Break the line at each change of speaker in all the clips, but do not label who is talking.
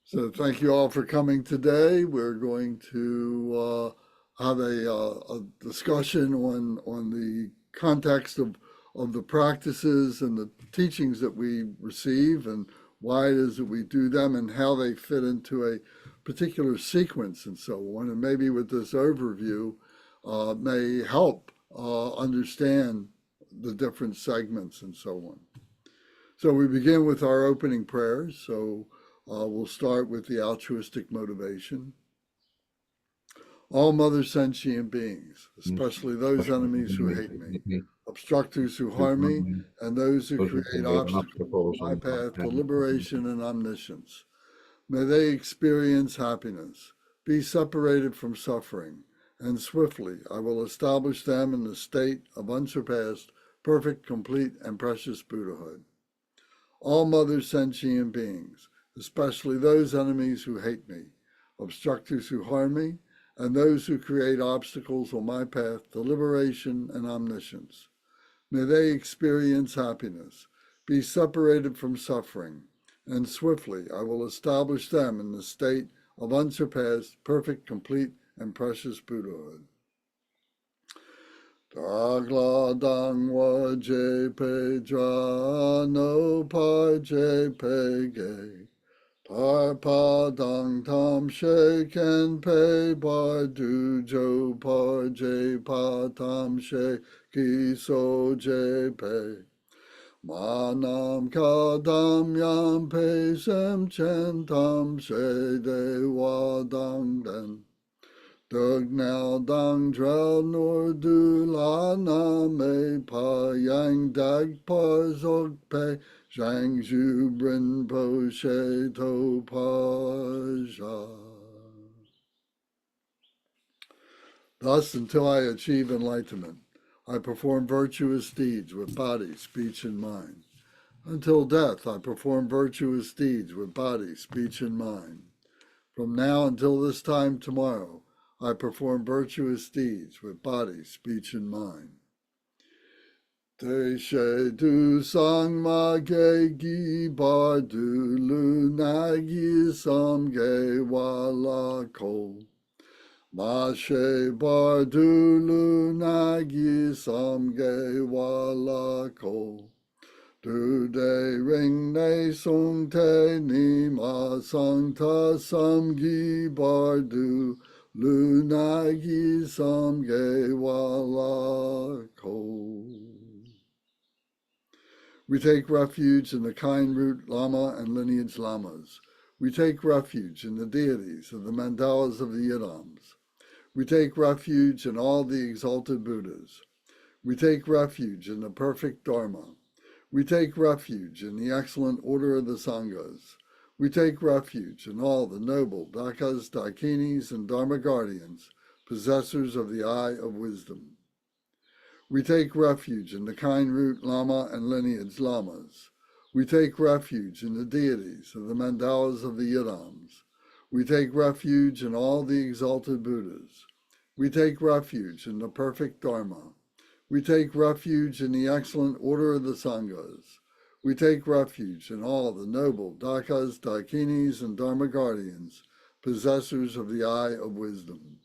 So thank you all for coming today. We're going to have a discussion on the context of the practices and the teachings that we receive and why it is that we do them and how they fit into a particular sequence and so on. And maybe with this overview may help understand the different segments and so on. So we begin with our opening prayers. So we'll start with the altruistic motivation. All mother sentient beings, especially those enemies who hate me, obstructors who harm me, and those who create obstacles on my path to liberation and omniscience, may they experience happiness, be separated from suffering, and swiftly I will establish them in the state of unsurpassed, perfect, complete, and precious Buddhahood. All mother sentient beings, especially those enemies who hate me, obstructors who harm me, and those who create obstacles on my path to liberation and omniscience. May they experience happiness, be separated from suffering, and swiftly I will establish them in the state of unsurpassed, perfect, complete, and precious Buddhahood. Dagla dangwa je pe dra no pa je pe ge. Tar pa dang tam she ken pe bar du jo par je pa tam she ki so je pe. Ma nam ka dam yam pe sem chen tam she de wa dang den. Dug now dang drel nor du la na me pa yang dag pa zog pe zhang zhu brin po she to pa zha. Thus, until I achieve enlightenment, I perform virtuous deeds with body, speech, and mind. Until death, I perform virtuous deeds with body, speech, and mind. From now until this time tomorrow, I perform virtuous deeds with body, speech, and mind. Te she du sang ma ge gi bar du lu na gi sam ge wa la ko. Ma she bar du lu na gi sam ge wa la ko. Du de ring ne sung te ni ma sang ta sam gi bar du lu na gi sam ge wa la ko. We take refuge in the kind root Lama and lineage Lamas. We take refuge in the deities of the mandalas of the Yidams. We take refuge in all the exalted Buddhas. We take refuge in the perfect Dharma. We take refuge in the excellent order of the Sanghas. We take refuge in all the noble Dakas, Dakinis, and Dharma guardians, possessors of the eye of wisdom. We take refuge in the kind root Lama and lineage Lamas. We take refuge in the deities of the mandalas of the Yidams. We take refuge in all the exalted Buddhas. We take refuge in the perfect Dharma. We take refuge in the excellent order of the Sanghas. We take refuge in all the noble Dakas, Dakinis, and Dharma guardians, possessors of the eye of wisdom.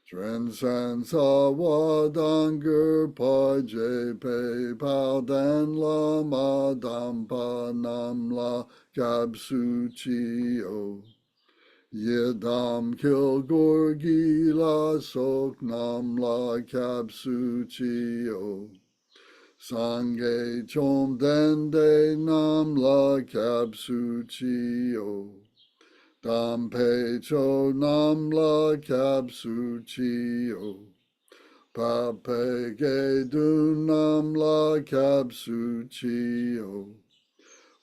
Transcend sa wa danger pa je pe pao dan la ma dam pa nam la gab su chi o. Yedam kil gorgi la sok nam la kab su chi o. Sangye chom den de nam la kab su chi o. Dam pe cho nam la kab su chi o. Pa pe ge du nam la kab su chi o.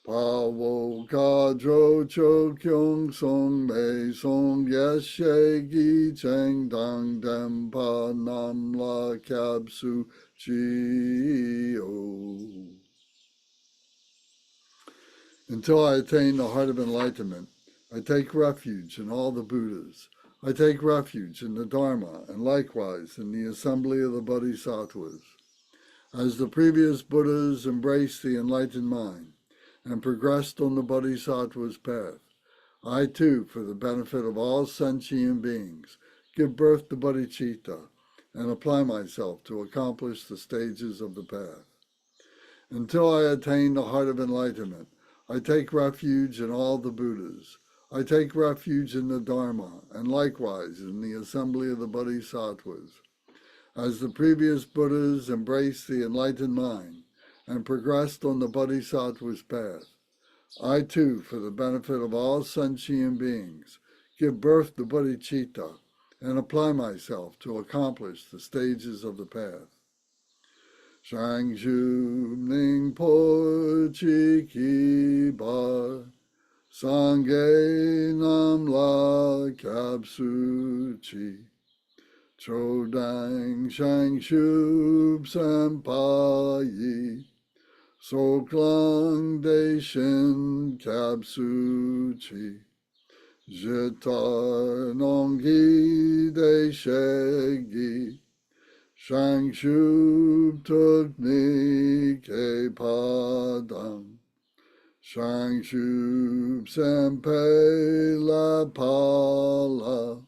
Pa wo ka dro cho kyung song me song yes she gi cheng dang dem pa nam la kab su chi o. Until I attain the heart of enlightenment, I take refuge in all the Buddhas. I take refuge in the Dharma and likewise in the assembly of the Bodhisattvas. As the previous Buddhas embraced the enlightened mind and progressed on the Bodhisattva's path, I too, for the benefit of all sentient beings, give birth to bodhicitta and apply myself to accomplish the stages of the path. Until I attain the heart of enlightenment, I take refuge in all the Buddhas. I take refuge in the Dharma, and likewise in the assembly of the Bodhisattvas. As the previous Buddhas embraced the enlightened mind and progressed on the Bodhisattva's path, I too, for the benefit of all sentient beings, give birth to bodhicitta and apply myself to accomplish the stages of the path. Shangzhu Ning Po Chi Ki Ba Sangye Nam La Kyab Su Chi Chodang Shang Shub Sampa Yi So Klang De Shin Kyab Su Chi Jitar Nonggi De Shegi Shang Shub Tuk Ni Ke Padam Shang Shub Sempe La Pala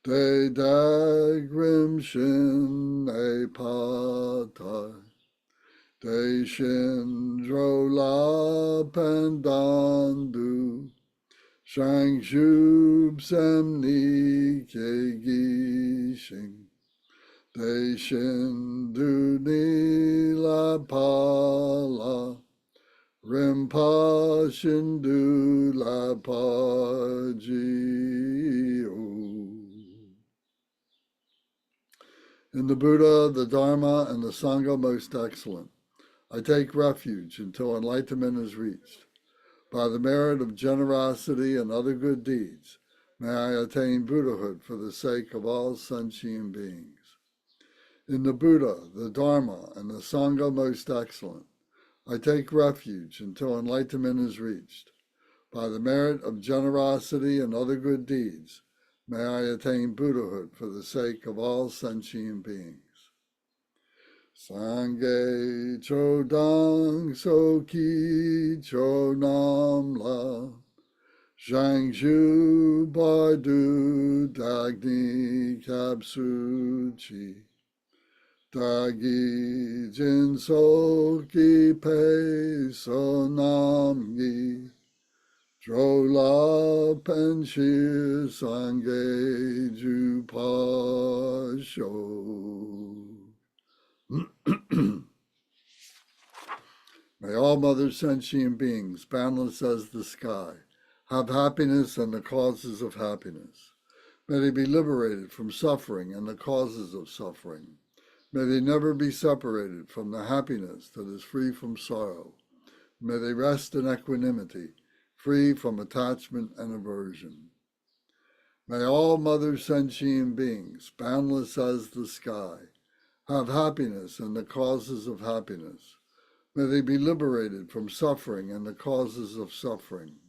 De Dagrim Shin E Patai De Shin Dro La Pandandu Shang Shub Sem Ni Ke Gishing De Shin Du Ni La Pala Rimpa Shin Du La Pa Ji O. In the Buddha, the Dharma, and the Sangha most excellent, I take refuge until enlightenment is reached. By the merit of generosity and other good deeds, may I attain Buddhahood for the sake of all sentient beings. In the Buddha, the Dharma, and the Sangha most excellent, I take refuge until enlightenment is reached. By the merit of generosity and other good deeds, may I attain Buddhahood for the sake of all sentient beings. Sangye Chodang Soki Chonam La Zhangzhu Bardu Dagni Kapsu Chi Dagi Jin Soki Pe Sonam Gi Drola Penshir Sangye Ju Pa Sho. May all mother sentient beings, boundless as the sky, have happiness and the causes of happiness. May they be liberated from suffering and the causes of suffering. May they never be separated from the happiness that is free from sorrow. May they rest in equanimity, free from attachment and aversion. May all mother sentient beings, boundless as the sky, have happiness and the causes of happiness. May they be liberated from suffering and the causes of suffering.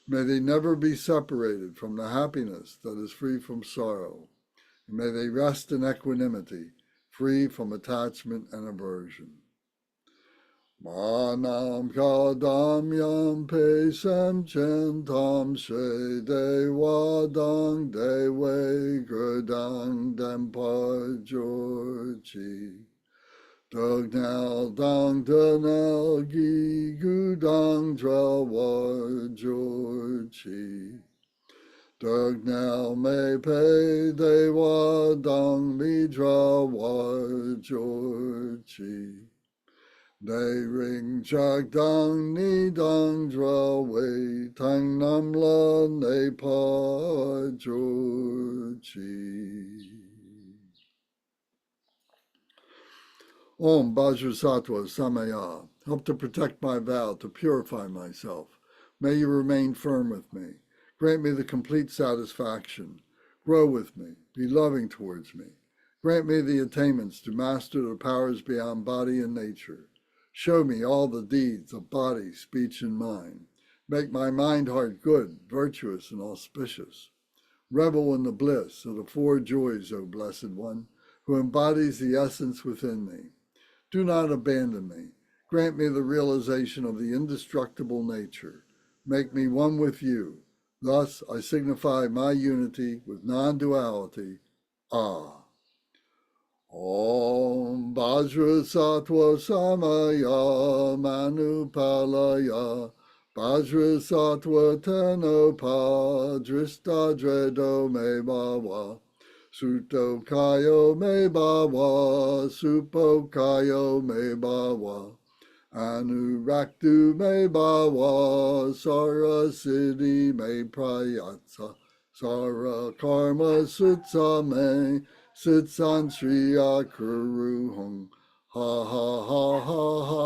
May they never be separated from the happiness that is free from sorrow. And may they rest in equanimity, free from attachment and aversion. Manam kadam yam pe sem chen tam she de wadang de we gurdang dem par jorchi. Dugnal dang dunal gi gudang dra war jorchi. Dugnal me pe de wadang mi dra war jorchi. They ring chak dang ni dang dra wei tang nam la ne pa jorchi. Om Vajrasattva Samaya, help to protect my vow, to purify myself. May you remain firm with me. Grant me the complete satisfaction. Grow with me. Be loving towards me. Grant me the attainments to master the powers beyond body and nature. Show me all the deeds of body, speech, and mind. Make my mind-heart good, virtuous, and auspicious. Revel in the bliss of the four joys, O Blessed One, who embodies the essence within me. Do not abandon me. Grant me the realization of the indestructible nature. Make me one with you. Thus, I signify my unity with non-duality. Ah. Om Vajra Sattva Samaya Manupalaya Vajra Sattva Tenopa Drista Dredo Me Bhava Suto Kayo Me Bhava Supo Kayo Me Bhava Anuraktu Me Bhava Sara Siddhi Me Prayatsa Sara Karma Sutsa Me Sitsan Shriya Kuru Hong Ha Ha Ha Ha Ha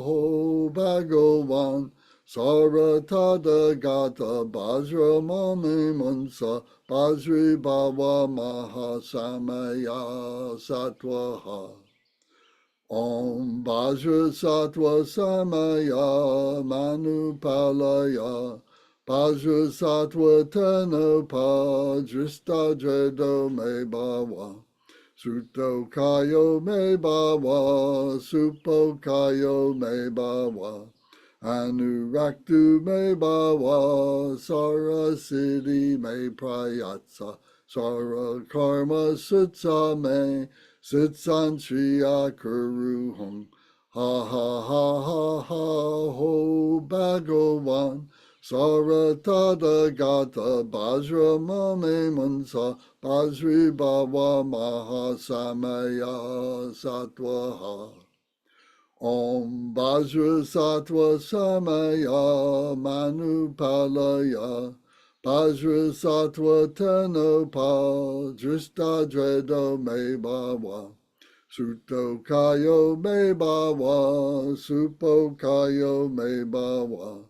Ho Bhagavan Saratada Gata Bajra Mame Mansa Bajri Bhava Mahasamaya Satwaha Om Vajra Sattva Samaya Manupalaya Vajra Sattva Tenopa Drista Dredo Me Bhava Suto Kayo Me Bhava Supo Kayo Me Bhava Anuraktu Me Bhava Sara Siddhi Me Prayatsa Sara Karma Sutsa Me Sitsan Shriya Kuru Hong Ha Ha Ha Ha Ha Ho Bhagavan Saratada Gata Bajra Mame Mansa Bajri Bhava Mahasamaya Satwaha Om Vajra Sattva Samaya Manupalaya Vajra Sattva Tenopa Drista Dredo Me Bhava Suto Kayo Me Bhava Supo Kayo Me Bhava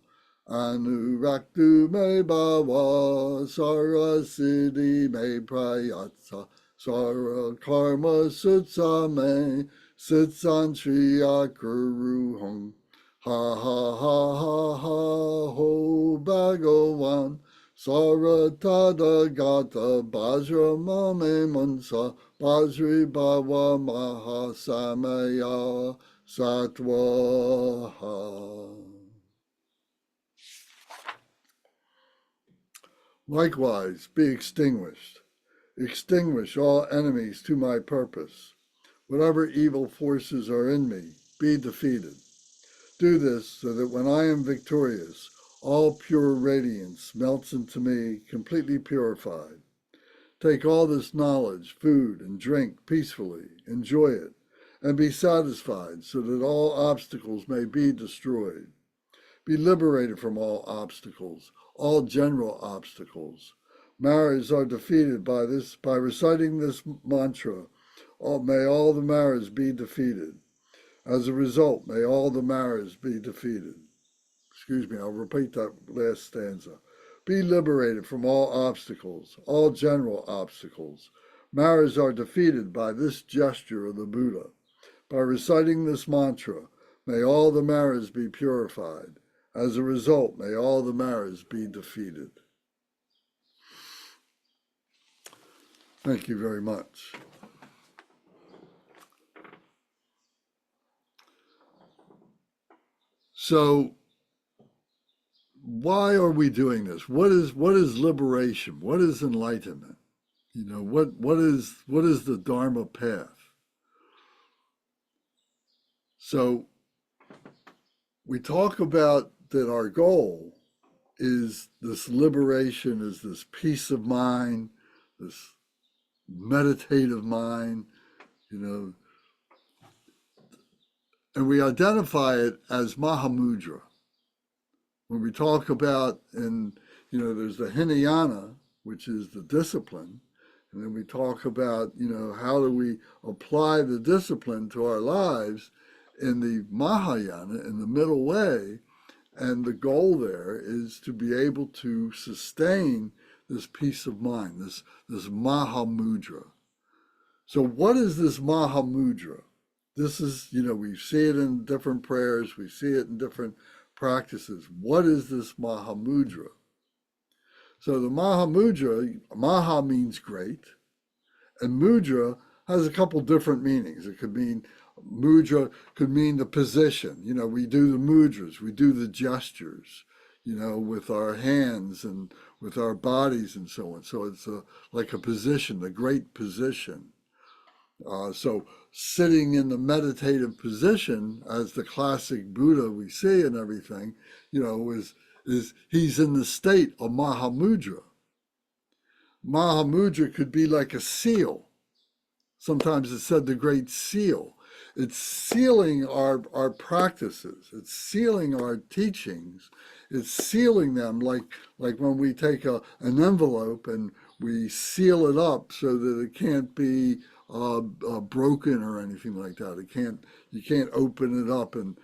Anuraktu Me Bhava Sara Siddhi Me Prayatsa Sara Karma Sutsa Me Sitsan Shriya Kuru Hong Ha Ha Ha Ha Ha Ho Bhagavan Saratada Gata Bajra Mame Mansa Bajri Bhava Mahasamaya Satwaha. Likewise, be extinguished. Extinguish all enemies to my purpose. Whatever evil forces are in me, be defeated. Do this so that when I am victorious, all pure radiance melts into me, completely purified. Take all this knowledge, food, and drink peacefully, enjoy it, and be satisfied so that all obstacles may be destroyed. Be liberated from all obstacles, all general obstacles. Maras are defeated by reciting this mantra. May all the Maras be defeated. As a result, may all the Maras be defeated. Excuse me, I'll repeat that last stanza. Be liberated from all obstacles, all general obstacles. Maras are defeated by this gesture of the Buddha. By reciting this mantra, may all the Maras be purified. As a result, may all the Maras be defeated. Thank you very much. So, why are we doing this? What is liberation? What is enlightenment? You know, what is the Dharma path? So we talk about that our goal is this liberation, is this peace of mind, this meditative mind, you know, and we identify it as Mahamudra. When we talk about, and you know, there's the Hinayana, which is the discipline, and then we talk about, you know, how do we apply the discipline to our lives in the Mahayana, in the middle way, and the goal there is to be able to sustain this peace of mind, this Mahamudra. So what is this Mahamudra? This is, you know, we see it in different prayers, we see it in different practices. What is this Mahamudra? So the Mahamudra, Maha means great, and Mudra has a couple different meanings. It could mean, mudra could mean the position. You know, we do the mudras, we do the gestures. with our hands and with our bodies and so on. So it's like a position, the great position. So sitting in the meditative position, as the classic Buddha we see and everything, is he's in the state of Mahamudra. Mahamudra could be like a seal. Sometimes it's said the great seal. It's sealing our practices. It's sealing our teachings. It's sealing them like when we take an envelope and we seal it up so that it can't be broken or anything like that. You can't open it up and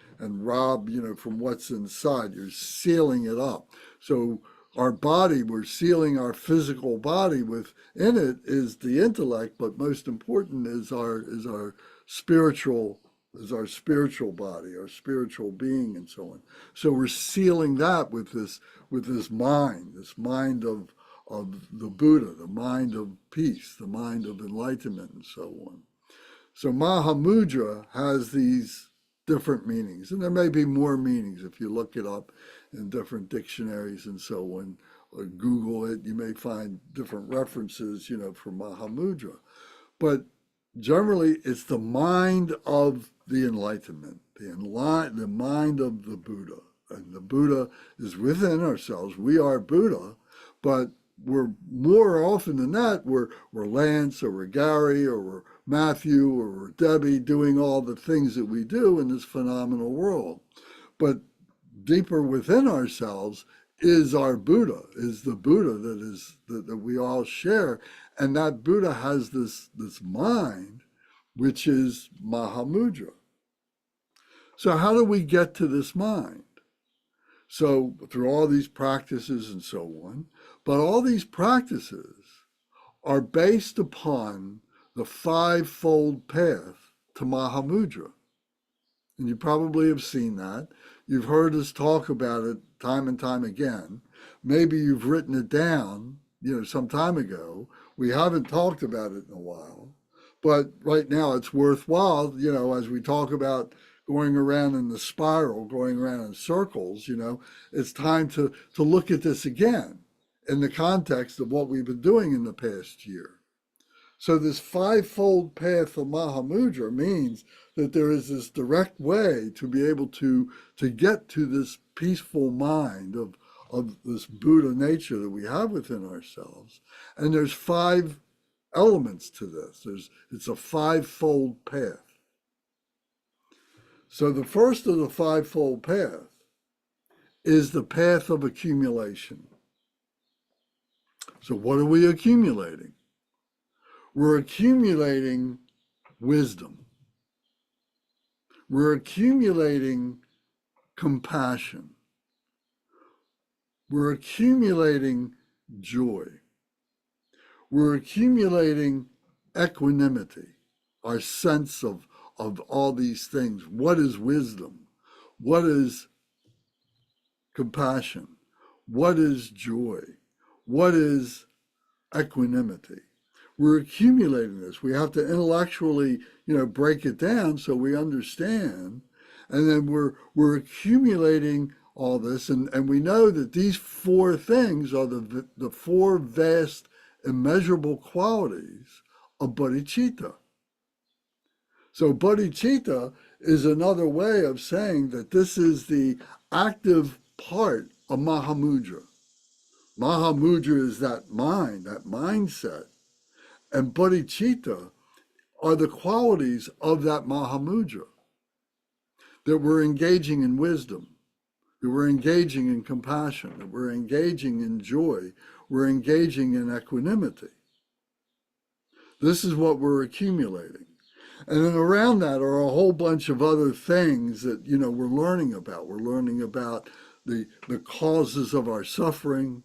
rob from what's inside. You're sealing it up. So our body, we're sealing our physical body. Within it is the intellect, but most important is our spiritual body, our spiritual being, and so on. So we're sealing that with this mind of the Buddha, the mind of peace, the mind of enlightenment, and so on. So Mahamudra has these different meanings, and there may be more meanings if you look it up in different dictionaries and so on, or Google it. You may find different references, for Mahamudra. But generally, it's the mind of the enlightenment, the mind of the Buddha. And the Buddha is within ourselves. We are Buddha, but we're more often than that, we're Lance, or we're Gary, or we're Matthew, or we're Debbie, doing all the things that we do in this phenomenal world. But deeper within ourselves is our Buddha, is the Buddha that we all share. And that Buddha has this mind, which is Mahamudra. So how do we get to this mind? So through all these practices and so on, but all these practices are based upon the Five-Fold Path to Mahamudra. And you probably have seen that. You've heard us talk about it time and time again. Maybe you've written it down, some time ago. We haven't talked about it in a while. But right now it's worthwhile, as we talk about going around in the spiral, going around in circles, it's time to look at this again in the context of what we've been doing in the past year. So this Five-Fold Path of Mahamudra means that there is this direct way to be able to get to this peaceful mind of this Buddha nature that we have within ourselves. And there's 5 elements to this. It's a 5-fold path. So the first of the 5-fold path is the path of accumulation. So what are we accumulating? We're accumulating wisdom. We're accumulating compassion. We're accumulating joy. We're accumulating equanimity, our sense of all these things. What is wisdom? What is compassion? What is joy? What is equanimity? We're accumulating this. We have to intellectually, break it down so we understand. And then we're accumulating all this. And we know that these 4 things are the 4 vast, immeasurable qualities of bodhicitta. So bodhicitta is another way of saying that this is the active part of Mahamudra. Mahamudra is that mind, that mindset. And bodhicitta are the qualities of that Mahamudra. That we're engaging in wisdom, that we're engaging in compassion, that we're engaging in joy, we're engaging in equanimity. This is what we're accumulating. And then around that are a whole bunch of other things that, we're learning about. We're learning about the causes of our suffering.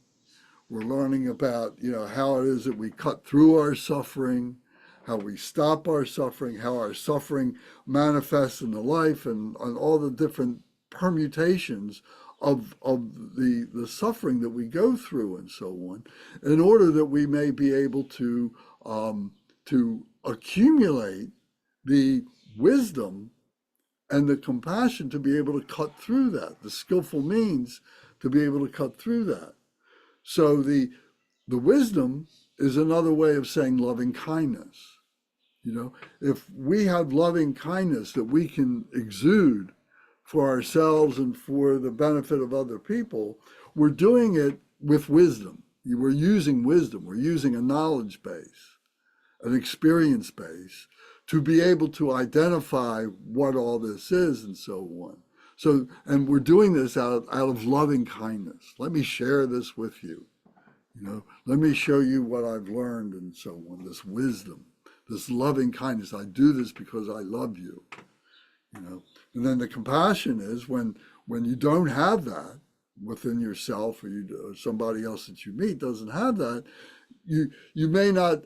We're learning about, how it is that we cut through our suffering, how we stop our suffering, how our suffering manifests in the life, and all the different permutations of the suffering that we go through and so on, in order that we may be able to accumulate the wisdom and the compassion to be able to cut through that, the skillful means to be able to cut through that. So the wisdom is another way of saying loving kindness. If we have loving kindness that we can exude for ourselves and for the benefit of other people, we're doing it with wisdom. We're using wisdom. We're using a knowledge base, an experience base, to be able to identify what all this is and so on. So, and we're doing this out of loving kindness. Let me share this with you. Let me show you what I've learned and so on, this wisdom, this loving kindness. I do this because I love you. And then the compassion is when you don't have that within yourself, or somebody else that you meet doesn't have that, you may not,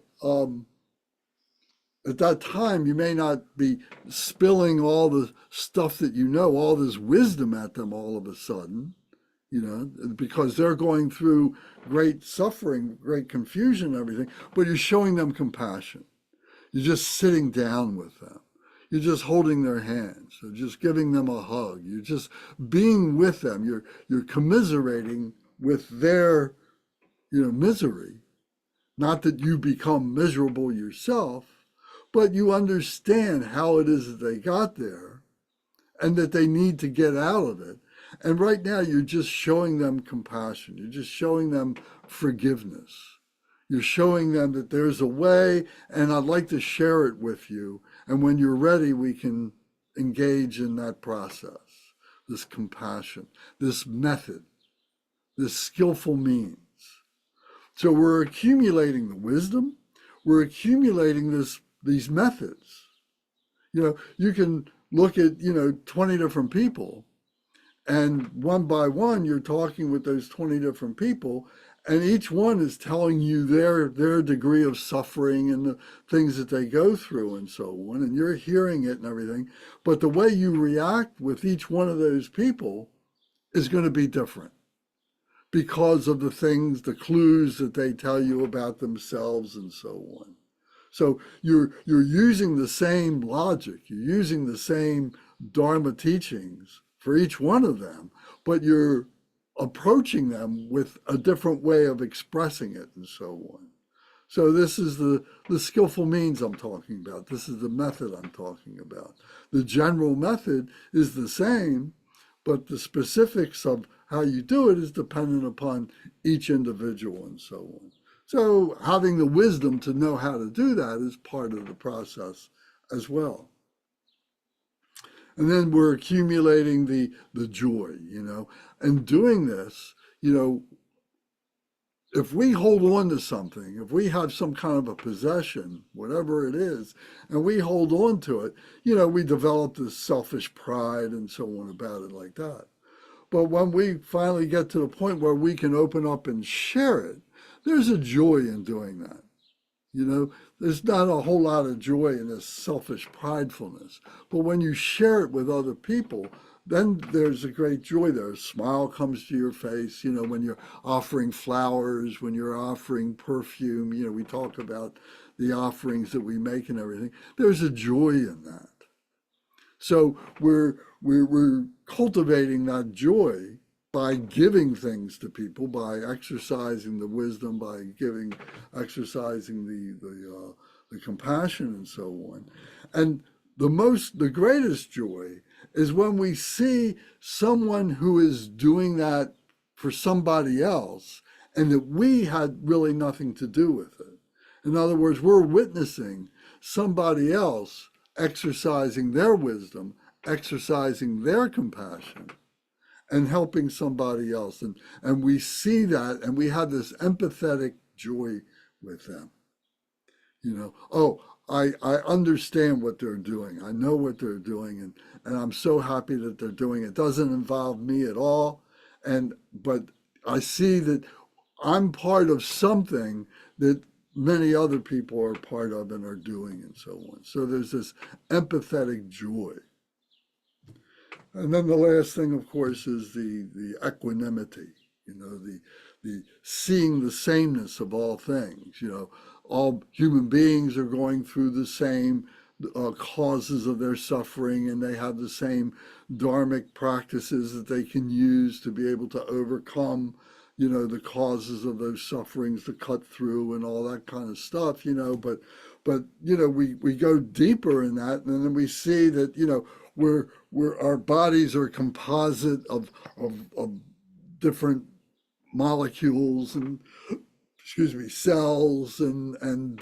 at that time, you may not be spilling all the stuff that all this wisdom at them all of a sudden, because they're going through great suffering, great confusion, and everything, but you're showing them compassion. You're just sitting down with them. You're just holding their hands, or just giving them a hug. You're just being with them. You're commiserating with their, misery. Not that you become miserable yourself, but you understand how it is that they got there and that they need to get out of it. And right now you're just showing them compassion. You're just showing them forgiveness. You're showing them that there's a way, and I'd like to share it with you. And when you're ready, we can engage in that process, this compassion, this method, this skillful means. So we're accumulating the wisdom. We're accumulating these methods. You can look at, 20 different people, and one by one, you're talking with those 20 different people, and each one is telling you their degree of suffering and the things that they go through and so on, and you're hearing it and everything. But the way you react with each one of those people is going to be different because of the things, the clues that they tell you about themselves and so on. So you're using the same logic, you're using the same Dharma teachings for each one of them, but you're approaching them with a different way of expressing it and so on. So this is the skillful means I'm talking about. This is the method I'm talking about. The general method is the same, but the specifics of how you do it is dependent upon each individual and so on. So having the wisdom to know how to do that is part of the process as well. And then we're accumulating the joy, and doing this, if we hold on to something, if we have some kind of a possession, whatever it is, and we hold on to it, we develop this selfish pride and so on about it like that. But when we finally get to the point where we can open up and share it, there's a joy in doing that. There's not a whole lot of joy in this selfish pridefulness. But when you share it with other people, then there's a great joy there. A smile comes to your face, when you're offering flowers, when you're offering perfume, we talk about the offerings that we make and everything. There's a joy in that. So we're cultivating that joy by giving things to people, by exercising the wisdom, by exercising the compassion and so on. And the greatest joy is when we see someone who is doing that for somebody else and that we had really nothing to do with it. In other words, we're witnessing somebody else exercising their wisdom, exercising their compassion, and helping somebody else. And we see that, and we have this empathetic joy with them. I understand what they're doing. I know what they're doing, and I'm so happy that they're doing it. It doesn't involve me at all. But I see that I'm part of something that many other people are part of and are doing and so on. So there's this empathetic joy. And then the last thing, of course, is the equanimity, the seeing the sameness of all things. All human beings are going through the same causes of their suffering, and they have the same dharmic practices that they can use to be able to overcome, the causes of those sufferings, to cut through and all that kind of stuff, but we go deeper in that, and then we see that, we're our bodies are composite of different molecules and, excuse me, cells and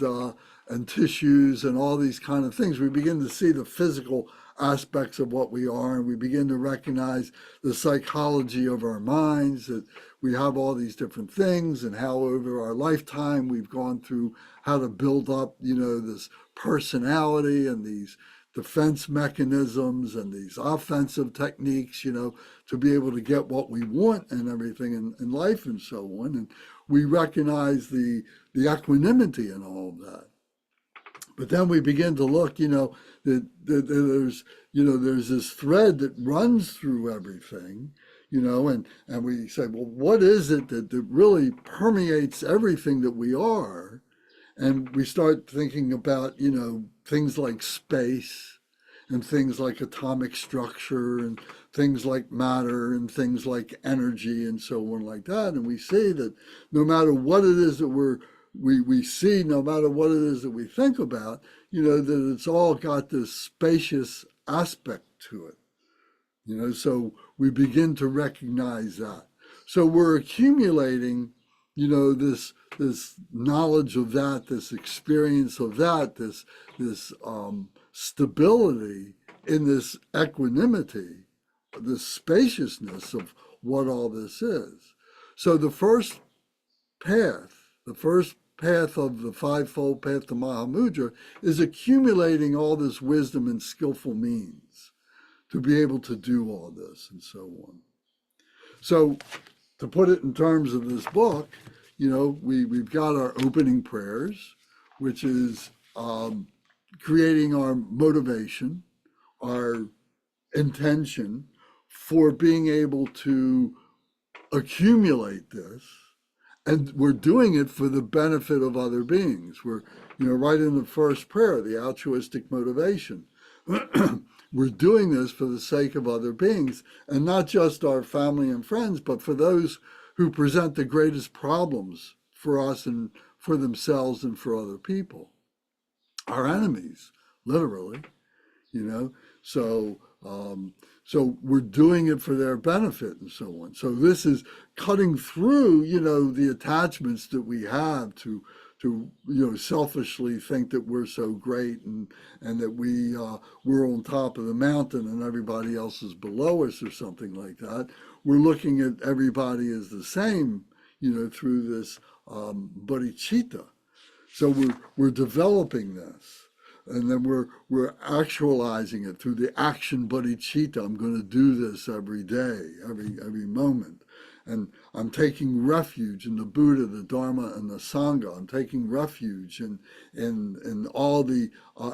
tissues and all these kind of things. We begin to see the physical aspects of what we are, and we begin to recognize the psychology of our minds, that we have all these different things, and how over our lifetime we've gone through how to build up, this personality and these defense mechanisms and these offensive techniques, to be able to get what we want and everything in life and so on. And we recognize the equanimity in all of that. But then we begin to look, that there's this thread that runs through everything, and we say, well, what is it that really permeates everything that we are? And we start thinking about, things like space and things like atomic structure and things like matter and things like energy and so on like that. And we see that no matter what it is that we see, no matter what it is that we think about, that it's all got this spacious aspect to it. So we begin to recognize that. So we're accumulating, this knowledge of that, this experience of that, this stability in this equanimity, this spaciousness of what all this is. So the first path of the Five-Fold Path to Mahamudra is accumulating all this wisdom and skillful means to be able to do all this and so on. So to put it in terms of this book, we've got our opening prayers, which is creating our motivation, our intention for being able to accumulate this. And we're doing it for the benefit of other beings. We're, right in the first prayer, the altruistic motivation. We're doing this for the sake of other beings, and not just our family and friends, but for those who present the greatest problems for us and for themselves and for other people. Our enemies, literally, So we're doing it for their benefit and so on. So this is cutting through, the attachments that we have to selfishly think that we're so great and that we're on top of the mountain and everybody else is below us or something like that. We're looking at everybody as the same, through this bodhicitta. So we're developing this. And then we're actualizing it through the action bodhicitta. I'm going to do this every day, every moment. And I'm taking refuge in the Buddha, the Dharma, and the Sangha. I'm taking refuge in all the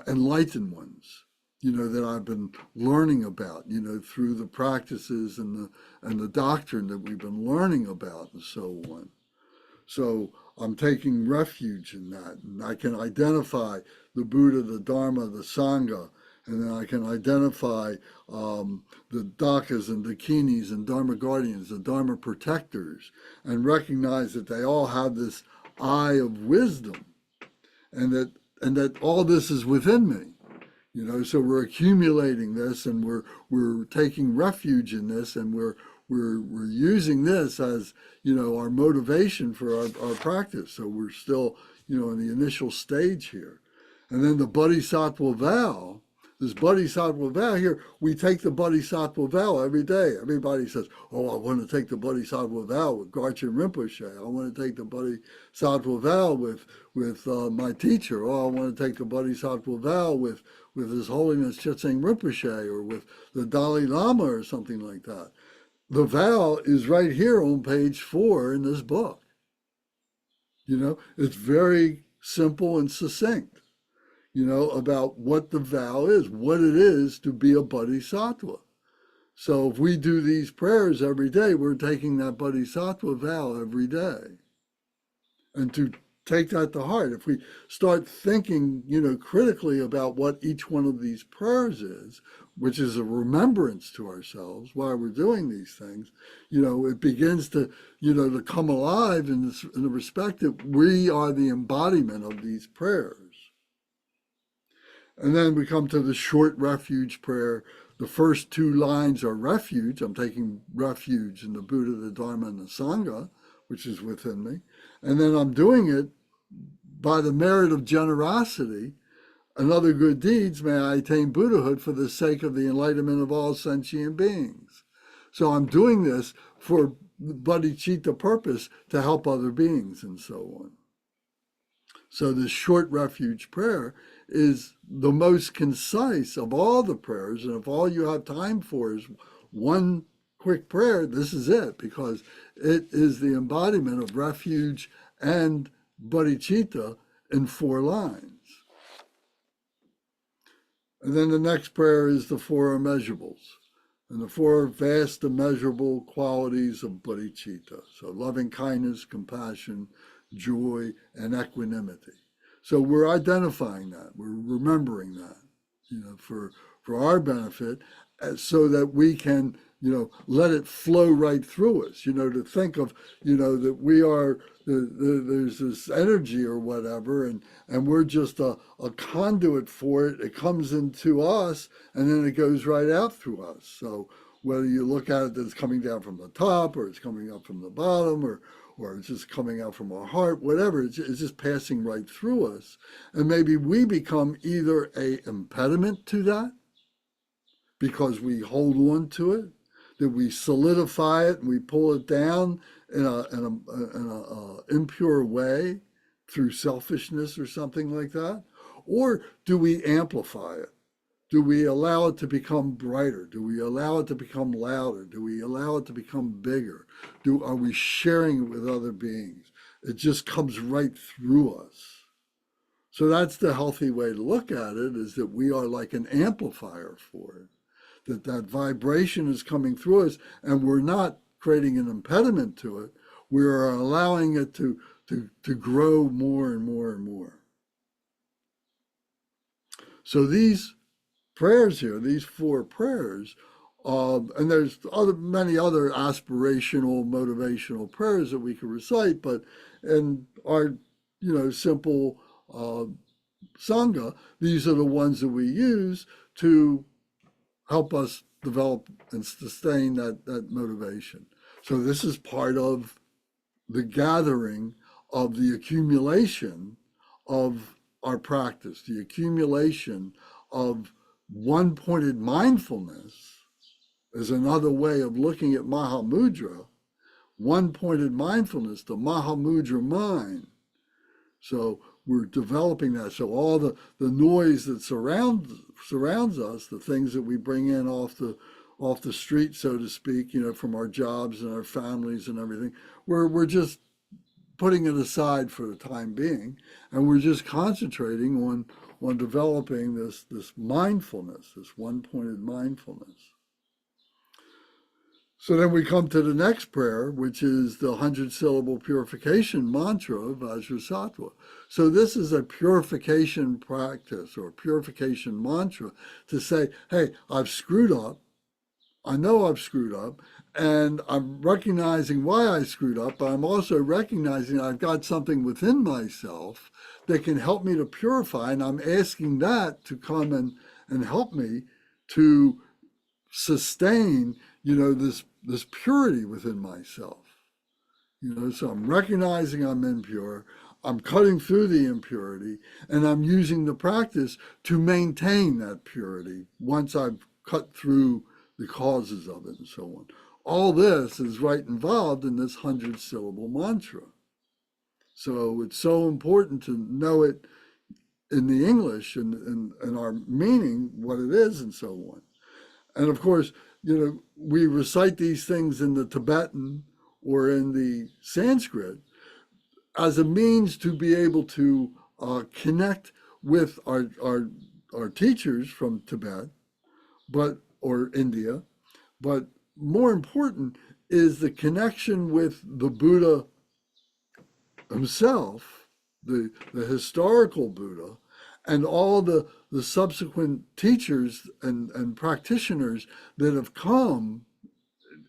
enlightened ones, that I've been learning about, through the practices and the doctrine that we've been learning about and so on. So I'm taking refuge in that, and I can identify the Buddha, the Dharma, the Sangha, and then I can identify the Dakas and Dakinis and Dharma guardians, the Dharma protectors, and recognize that they all have this eye of wisdom, and that all this is within me. So we're accumulating this, and we're taking refuge in this, and we're using this as, our motivation for our practice. So we're still, in the initial stage here. And then the Bodhisattva vow, this Bodhisattva vow here, we take the Bodhisattva vow every day. Everybody says, oh, I want to take the Bodhisattva vow with Garchen Rinpoche. I want to take the Bodhisattva vow with my teacher. Oh, I want to take the Bodhisattva vow with His Holiness Chitseng Rinpoche, or with the Dalai Lama or something like that. The vow is right here on page 4 in this book. It's very simple and succinct, about what the vow is, what it is to be a bodhisattva. So if we do these prayers every day, we're taking that bodhisattva vow every day. And to take that to heart, if we start thinking, critically about what each one of these prayers is, which is a remembrance to ourselves while we're doing these things, it begins to come alive in the respect that we are the embodiment of these prayers. And then we come to the short refuge prayer. The first two lines are refuge. I'm taking refuge in the Buddha, the Dharma, and the Sangha, which is within me. And then I'm doing it by the merit of generosity and other good deeds. May I attain Buddhahood for the sake of the enlightenment of all sentient beings. So I'm doing this for bodhicitta purpose to help other beings and so on. So this short refuge prayer is the most concise of all the prayers. And if all you have time for is one quick prayer, this is it, because it is the embodiment of refuge and bodhicitta in 4 lines. And then the next prayer is the 4 immeasurables, and the 4 vast immeasurable qualities of bodhicitta. So loving kindness, compassion, joy, and equanimity. So we're identifying that, we're remembering that, for our benefit, so that we can, let it flow right through us, to think of, that we are, there's this energy or whatever, and we're just a conduit for it. It comes into us, and then it goes right out through us. So whether you look at it that it's coming down from the top, or it's coming up from the bottom, or it's just coming out from our heart, whatever, it's just passing right through us. And maybe we become either an impediment to that, because we hold on to it, that we solidify it and we pull it down in a impure way through selfishness or something like that? Or do we amplify it? Do we allow it to become brighter? Do we allow it to become louder? Do we allow it to become bigger? Are we sharing it with other beings? It just comes right through us. So that's the healthy way to look at it, is that we are like an amplifier for it. That vibration is coming through us, and we're not creating an impediment to it. We are allowing it to grow more and more and more. So these prayers here, these 4 prayers, and there's many other aspirational, motivational prayers that we can recite, but in our, simple Sangha, these are the ones that we use to help us develop and sustain that motivation. So this is part of the gathering of the accumulation of our practice, the accumulation of one-pointed mindfulness is another way of looking at Mahamudra. One-pointed mindfulness, the Mahamudra mind. So we're developing that. So all the noise that surrounds us, the things that we bring in off the street, so to speak, from our jobs and our families and everything, we're just putting it aside for the time being, and we're just concentrating on developing this mindfulness, this one-pointed mindfulness. So then we come to the next prayer, which is the 100-syllable purification mantra of Vajrasattva. So this is a purification practice or purification mantra to say, hey, I've screwed up. I know I've screwed up, and I'm recognizing why I screwed up, but I'm also recognizing I've got something within myself that can help me to purify, and I'm asking that to come and help me to sustain, this purity within myself. So I'm recognizing I'm impure, I'm cutting through the impurity, and I'm using the practice to maintain that purity once I've cut through the causes of it and so on. All this is right involved in this 100-syllable mantra. So it's so important to know it in the English and our meaning, what it is and so on. And of course, we recite these things in the Tibetan or in the Sanskrit as a means to be able to connect with our teachers from Tibet, or India, but more important is the connection with the Buddha himself the historical Buddha and all the subsequent teachers and practitioners that have come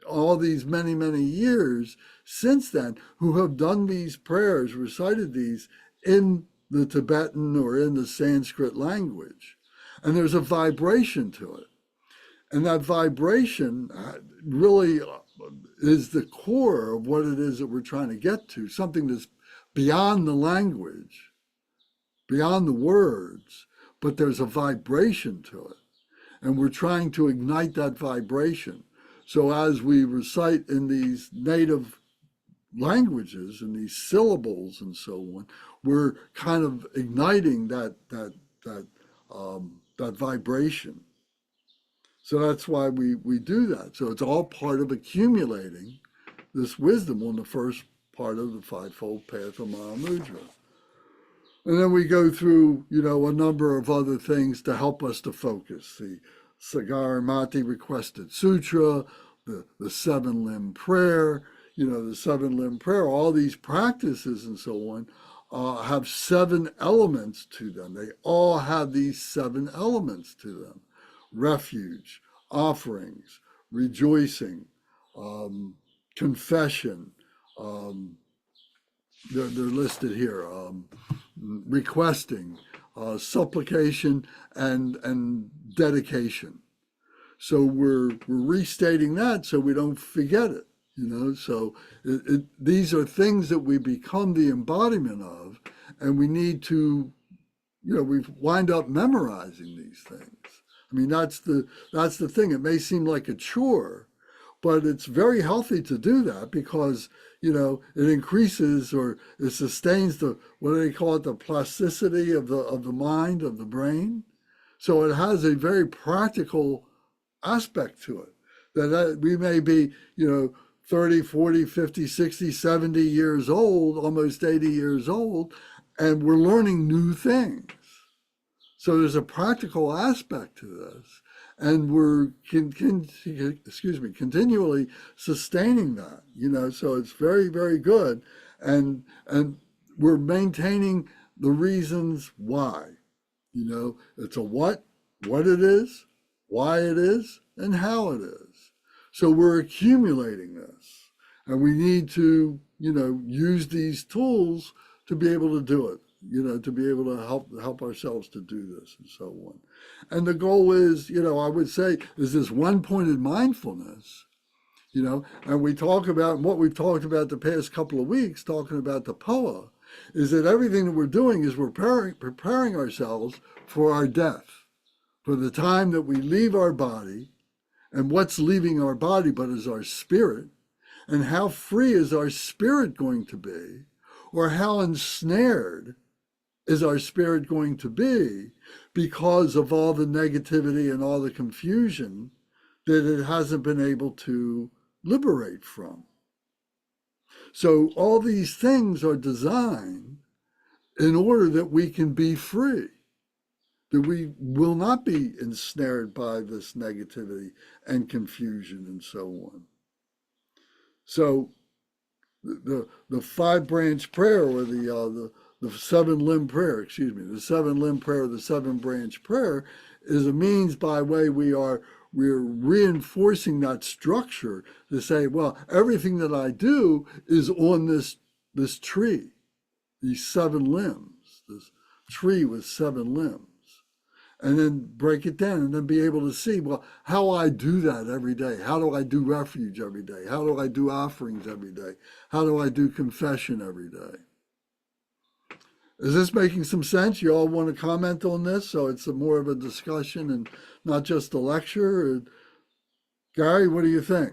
all these many, many years since then who have done these prayers, recited these in the Tibetan or in the Sanskrit language. And there's a vibration to it. And that vibration really is the core of what it is that we're trying to get to, something that's beyond the language, beyond the words, but there's a vibration to it. And we're trying to ignite that vibration. So as we recite in these native languages and these syllables and so on, we're kind of igniting that vibration. So that's why we do that. So it's all part of accumulating this wisdom on the first part of the Five-Fold Path of Mahamudra. And then we go through, a number of other things to help us to focus. The Sagarmati Requested Sutra, the seven-limb prayer, the seven-limb prayer, all these practices and so on have 7 elements to them. They all have these 7 elements to them: refuge, offerings, rejoicing, confession. They're listed here: requesting, supplication, and dedication. So we're restating that so we don't forget it. So these are things that we become the embodiment of, and we need to, we wind up memorizing these things. I mean, that's the thing. It may seem like a chore, but it's very healthy to do that because, it increases or it sustains what do they call it, the plasticity of the mind, of the brain. So it has a very practical aspect to it, that we may be, 30, 40, 50, 60, 70 years old, almost 80 years old, and we're learning new things. So there's a practical aspect to this, and we're continually sustaining that. So it's very, very good, and we're maintaining the reasons why. It's a what it is, why it is, and how it is. So we're accumulating this, and we need to, use these tools to be able to do it, to be able to help ourselves to do this and so on. And the goal is, I would say, is this one-pointed mindfulness, and we talk about what we've talked about the past couple of weeks, talking about the POA, is that everything that we're doing is we're preparing ourselves for our death, for the time that we leave our body. And what's leaving our body but is our spirit, and how free is our spirit going to be, or how ensnared is our spirit going to be because of all the negativity and all the confusion that it hasn't been able to liberate from. So all these things are designed in order that we can be free, that we will not be ensnared by this negativity and confusion and so on. So the 5-branch prayer, or the 7-limb prayer, the 7-limb prayer, the 7-branch prayer, is a means by way we're reinforcing that structure to say, well, everything that I do is on this tree, these 7 limbs, this tree with 7 limbs. And then break it down and then be able to see, well, how I do that every day. How do I do refuge every day? How do I do offerings every day? How do I do confession every day? Is this making some sense? You all want to comment on this? So it's more of a discussion and not just a lecture. Gary, what do you think?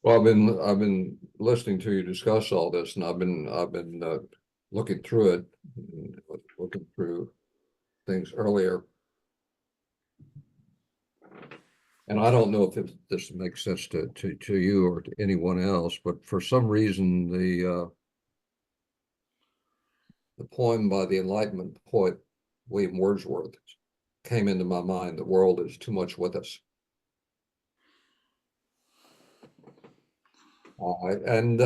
Well, I've been listening to you discuss all this, and I've been looking through it, looking through things earlier, and I don't know if this makes sense to you or to anyone else, but for some reason the poem by the Enlightenment poet William Wordsworth came into my mind, the world is too much with us. And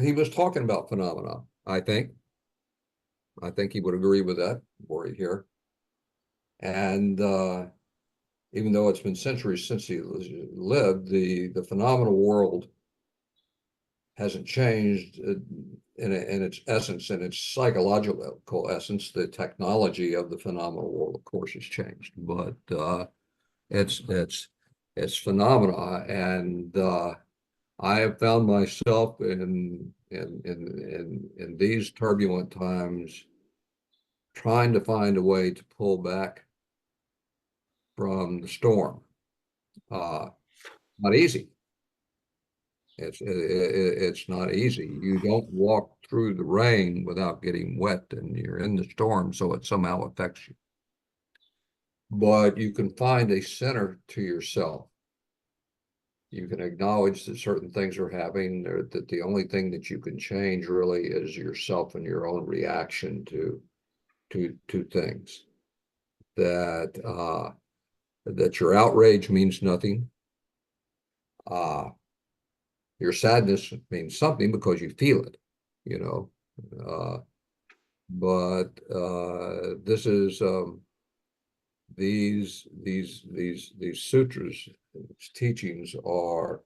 he was talking about phenomena, I think. I think he would agree with that, were he here. And even though it's been centuries since he lived, the phenomenal world hasn't changed in its essence, in its psychological essence. The technology of the phenomenal world, of course, has changed, but it's phenomena. And I have found myself in these turbulent times trying to find a way to pull back from the storm. Not easy. It's not easy. You don't walk through the rain without getting wet, and you're in the storm, so it somehow affects you. But you can find a center to yourself. You can acknowledge that certain things are happening, or that the only thing that you can change really is yourself and your own reaction to things. That your outrage means nothing. Your sadness means something because you feel it, you know. But this is these sutras, these teachings are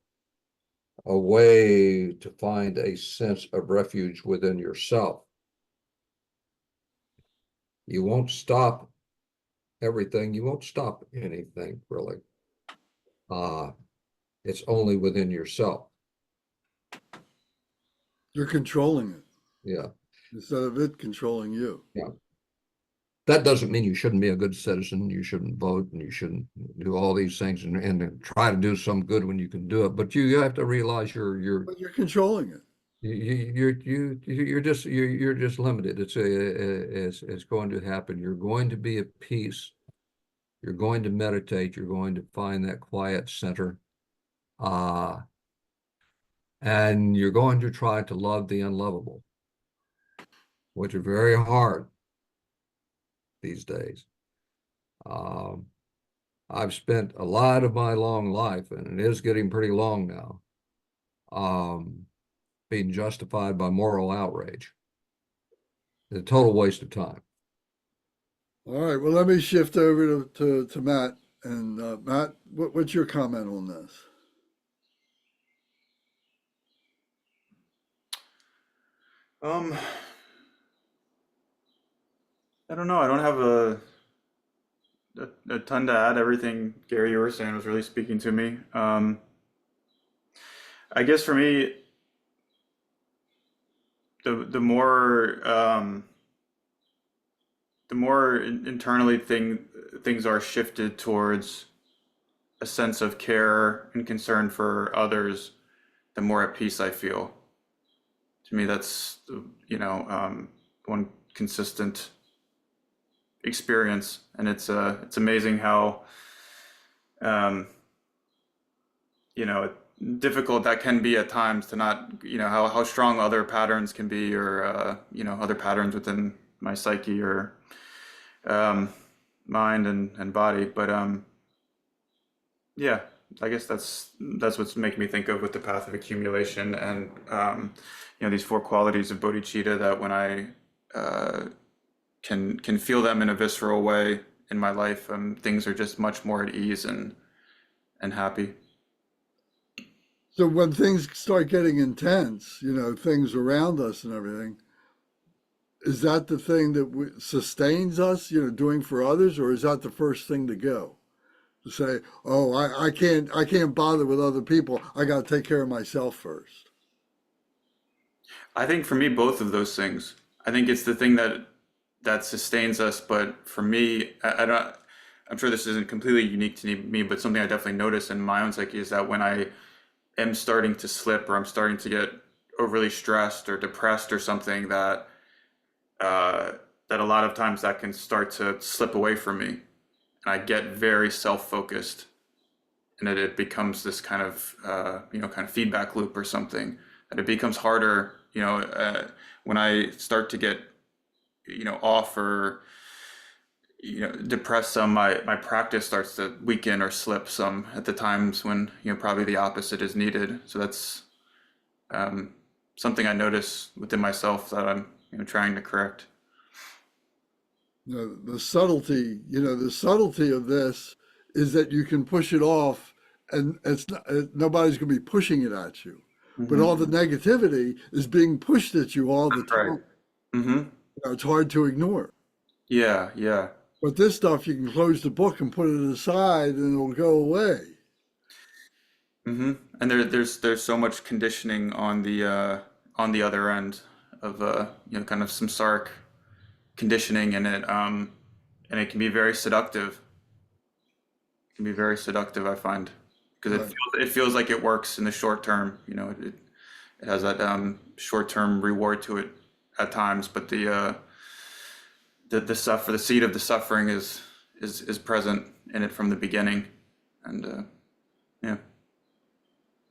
a way to find a sense of refuge within yourself. You won't stop everything. You won't stop anything, really. It's only within yourself.
You're controlling it
Yeah.
instead of it controlling you.
Yeah. That doesn't mean you shouldn't be a good citizen. You shouldn't vote, and you shouldn't do all these things, and try to do some good when you can do it. But you have to realize
But you're controlling it.
you're just limited. It's going to happen. You're going to be at peace. You're going to meditate. You're going to find that quiet center. And you're going to try to love the unlovable, which is very hard these days. I've spent a lot of my long life, and it is getting pretty long now, being justified by moral outrage. It's a total waste of time.
All right. Well, let me shift over to Matt. And Matt, what's your comment on this?
Um, I don't know. I don't have a ton to add. Everything Gary you were saying was really speaking to me. I guess for me, the more internally things are shifted towards a sense of care and concern for others, the more at peace I feel. To me, that's one consistent experience, and it's amazing how um, difficult that can be at times to not how strong other patterns can be, or other patterns within my psyche or um, mind and body. But yeah, I guess that's what's making me think of with the path of accumulation, and these four qualities of bodhicitta, that when I can feel them in a visceral way in my life, things are just much more at ease and happy.
So when things start getting intense, things around us and everything, is that the thing that sustains us, doing for others, or is that the first thing to go? To say, oh, I can't bother with other people. I got to take care of myself first.
I think for me, both of those things. I think it's the thing that sustains us. But for me, I don't. I'm sure this isn't completely unique to me, but something I definitely notice in my own psyche is that when I am starting to slip, or I'm starting to get overly stressed or depressed or something, that a lot of times that can start to slip away from me, and I get very self-focused, and it becomes this kind of kind of feedback loop or something, that it becomes harder when I start to get off, or depressed some, my practice starts to weaken or slip some at the times when, probably the opposite is needed. So that's um, something I notice within myself that I'm, trying to correct.
The subtlety of this is that you can push it off, and nobody's going to be pushing it at you. But
Hmm.
all the negativity is being pushed at you all the
Right.
time.
Hmm.
It's hard to ignore.
Yeah, yeah.
But this stuff, you can close the book and put it aside, and it'll go away.
Hmm. And there's so much conditioning on the other end of kind of samsaric conditioning in it, and it can be very seductive. It can be very seductive, I find, because
Right.
it feels like it works in the short term. It has that short term reward to it at times, but the seed of the suffering is present in it from the beginning, and yeah.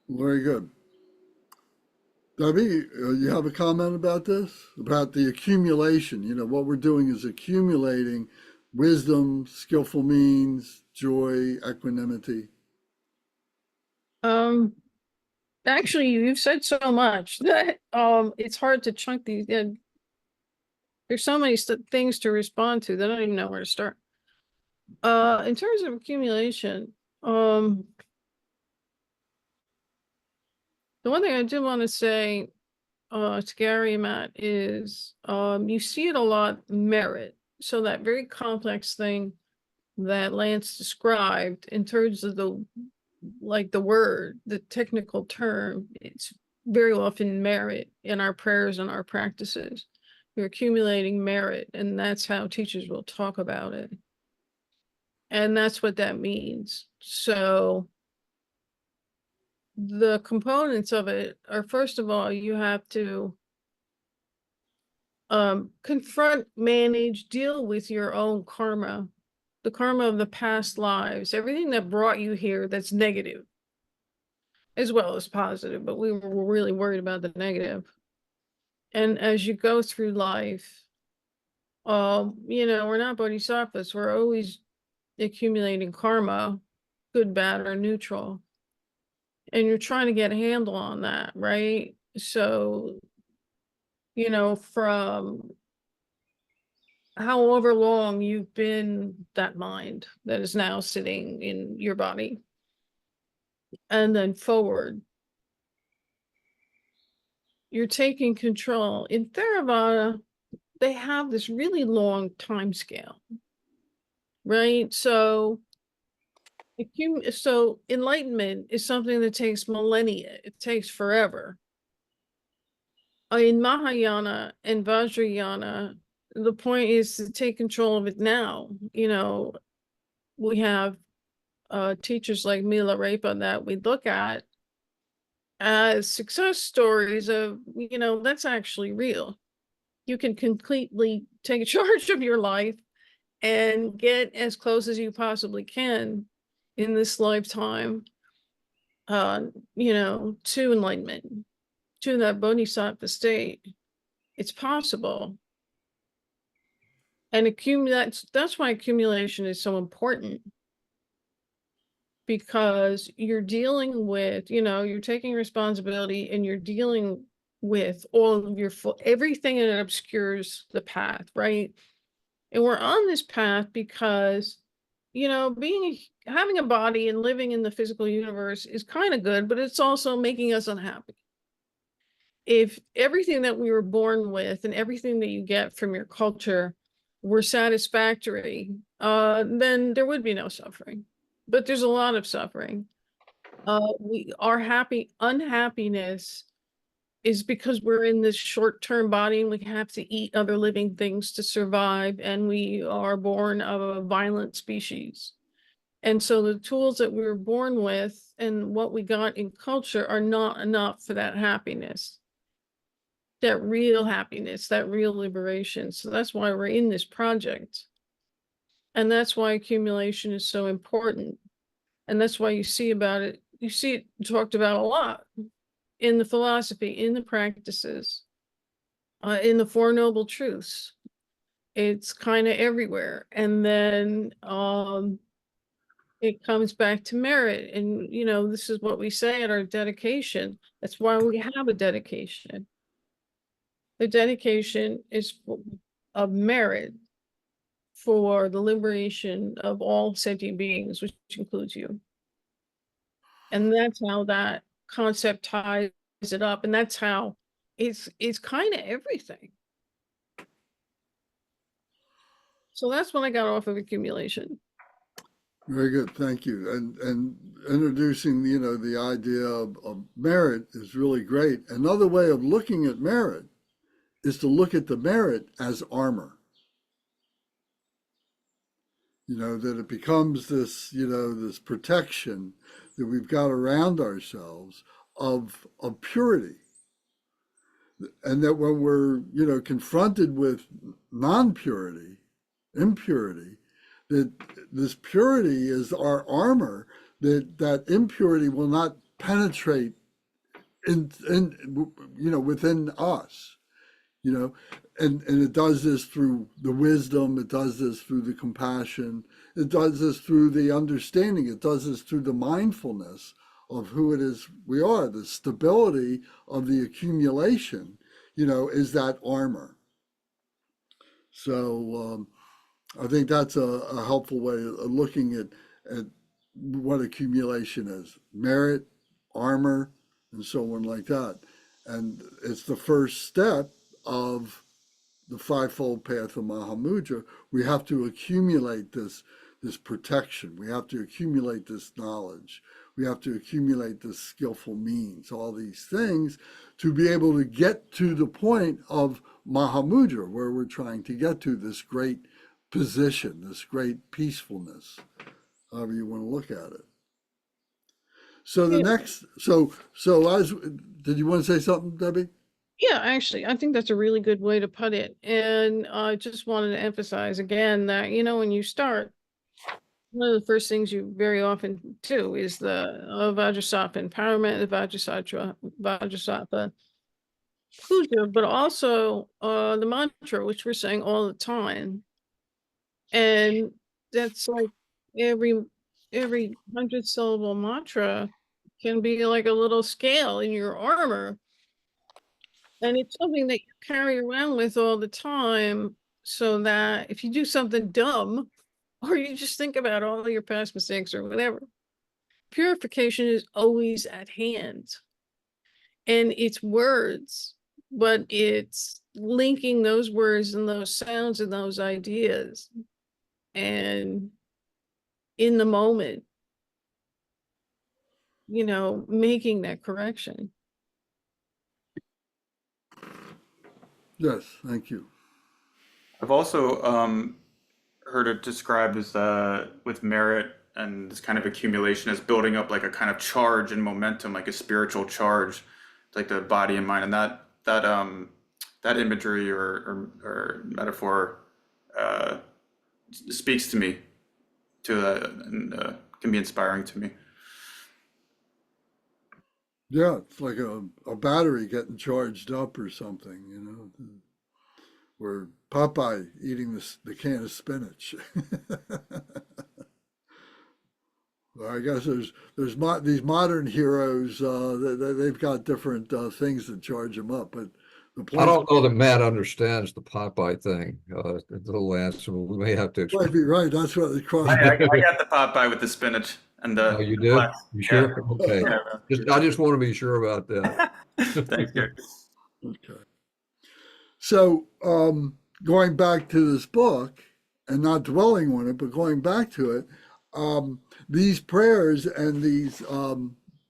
Very good. Debbie, you have a comment about this? About the accumulation? What we're doing is accumulating wisdom, skillful means, joy, equanimity.
Um, Actually, you've said so much that it's hard to chunk these. There's so many things to respond to that I don't even know where to start. In terms of accumulation, the one thing I do want to say to Gary and Matt is you see it a lot, merit. So that very complex thing that Lance described in terms of the word, the technical term, it's very often merit in our prayers and our practices. We're accumulating merit, and that's how teachers will talk about it. And that's what that means. So the components of it are, first of all, you have to confront, manage, deal with your own karma, the karma of the past lives, everything that brought you here that's negative as well as positive, but we were really worried about the negative. And as you go through life, we're not bodhisattvas, we're always accumulating karma, good, bad, or neutral. And you're trying to get a handle on that, right? So, from however long you've been that mind that is now sitting in your body, and then forward, you're taking control. In Theravada, they have this really long time scale, right? So enlightenment is something that takes millennia. It takes forever. In Mahayana and Vajrayana, the point is to take control of it now. We have teachers like Milarepa that we look at as success stories of, that's actually real. You can completely take charge of your life and get as close as you possibly can in this lifetime, to enlightenment, to that bodhisattva state. It's possible. And that's why accumulation is so important, because you're dealing with, you're taking responsibility and you're dealing with all of your everything that obscures the path, right? And we're on this path because, having a body and living in the physical universe is kind of good, but it's also making us unhappy. If everything that we were born with and everything that you get from your culture were satisfactory, then there would be no suffering. But there's a lot of suffering. Our unhappiness is because we're in this short-term body and we have to eat other living things to survive, and we are born of a violent species. And so the tools that we were born with and what we got in culture are not enough for that happiness, that real happiness, that real liberation. So that's why we're in this project. And that's why accumulation is so important. And that's why you see it talked about a lot in the philosophy, in the practices, in the Four Noble Truths. It's kind of everywhere. And then it comes back to merit. And, you know, this is what we say at our dedication. That's why we have a dedication. The dedication is of merit for the liberation of all sentient beings, which includes you. And that's how that concept ties it up. And that's how it's kind of everything. So that's when I got off of accumulation.
Very good, thank you. And introducing, you know, the idea of merit is really great. Another way of looking at merit is to look at the merit as armor. You know, that it becomes this, you know, this protection that we've got around ourselves of purity. And that when we're, you know, confronted with non-purity, impurity, that this purity is our armor, that impurity will not penetrate in you know, within us, you know, and it does this through the wisdom, it does this through the compassion, it does this through the understanding, it does this through the mindfulness of who it is we are. The stability of the accumulation, you know, is that armor. So I think that's a helpful way of looking at what accumulation is: merit, armor, and so on like that. And it's the first step of the Five-Fold Path of Mahamudra. We have to accumulate this protection. We have to accumulate this knowledge. We have to accumulate this skillful means, all these things, to be able to get to the point of Mahamudra, where we're trying to get to this great position, this great peacefulness, however you want to look at it. So the next, did you want to say something, Debbie?
Yeah, actually, I think that's a really good way to put it. And I just wanted to emphasize again that, you know, when you start, one of the first things you very often do is the Vajrasattva empowerment, the Vajrasattva puja, but also the mantra, which we're saying all the time. And that's like every 100-syllable mantra can be like a little scale in your armor. And it's something that you carry around with all the time, so that if you do something dumb, or you just think about all your past mistakes or whatever, purification is always at hand. And it's words, but it's linking those words and those sounds and those ideas, and in the moment, you know, making that correction.
Yes, thank you.
I've also heard it described as with merit and this kind of accumulation as building up like a kind of charge and momentum, like a spiritual charge, like the body and mind, and that imagery or metaphor speaks to me and can be inspiring to me.
Yeah, it's like a battery getting charged up or something, you know, or Popeye eating the can of spinach. Well, I guess there's these modern heroes, they've got different things that charge them up, but the
I
point
don't know that Matt understands the Popeye thing. The little answer, we may have to
might
explain.
be right. That's what it crossed.
I got the Popeye with the spinach and
Oh, you
the
did?
flesh.
You sure? Okay.
Yeah.
I just want to be sure about that.
Thanks, Gary.
Okay. So going back to this book and not dwelling on it, but going back to it, these prayers and these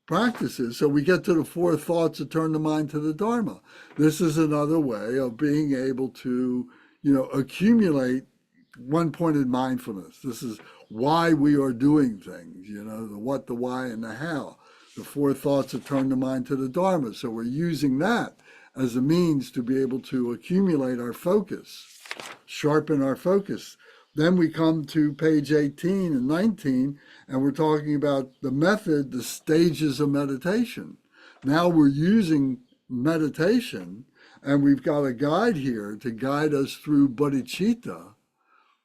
practices. So we get to the four thoughts to turn the mind to the Dharma. This is another way of being able to, you know, accumulate one-pointed mindfulness. This is why we are doing things, you know, the what, the why, and the how. The four thoughts to turn the mind to the Dharma. So we're using that as a means to be able to accumulate our focus, sharpen our focus. Then we come to page 18 and 19, and we're talking about the method, the stages of meditation. Now we're using meditation And we've got a guide here to guide us through bodhicitta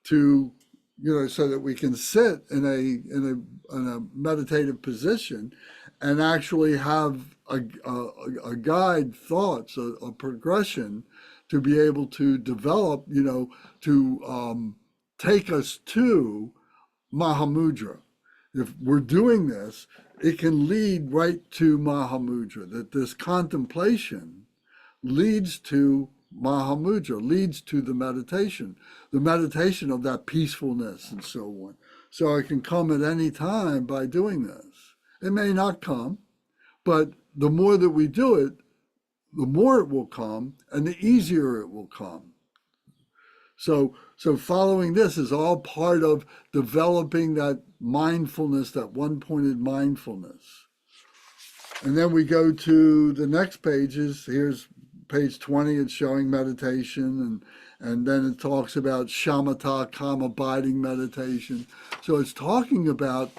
to, so that we can sit in a meditative position and actually have a guide thoughts, a progression to be able to develop, to take us to Mahamudra. If we're doing this, it can lead right to Mahamudra, that this contemplation leads to Mahamudra, leads to the meditation of that peacefulness and so on. So it can come at any time by doing this. It may not come, but the more that we do it, the more it will come and the easier it will come. So following this is all part of developing that mindfulness, that one-pointed mindfulness. And then we go to the next pages. Here's page 20, it's showing meditation, and then it talks about shamatha, calm abiding meditation. So it's talking about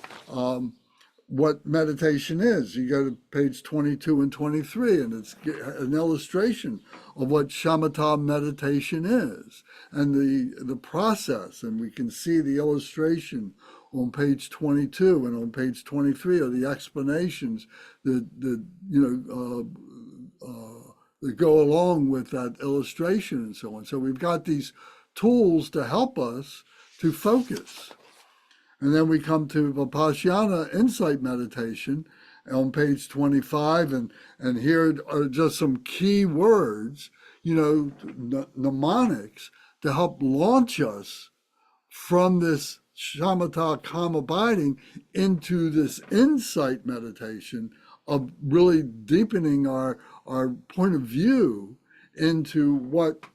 what meditation is. You go to page 22 and 23, and it's an illustration of what shamatha meditation is and the process. And we can see the illustration on page 22 and on page 23 are the explanations that go along with that illustration and so on. So we've got these tools to help us to focus. And then we come to Vipassana insight meditation on page 25, and here are just some key words, mnemonics to help launch us from this shamatha, calm abiding, into this insight meditation of really deepening our point of view into what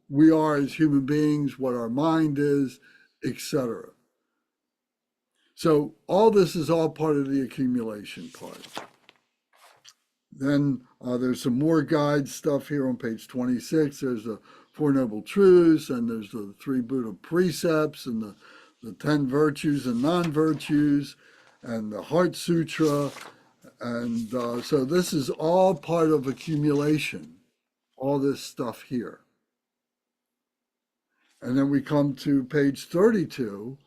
we are as human beings, what our mind is, etc. So all this is all part of the accumulation part. Then there's some more guide stuff here on page 26. There's the Four Noble Truths, and there's the three Buddha precepts, and the 10 virtues and non-virtues, and the Heart Sutra. And so this is all part of accumulation, all this stuff here. And then we come to page 32,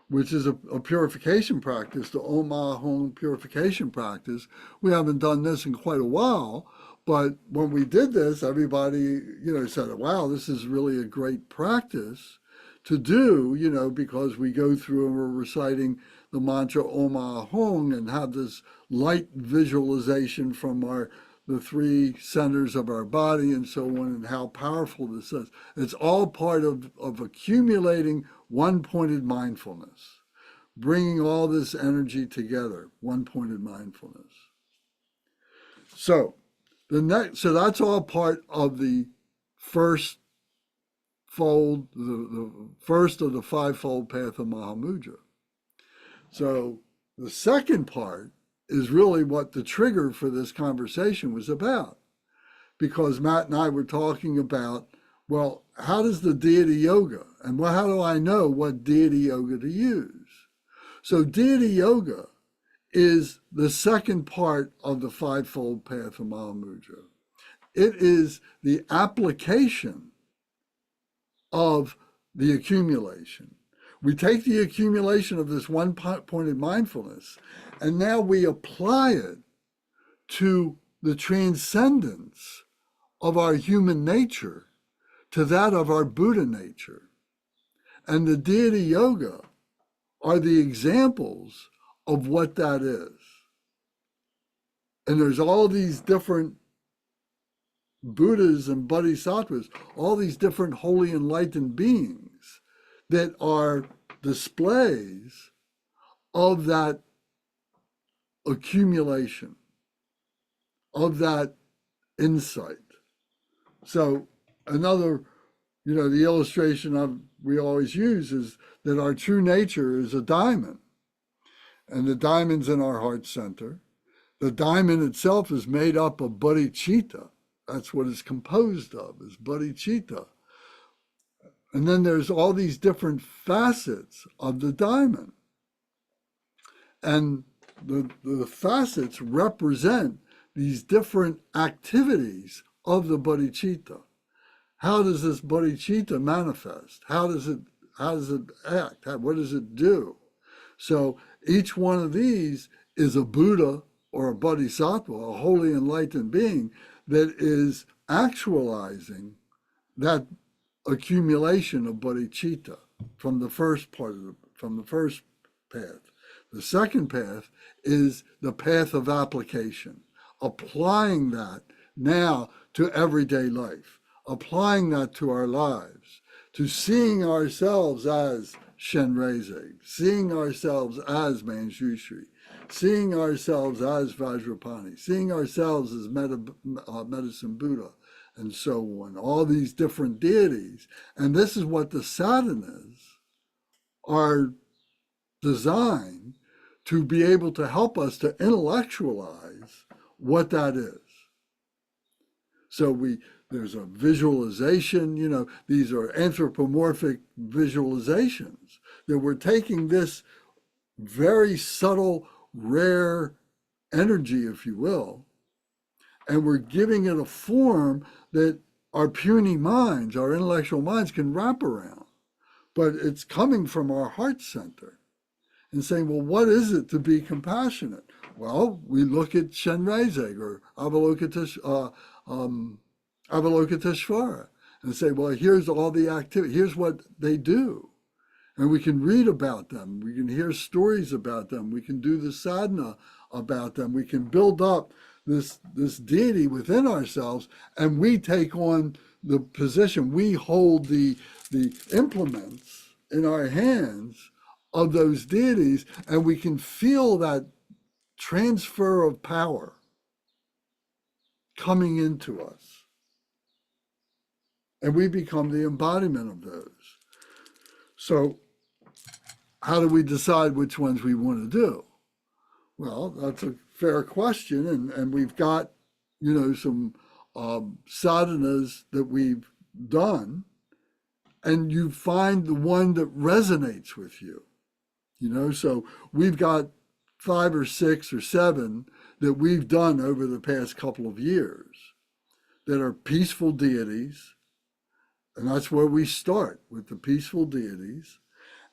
which is a purification practice, the Om Ahom purification practice. We haven't done this in quite a while, but when we did this, everybody, said, wow, this is really a great practice to do, because we go through and we're reciting the mantra Om Ahom and have this light visualization from the three centers of our body and so on, and how powerful this is. It's all part of accumulating one-pointed mindfulness, bringing all this energy together, one-pointed mindfulness. So that's all part of the first fold, the first of the Five-Fold Path of Mahamudra. So the second part is really what the trigger for this conversation was about, because Matt and I were talking about, well, how does the Deity Yoga, and how do I know what Deity Yoga to use? So Deity Yoga is the second part of the Five-Fold Path of Mahamudra. It is the application of the accumulation. We take the accumulation of this one-pointed mindfulness, and now we apply it to the transcendence of our human nature, to that of our Buddha nature. And the Deity Yoga are the examples of what that is. And there's all these different Buddhas and Bodhisattvas, all these different holy enlightened beings that are displays of that accumulation, of that insight. So another, the illustration we always use is that our true nature is a diamond, and the diamond's in our heart center. The diamond itself is made up of bodhicitta. That's what it's composed of, is bodhicitta. And then there's all these different facets of the diamond. And the facets represent these different activities of the bodhicitta. how does this bodhicitta manifest? How does it act? What does it do? So each one of these is a Buddha or a bodhisattva, a holy enlightened being that is actualizing that accumulation of bodhicitta from the first from the first path. The second path is the path of application, applying that now to everyday life, applying that to our lives, to seeing ourselves as Shenreze, seeing ourselves as Manjushri, seeing ourselves as Vajrapani, seeing ourselves as Medicine Buddha, and so on, all these different deities. And this is what the sadhanas are designed to be able to help us to intellectualize what that is. So there's a visualization, these are anthropomorphic visualizations, that we're taking this very subtle, rare energy, if you will, and we're giving it a form that our puny minds, our intellectual minds can wrap around. But it's coming from our heart center and saying, well, what is it to be compassionate? Well, we look at Shenreze or Avalokiteshvara and say, well, here's all the activity, here's what they do. And we can read about them, we can hear stories about them, we can do the sadhana about them, we can build up this deity within ourselves, and we take on the position, we hold the implements in our hands of those deities, and we can feel that transfer of power coming into us. And we become the embodiment of those. So how do we decide which ones we want to do? Well, that's a fair question. And we've got, some sadhanas that we've done, and you find the one that resonates with you. So we've got 5 or 6 or 7 that we've done over the past couple of years that are peaceful deities. And that's where we start, with the peaceful deities.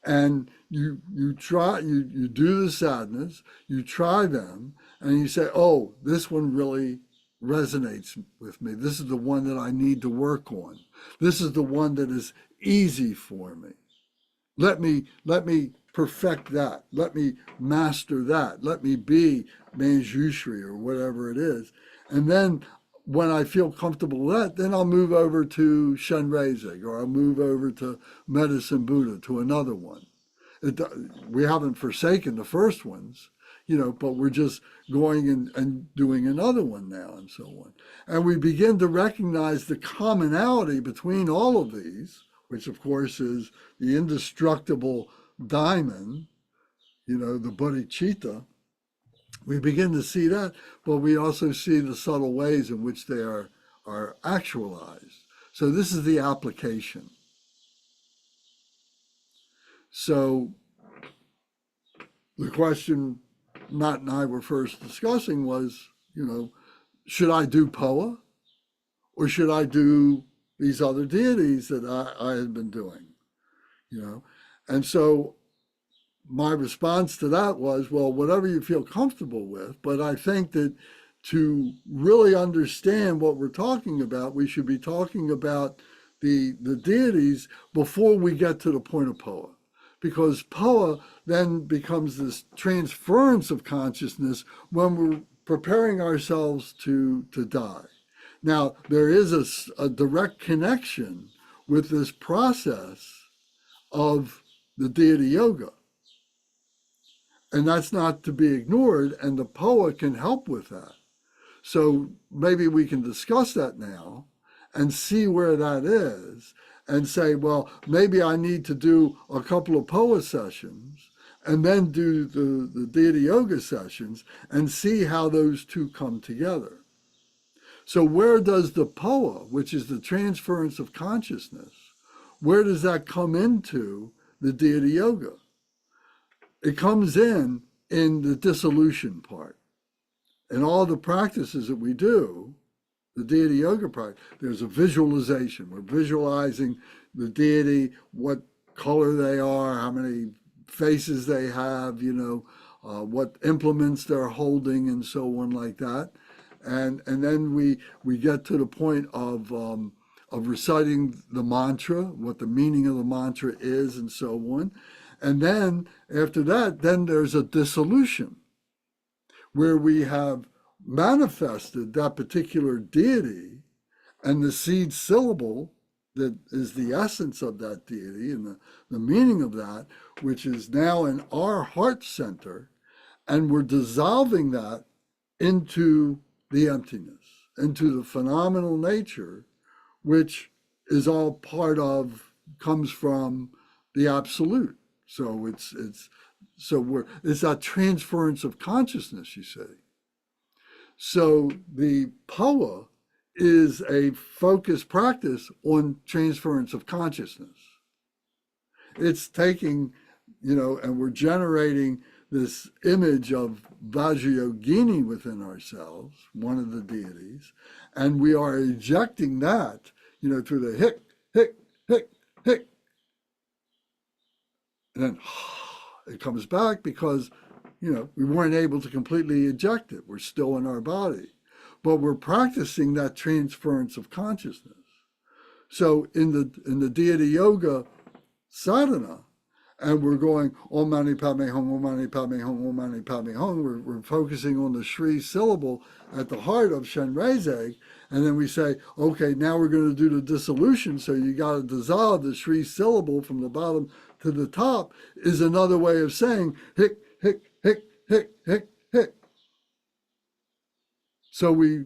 And you do the sadhanas, you try them, and you say, oh, this one really resonates with me. This is the one that I need to work on. This is the one that is easy for me. Let me perfect that. Let me master that. Let me be Manjushri or whatever it is. And then when I feel comfortable with that, then I'll move over to Shenreze, or I'll move over to Medicine Buddha, to another one. We haven't forsaken the first ones, but we're just going and doing another one now, and so on. And we begin to recognize the commonality between all of these, which of course is the indestructible diamond, the bodhicitta. We begin to see that, but we also see the subtle ways in which they are actualized. So this is the application. So the question Matt and I were first discussing was, should I do POA, or should I do these other deities that I had been doing? And so my response to that was, well, whatever you feel comfortable with, but I think that to really understand what we're talking about, we should be talking about the deities before we get to the point of POA. Because POA then becomes this transference of consciousness when we're preparing ourselves to die. Now, there is a direct connection with this process of the Deity Yoga. And that's not to be ignored, and the POA can help with that. So maybe we can discuss that now and see where that is, and say, well, maybe I need to do a couple of POA sessions and then do the Deity Yoga sessions and see how those two come together. So where does the POA, which is the transference of consciousness, where does that come into the Deity Yoga? It comes in the dissolution part. And all the practices that we do the deity yoga practice, there's a visualization. We're visualizing the deity, what color they are, how many faces they have, what implements they're holding, and so on like that. And then we get to the point of reciting the mantra, what the meaning of the mantra is, and so on. And then after that, then there's a dissolution where we have manifested that particular deity and the seed syllable that is the essence of that deity and the meaning of that, which is now in our heart center, and we're dissolving that into the emptiness, into the phenomenal nature, which is all comes from the absolute. So it's that transference of consciousness, you say. So the POA is a focused practice on transference of consciousness. It's taking, and we're generating this image of Vajrayogini within ourselves, one of the deities, and we are ejecting that, through the hic, hic, hic, hic. And then it comes back because, we weren't able to completely eject it. We're still in our body. But we're practicing that transference of consciousness. So in the Deity Yoga sadhana, and we're going Om Mani Padme Hum, Om Mani Padme Hum, Om Mani Padme Hum. We're focusing on the Shri syllable at the heart of Shenrezig, and then we say, okay, now we're going to do the dissolution. So you got to dissolve the Shri syllable from the bottom to the top. Is another way of saying hic, hic, hic, hic, hic, hic. So we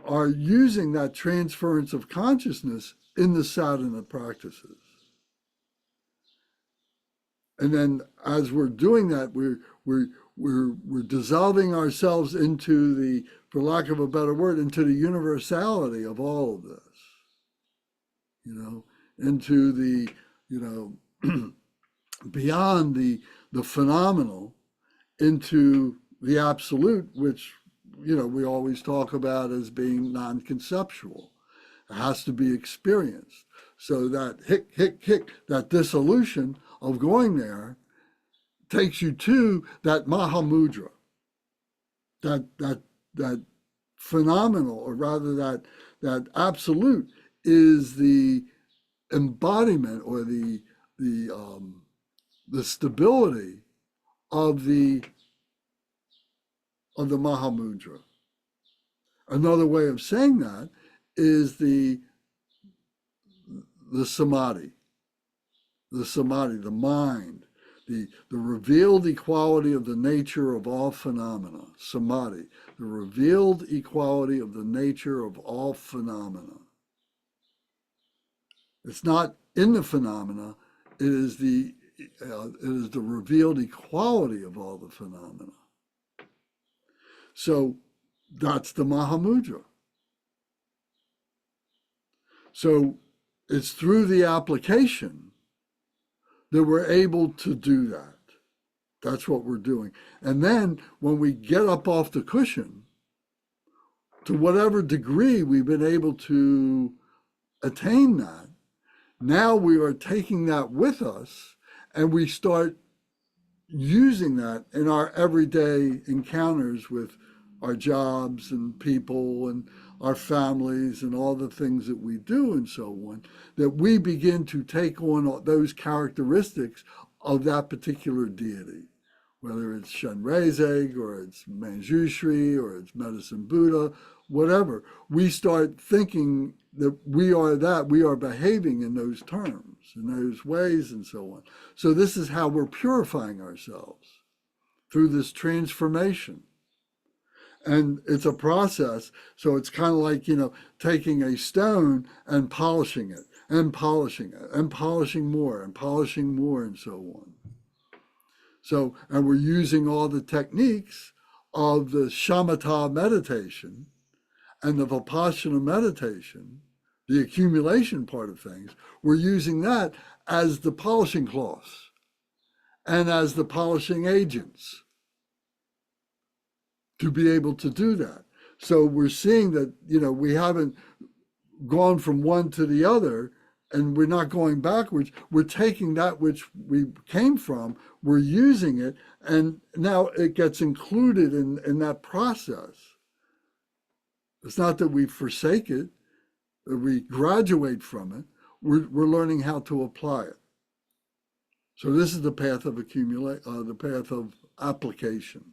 are using that transference of consciousness in the sadhana practices. And then as we're doing that, we're dissolving ourselves into the, for lack of a better word, into the universality of all of this. Into the, beyond the phenomenal, into the absolute, which, we always talk about as being non-conceptual. It has to be experienced. So that hic, hic, hic, that dissolution of going there takes you to that Mahamudra, that phenomenal, or rather that absolute is the embodiment or the stability of the Mahamudra. Another way of saying that is the samadhi, the mind, the revealed equality of the nature of all phenomena, samadhi, the revealed equality of the nature of all phenomena. It's not in the phenomena, it is the revealed equality of all the phenomena. So that's the Mahamudra. So it's through the application that we're able to do that. That's what we're doing. And then when we get up off the cushion, to whatever degree we've been able to attain that, now we are taking that with us and we start using that in our everyday encounters with our jobs and people and our families and all the things that we do and so on, that we begin to take on those characteristics of that particular deity, whether it's Shenrezig or it's Manjushri or it's Medicine Buddha, whatever. We start thinking that we are behaving in those terms, in those ways and so on. So this is how we're purifying ourselves, through this transformation. And it's a process. So it's kind of like, taking a stone and polishing it and polishing it and polishing more and polishing more and so on. So, and we're using all the techniques of the shamatha meditation and the vipassana meditation, the accumulation part of things. We're using that as the polishing cloths and as the polishing agents to be able to do that. So we're seeing that, we haven't gone from one to the other, and we're not going backwards. We're taking that which we came from, we're using it, and now it gets included in that process. It's not that we forsake it, that we graduate from it. We're learning how to apply it. So this is the path of the path of application.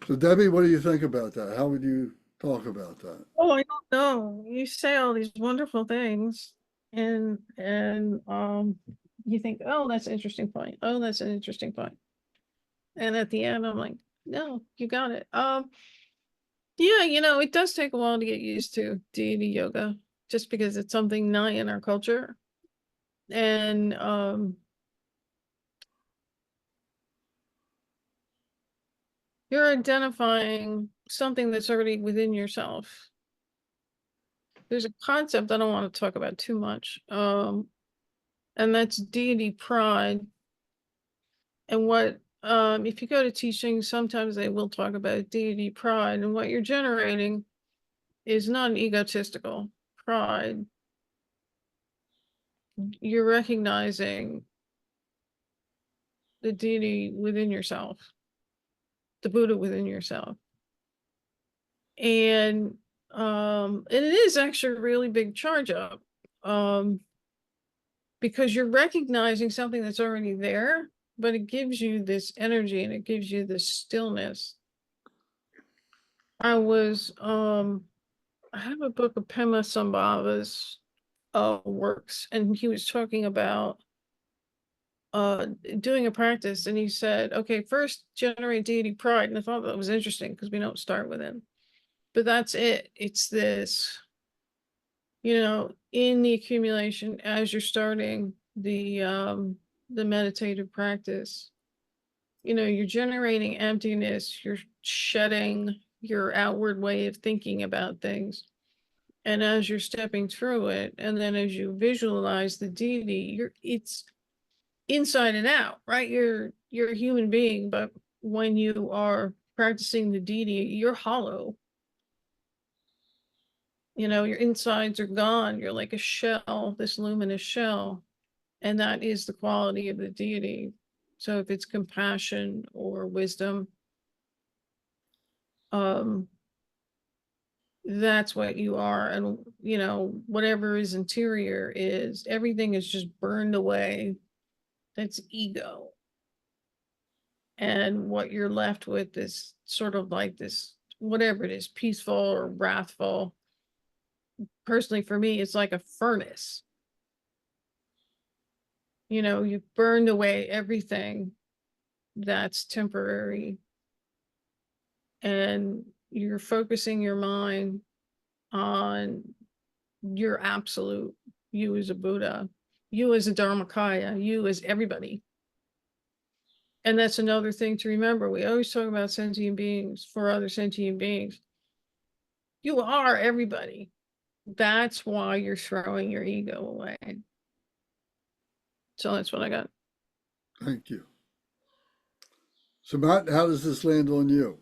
So Debbie, what do you think about that? How would you talk about that?
Oh, I don't know. You say all these wonderful things, and you think, oh, that's an interesting point. Oh, that's an interesting point. And at the end, I'm like, no, you got it. Yeah, it does take a while to get used to deity yoga, just because it's something not in our culture. And you're identifying something that's already within yourself. There's a concept I don't want to talk about too much. And that's deity pride. And what if you go to teaching, sometimes they will talk about deity pride, and what you're generating is not an egotistical pride. You're recognizing the deity within yourself, the Buddha within yourself. And it is actually a really big charge up. Because you're recognizing something that's already there, but it gives you this energy and it gives you this stillness. I have a book of Pema Sambhava's works, and he was talking about doing a practice, and he said, okay, first generate deity pride. And I thought that was interesting because we don't start with him. But that's it. It's this, in the accumulation, as you're starting the meditative practice, you're generating emptiness, you're shedding your outward way of thinking about things. And as you're stepping through it, and then as you visualize the deity, it's inside and out, right? You're a human being, but when you are practicing the deity, you're hollow. Your insides are gone. You're like a shell, this luminous shell. And that is the quality of the deity. So if it's compassion or wisdom, that's what you are. And, whatever is interior is, everything is just burned away. That's ego. And what you're left with is sort of like this, whatever it is, peaceful or wrathful. Personally, for me, it's like a furnace. You've burned away everything that's temporary, and you're focusing your mind on your absolute, you as a Buddha, you as a Dharmakaya, you as everybody. And that's another thing to remember. We always talk about sentient beings for other sentient beings. You are everybody. That's why you're throwing your ego away. So that's what I got.
Thank you. So Matt, how does this land on you?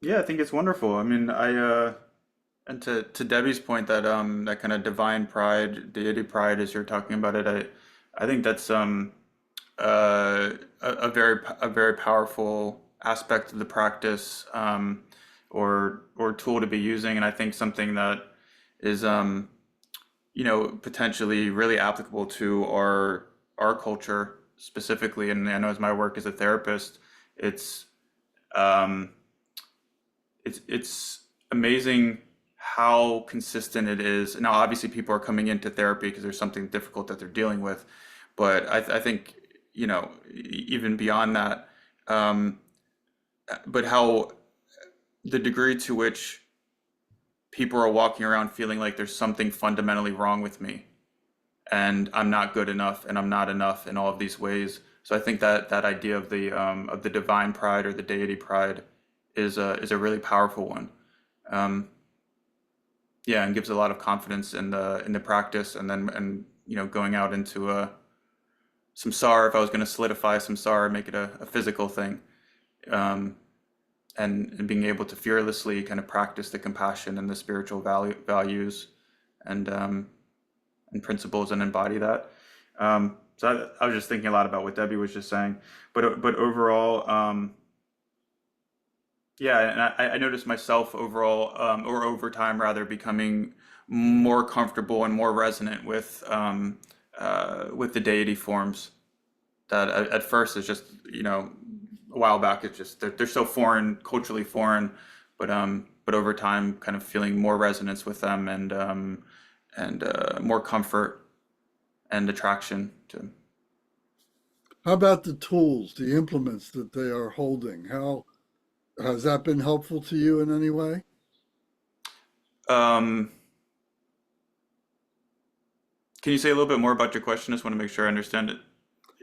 Yeah, I think it's wonderful. I mean, and to Debbie's point that that kind of divine pride, deity pride, as you're talking about it, I think that's a very powerful aspect of the practice, or tool to be using, and I think something that is potentially really applicable to our culture specifically. And I know as my work as a therapist, it's um, it's amazing how consistent it is. Now, obviously, people are coming into therapy because there's something difficult that they're dealing with, but I think even beyond that, um, but how the degree to which people are walking around feeling like there's something fundamentally wrong with me, and I'm not good enough, and I'm not enough in all of these ways. So I think that that idea of the divine pride or the deity pride is a really powerful one. Um, yeah, and gives a lot of confidence in the practice, and then and going out into samsara, if I was going to solidify samsara, make it a physical thing, um, and being able to fearlessly kind of practice the compassion and the spiritual values and principles and embody that. So I was just thinking a lot about what Debbie was just saying, but overall, yeah, and I noticed myself overall, or over time rather, becoming more comfortable and more resonant with the deity forms. That at first is just, a while back, it's just they're so foreign, culturally foreign, but over time, kind of feeling more resonance with them and more comfort and attraction to.
How about the tools, the implements that they are holding? How has that been helpful to you in any way?
Um, can you say a little bit more about your question? Just want to make sure I understand it.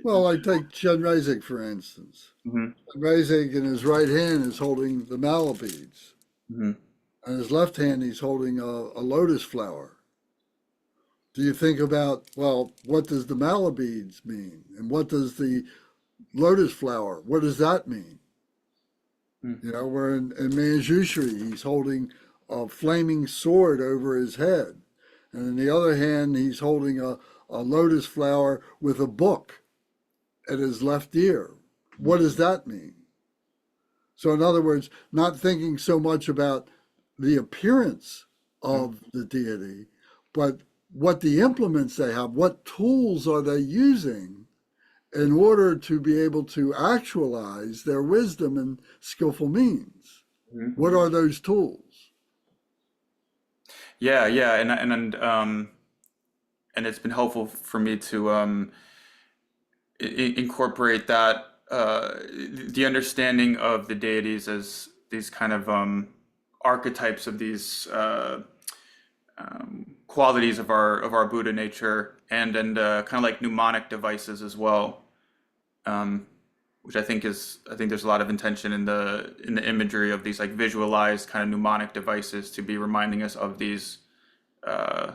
Well, I take Chenrezig, for instance.
Hmm.
Chenrezig in his right hand is holding the mala beads.
Hmm.
In his left hand, he's holding a lotus flower. Do you think about, well, what does the mala beads mean? And what does the lotus flower, what does that mean? Where in Manjushri, he's holding a flaming sword over his head. And in the other hand, he's holding a lotus flower with a book at his left ear. What does that mean? So, in other words, not thinking so much about the appearance of the deity, but what the implements they have, what tools are they using in order to be able to actualize their wisdom and skillful means. What are those tools?
Yeah, yeah, and it's been helpful for me to incorporate that the understanding of the deities as these kind of archetypes of these qualities of our Buddha nature, and kind of like mnemonic devices as well, which I think there's a lot of intention in the imagery of these like visualized kind of mnemonic devices to be reminding us of these uh,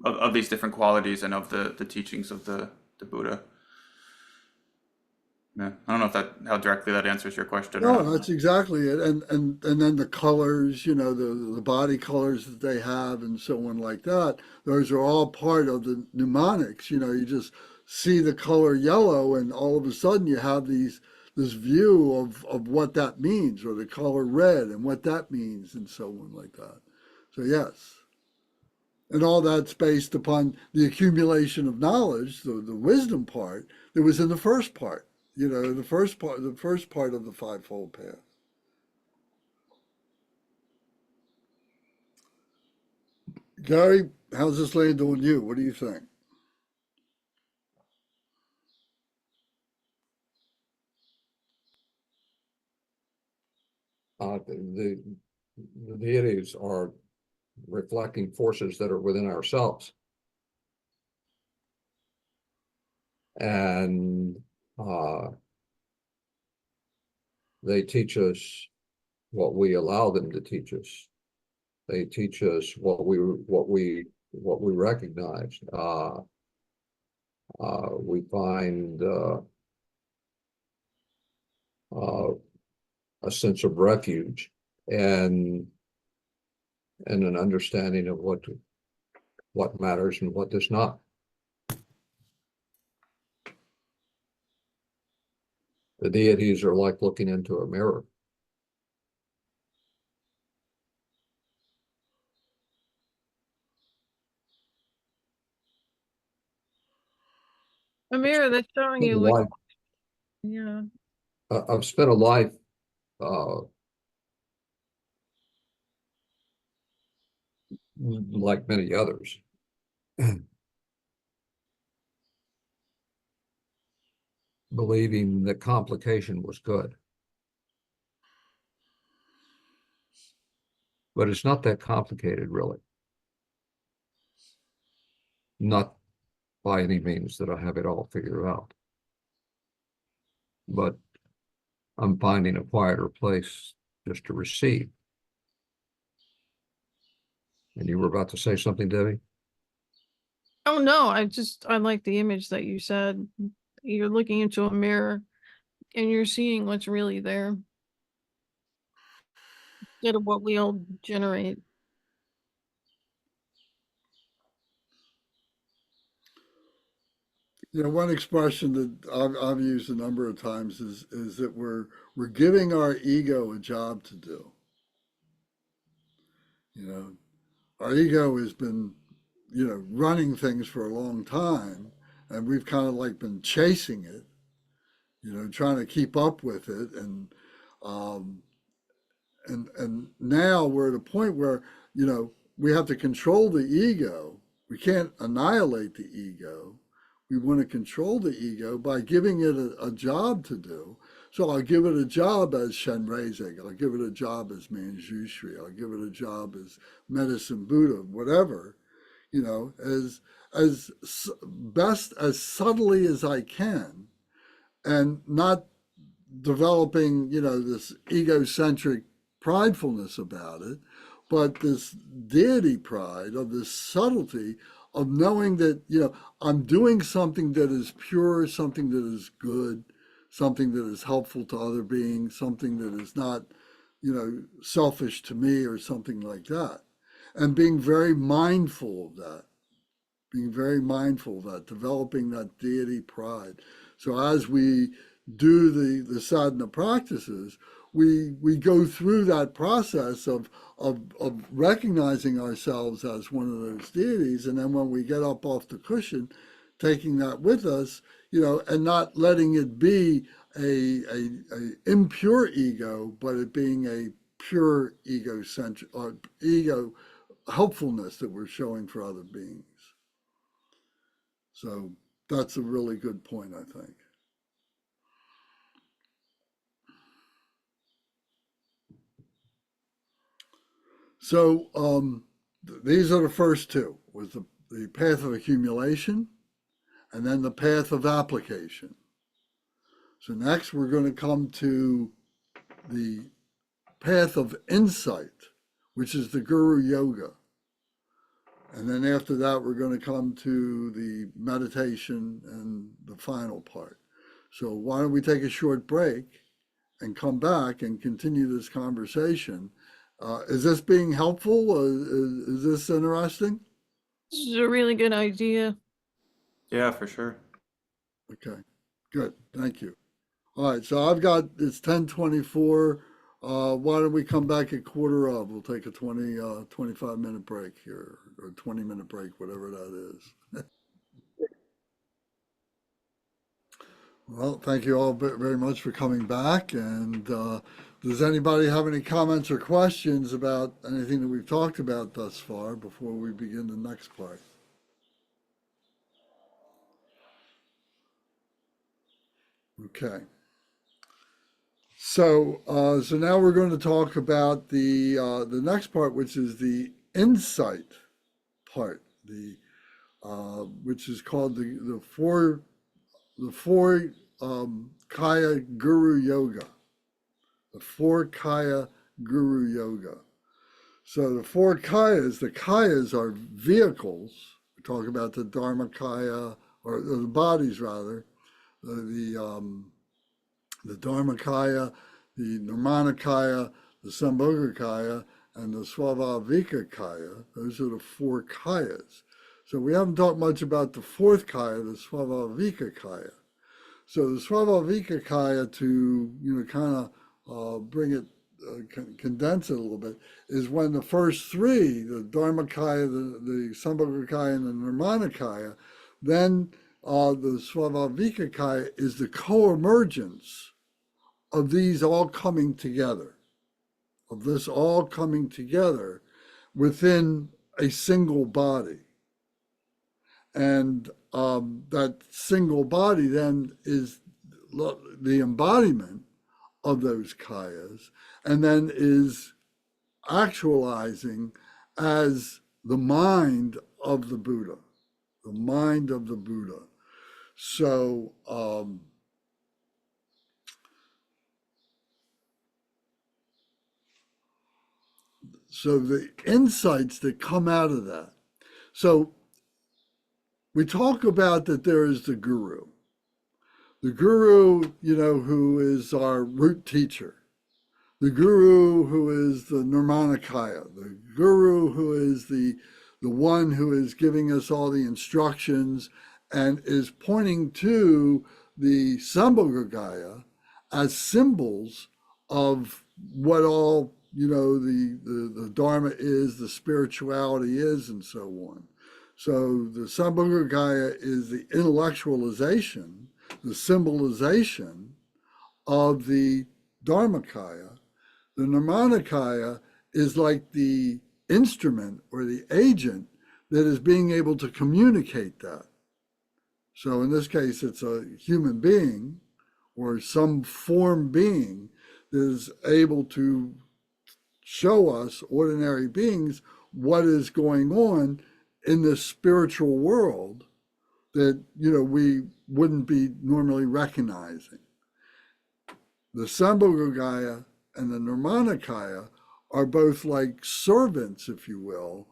of these different qualities and of the teachings of the Buddha. Yeah, I don't know if how directly that answers your question or
No,
not.
that's exactly it. And then the colors, the body colors that they have and so on like that, those are all part of the mnemonics. You just see the color yellow and all of a sudden you have this view of what that means, or the color red and what that means and so on like that. So yes. And all that's based upon the accumulation of knowledge, the wisdom part that was in the first part. The first part of the Five-Fold Path. Gary, how's this land on you? What do you think?
The deities are reflecting forces that are within ourselves. And they teach us what we allow them to teach us. They teach us what we recognize. We find a sense of refuge and an understanding of what matters and what does not. The deities are like looking into a mirror.
A mirror that's showing you what, yeah.
I've spent a life uh, like many others, believing that complication was good. But it's not that complicated, really. Not by any means that I have it all figured out. But I'm finding a quieter place just to receive. And you were about to say something, Debbie?
Oh no, I like the image that you said. You're looking into a mirror and you're seeing what's really there instead of what we all generate.
You know, one expression that I've used a number of times is that we're giving our ego a job to do. You know, our ego has been, you know, running things for a long time, and we've kind of like been chasing it, you know, trying to keep up with it, um, and now we're at a point where, you know, we have to control the ego. We can't annihilate the ego. We want to control the ego by giving it a job to do. So I'll give it a job as Shenrezig. I'll give it a job as Manjushri. I'll give it a job as Medicine Buddha, whatever, you know, as best as subtly as I can, and not developing, you know, this egocentric pridefulness about it, but this deity pride of this subtlety of knowing that, you know, I'm doing something that is pure, something that is good, something that is helpful to other beings, something that is not, you know, selfish to me or something like that. And being very mindful of that, being very mindful of that, developing that deity pride. So as we do the sadhana practices, we go through that process of recognizing ourselves as one of those deities, and then when we get up off the cushion, taking that with us, you know, and not letting it be a impure ego, but it being a pure egocentric or ego helpfulness that we're showing for other beings. So that's a really good point, I think. So these are the first two, was the path of accumulation and then the path of application. So next we're going to come to the path of insight, which is the Guru Yoga. And then after that, we're going to come to the meditation and the final part. So why don't we take a short break and come back and continue this conversation. Is this being helpful? Is this interesting?
This is a really good idea.
Yeah, for sure.
Okay, good. Thank you. All right, so I've got, it's 10:24. Why don't we come back at quarter of? We'll take a 25-minute break here, or 20-minute break, whatever that is. Well, thank you all very much for coming back. And does anybody have any comments or questions about anything that we've talked about thus far before we begin the next part? Okay. So, so now we're going to talk about the next part, which is the insight part, the which is called the four Kaya Guru Yoga, the four Kaya Guru Yoga. So the kayas are vehicles. We talk about the Dharmakaya, or the bodies rather, the Dharmakaya, the Nirmanakaya, the Sambhogakaya, and the Swavavikakaya. Those are the four kayas. So we haven't talked much about the fourth kaya, the Swavavikakaya. So the Swavavikakaya, to kind of bring it, condense it a little bit, is when the first three, the Dharmakaya, the Sambhogakaya, and the Nirmanakaya, then the Swavavikakaya is the co-emergence of these all coming together, of this all coming together within a single body. And that single body then is the embodiment of those kayas, and then is actualizing as the mind of the Buddha, the mind of the Buddha. So, so the insights that come out of that. So we talk about that there is the guru. The guru, who is our root teacher. The guru who is the Nirmanakaya. The guru who is the one who is giving us all the instructions and is pointing to the Sambhogakaya as symbols of what all, the Dharma is, the spirituality is, and so on. So the Sambhogakaya is the intellectualization, the symbolization of the Dharmakaya. The Nirmanakaya is like the instrument or the agent that is being able to communicate that. So in this case, it's a human being or some form being that is able to show us, ordinary beings, what is going on in this spiritual world that, we wouldn't be normally recognizing. The Sambhogakaya and the Nirmanakaya are both like servants, if you will,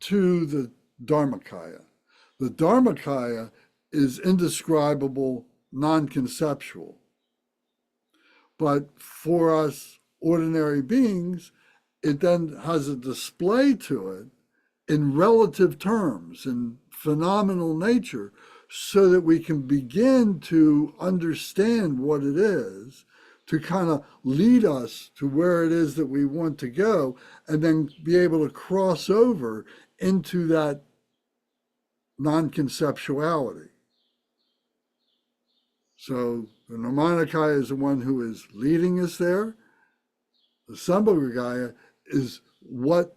to the Dharmakaya. The Dharmakaya is indescribable, non-conceptual. But for us ordinary beings, it then has a display to it in relative terms, in phenomenal nature, so that we can begin to understand what it is, to kind of lead us to where it is that we want to go, and then be able to cross over into that non-conceptuality. So the Nirmanakaya is the one who is leading us there. The Sambhogakaya is what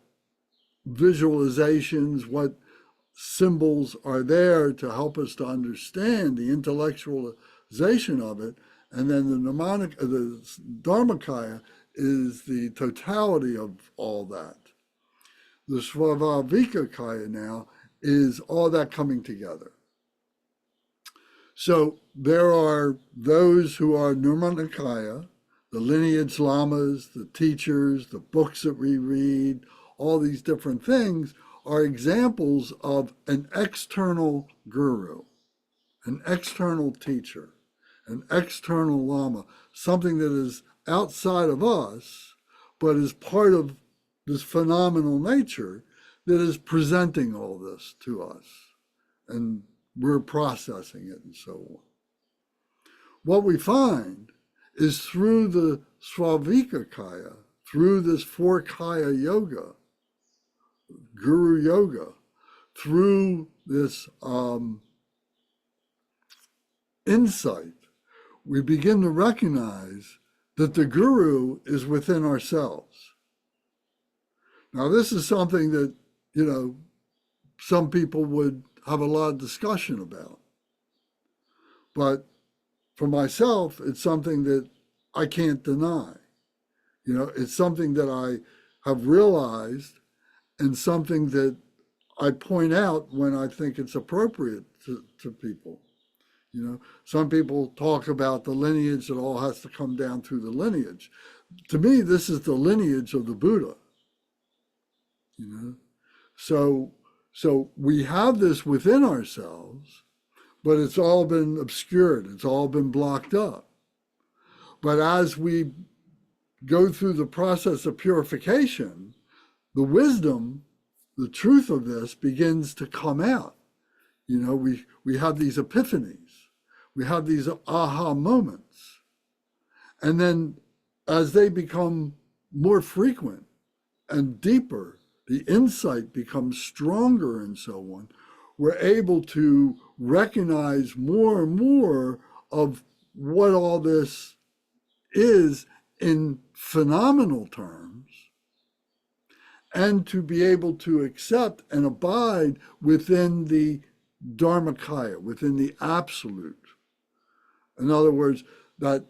visualizations, what symbols are there to help us to understand the intellectualization of it. And then the Dharmakaya is the totality of all that. The Svabhavikakaya now is all that coming together. So there are those who are Nirmanakaya, the lineage lamas, the teachers, the books that we read, all these different things are examples of an external guru, an external teacher, an external lama, something that is outside of us, but is part of this phenomenal nature that is presenting all this to us. And we're processing it and so on. What we find is through the Svavikakaya, through this four kaya yoga, guru yoga, through this insight, we begin to recognize that the guru is within ourselves. Now, this is something that, some people would have a lot of discussion about. But for myself, it's something that I can't deny. It's something that I have realized and something that I point out when I think it's appropriate to people. Some people talk about the lineage that all has to come down through the lineage. To me, this is the lineage of the Buddha. So we have this within ourselves, but it's all been obscured. It's all been blocked up. But as we go through the process of purification, the wisdom, the truth of this begins to come out. We have these epiphanies. We have these aha moments. And then as they become more frequent and deeper, the insight becomes stronger and so on, we're able to recognize more and more of what all this is in phenomenal terms, and to be able to accept and abide within the Dharmakaya, within the absolute. In other words, that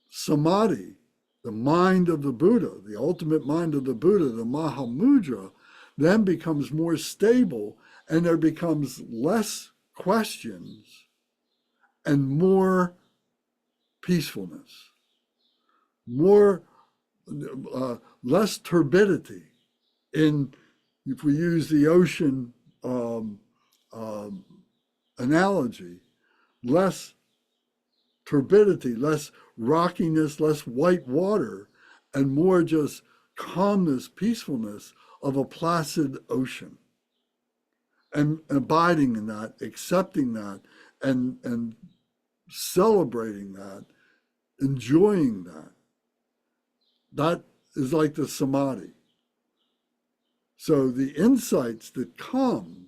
samadhi, the mind of the Buddha, the ultimate mind of the Buddha, the Mahamudra, then becomes more stable, and there becomes less questions and more peacefulness, less turbidity. If we use the ocean analogy, less turbidity, less rockiness, less white water, and more just calmness, peacefulness of a placid ocean. And abiding in that, accepting that, and celebrating that, enjoying that. That is like the samadhi. So the insights that come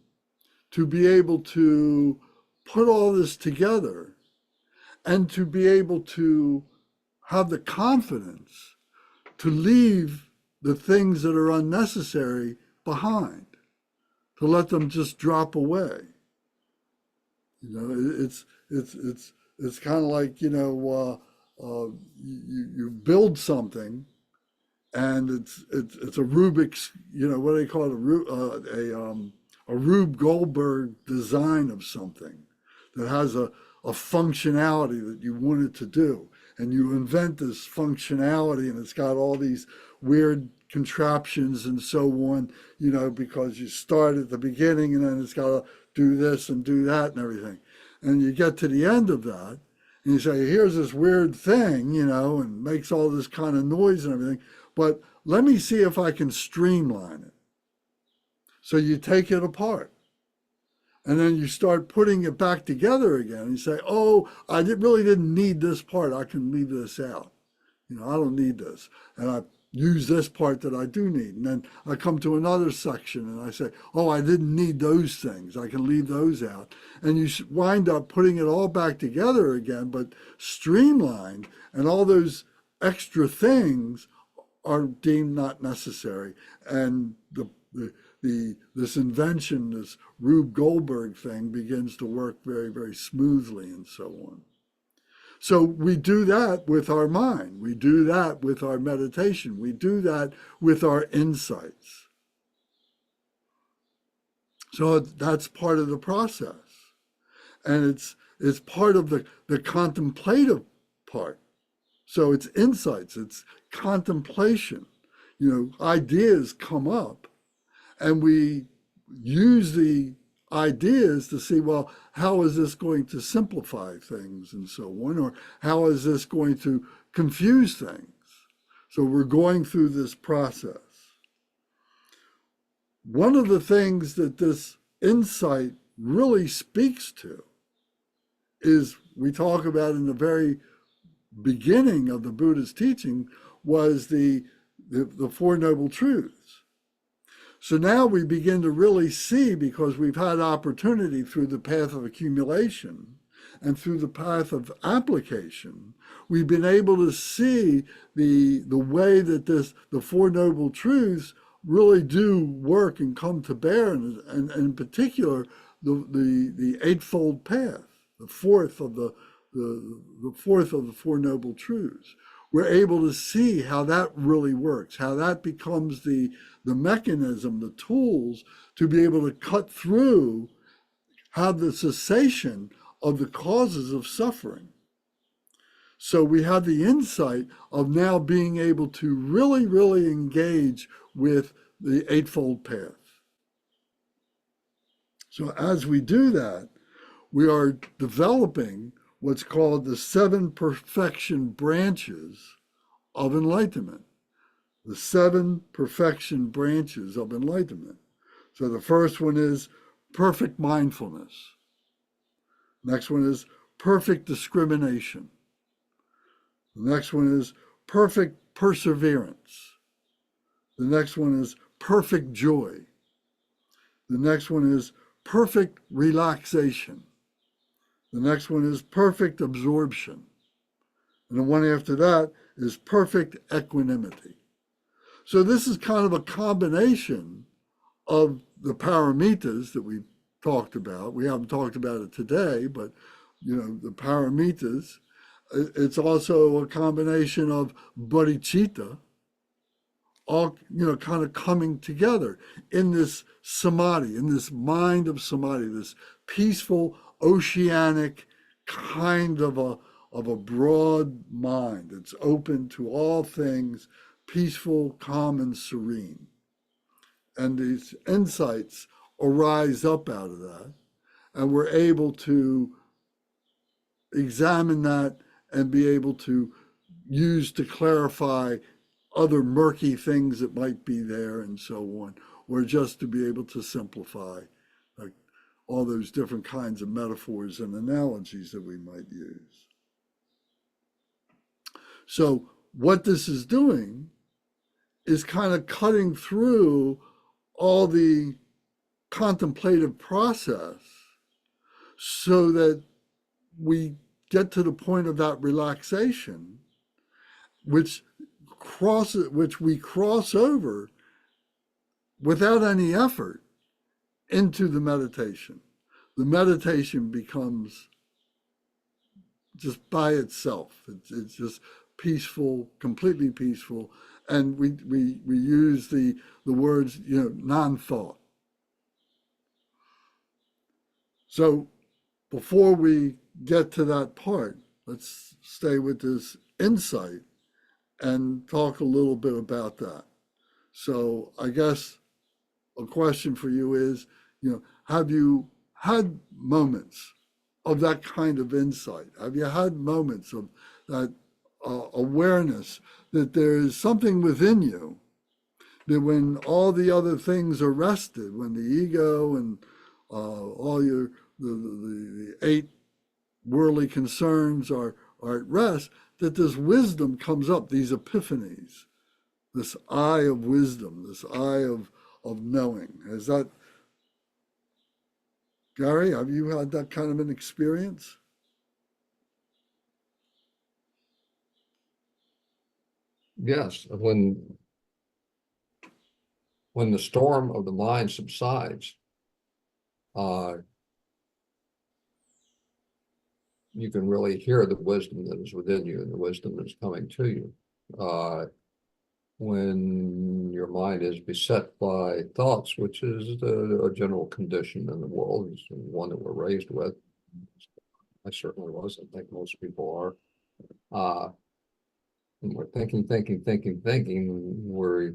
to be able to put all this together and to be able to have the confidence to leave the things that are unnecessary behind, to let them just drop away. You know, it's kind of like, you know, you build something, and it's a Rubik's, you know, what do they call it, a Rube Goldberg design of something that has a functionality that you want it to do, and you invent this functionality, and it's got all these weird contraptions and so on, you know, because you start at the beginning and then it's got to do this and do that and everything. And you get to the end of that and you say, here's this weird thing, you know, and makes all this kind of noise and everything, but let me see if I can streamline it. So you take it apart. And then you start putting it back together again. And you say, oh, I really didn't need this part. I can leave this out. You know, I don't need this. And I use this part that I do need. And then I come to another section and I say, oh, I didn't need those things. I can leave those out. And you wind up putting it all back together again, but streamlined. And all those extra things are deemed not necessary. And this invention, this Rube Goldberg thing, begins to work very, very smoothly and so on. So we do that with our mind. We do that with our meditation. We do that with our insights. So that's part of the process. And it's part of the contemplative part. So it's insights, it's contemplation. You know, ideas come up, and we use the ideas to see, well, how is this going to simplify things and so on, or how is this going to confuse things? So we're going through this process. One of the things that this insight really speaks to is, we talk about in the very beginning of the Buddha's teaching, was the Four Noble Truths. So now we begin to really see, because we've had opportunity through the path of accumulation and through the path of application, we've been able to see the way that the Four Noble Truths really do work and come to bear, and in particular, the Eightfold Path, the fourth of the Four Noble Truths. We're able to see how that really works, how that becomes the mechanism, the tools to be able to cut through, have the cessation of the causes of suffering. So we have the insight of now being able to really, really engage with the Eightfold Path. So as we do that, we are developing what's called the 7 perfection branches of enlightenment. The 7 perfection branches of enlightenment. So the first one is perfect mindfulness. Next one is perfect discrimination. The next one is perfect perseverance. The next one is perfect joy. The next one is perfect relaxation. The next one is perfect absorption. And the one after that is perfect equanimity. So this is kind of a combination of the paramitas that we talked about. We haven't talked about it today, but you know, the paramitas. It's also a combination of bodhicitta, all, you know, kind of coming together in this samadhi, in this mind of samadhi, this peaceful, oceanic kind of a broad mind that's open to all things, peaceful, calm, and serene. And these insights arise up out of that. and we're able to examine that and be able to use to clarify other murky things that might be there and so on, or just to be able to simplify like all those different kinds of metaphors and analogies that we might use. So what this is doing is kind of cutting through all the contemplative process so that we get to the point of that relaxation, which we cross over without any effort into the meditation. The meditation becomes just by itself. It's just peaceful, completely peaceful. And we use the words, non-thought. So before we get to that part, let's stay with this insight and talk a little bit about that. So I guess a question for you is, have you had moments of that kind of insight? Have you had moments of that awareness that there is something within you that when all the other things are rested, when the ego and all the 8 worldly concerns are at rest, that this wisdom comes up, these epiphanies, this eye of wisdom, this eye of knowing? Is that, Gary, have you had that kind of an experience?
Yes, when the storm of the mind subsides, you can really hear the wisdom that is within you and the wisdom that is coming to you. When your mind is beset by thoughts, which is a general condition in the world, is one that we're raised with. I certainly was. I think most people are. And we're thinking, where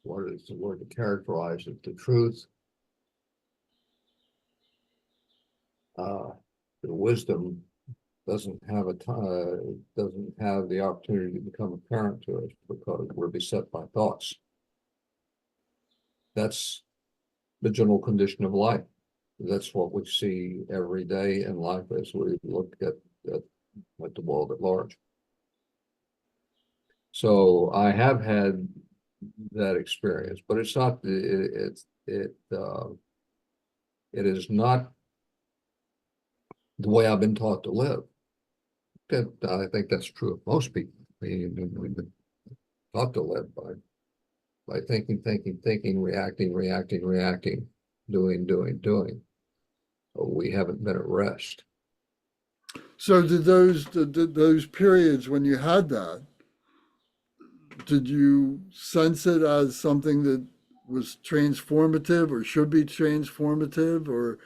what is the word to characterize it? The truth, the wisdom doesn't have the opportunity to become apparent to us because we're beset by thoughts. That's the general condition of life. That's what we see every day in life as we look at the world at large. So I have had that experience, but it's not. It is not the way I've been taught to live. I think that's true of most people. We've been taught to live by thinking, reacting, doing. We haven't been at rest.
So did those periods when you had that, did you sense it as something that was transformative or should be transformative, or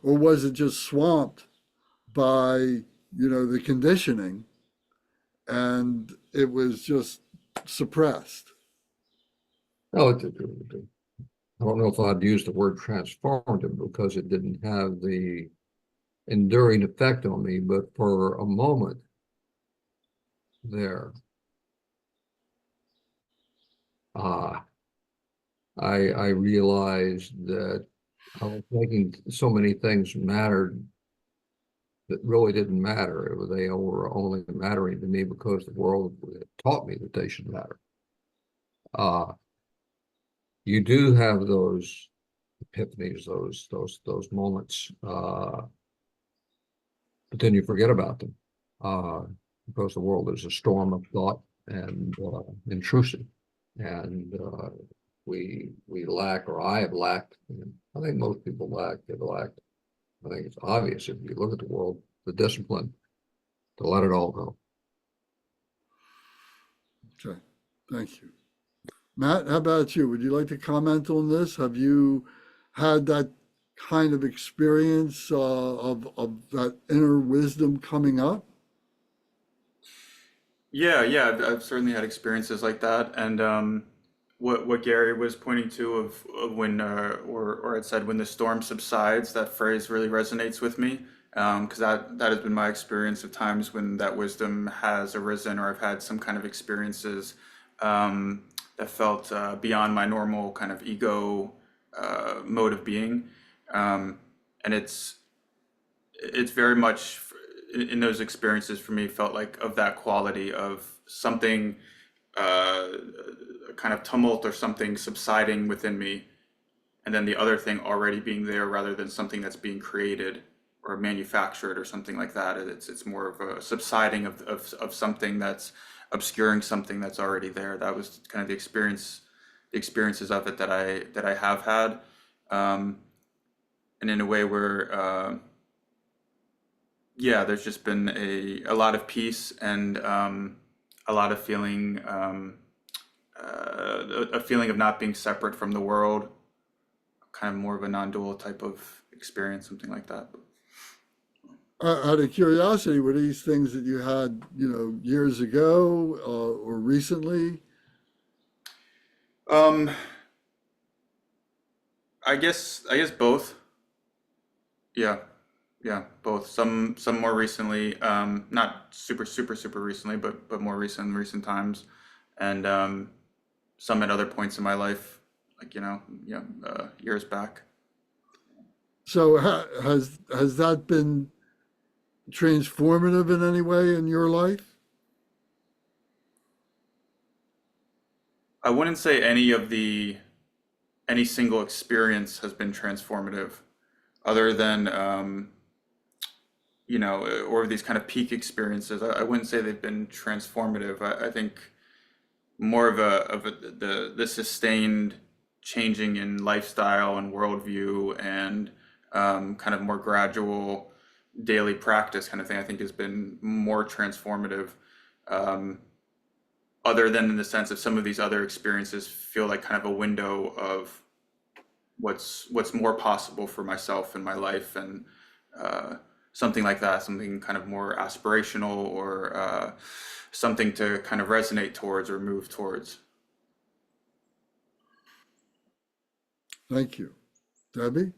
was it just swamped by the conditioning and it was just suppressed?
No, I don't know if I'd use the word transformative because it didn't have the enduring effect on me, but for a moment there, I realized that I was making so many things mattered that really didn't matter. They were only mattering to me because the world had taught me that they should matter. You do have those epiphanies, those moments, but then you forget about them because the world is a storm of thought and intrusive, and we lack, or I have lacked. I think most people have lacked. I think it's obvious if you look at the world, the discipline to let it all go.
Okay, thank you. Matt, how about you? Would you like to comment on this? Have you had that kind of experience of that inner wisdom coming up?
Yeah, I've certainly had experiences like that, and what Gary was pointing to of when or had said when the storm subsides, that phrase really resonates with me, because that has been my experience of times when that wisdom has arisen, or I've had some kind of experiences that felt beyond my normal kind of ego mode of being, and it's very much in those experiences for me felt like of that quality of something, a kind of tumult or something subsiding within me, and then the other thing already being there rather than something that's being created or manufactured or something like that. It's more of a subsiding of something that's obscuring something that's already there. That was kind of the experiences of it that I have had, and in a way where yeah, there's just been a lot of peace and a lot of feeling, a feeling of not being separate from the world, kind of more of a non-dual type of experience, something like that.
Out of curiosity, were these things that you had, years ago or recently?
Um, I guess both. Yeah, yeah, both. Some more recently, not super recently, but more recent times, and some at other points in my life, like yeah, years back.
So has that been transformative in any way in your life?
I wouldn't say any single experience has been transformative, other than or these kind of peak experiences. I wouldn't say they've been transformative. I think more of the sustained changing in lifestyle and worldview and kind of more gradual daily practice kind of thing. I think has been more transformative. Um, Other than in the sense of some of these other experiences feel like kind of a window of what's more possible for myself in my life, and uh, something like that, something kind of more aspirational, or something to kind of resonate towards or move towards.
Thank you. Debbie?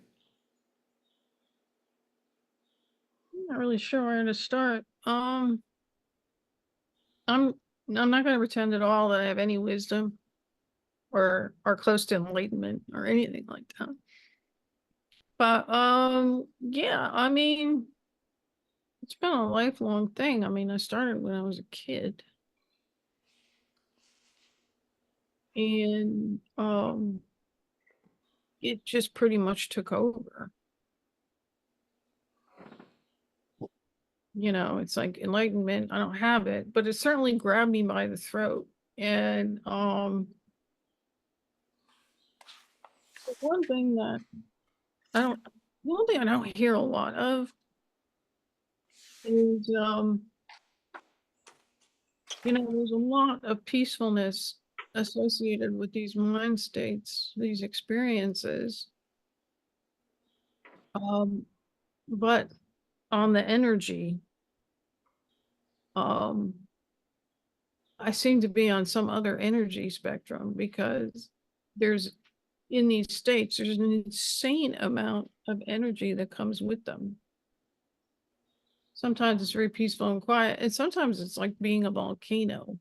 I'm not really sure where to start. I'm I'm not going to pretend at all that I have any wisdom or are close to enlightenment or anything like that. But yeah, I mean, it's been a lifelong thing. I mean, I started when I was a kid, and it just pretty much took over. It's like enlightenment, I don't have it, but it certainly grabbed me by the throat. And the one thing that I don't the one thing I don't hear a lot of is there's a lot of peacefulness associated with these mind states, these experiences. Um, but on the energy, um, I seem to be on some other energy spectrum, because there's in these states, there's an insane amount of energy that comes with them. Sometimes it's very peaceful and quiet, and sometimes it's like being a volcano.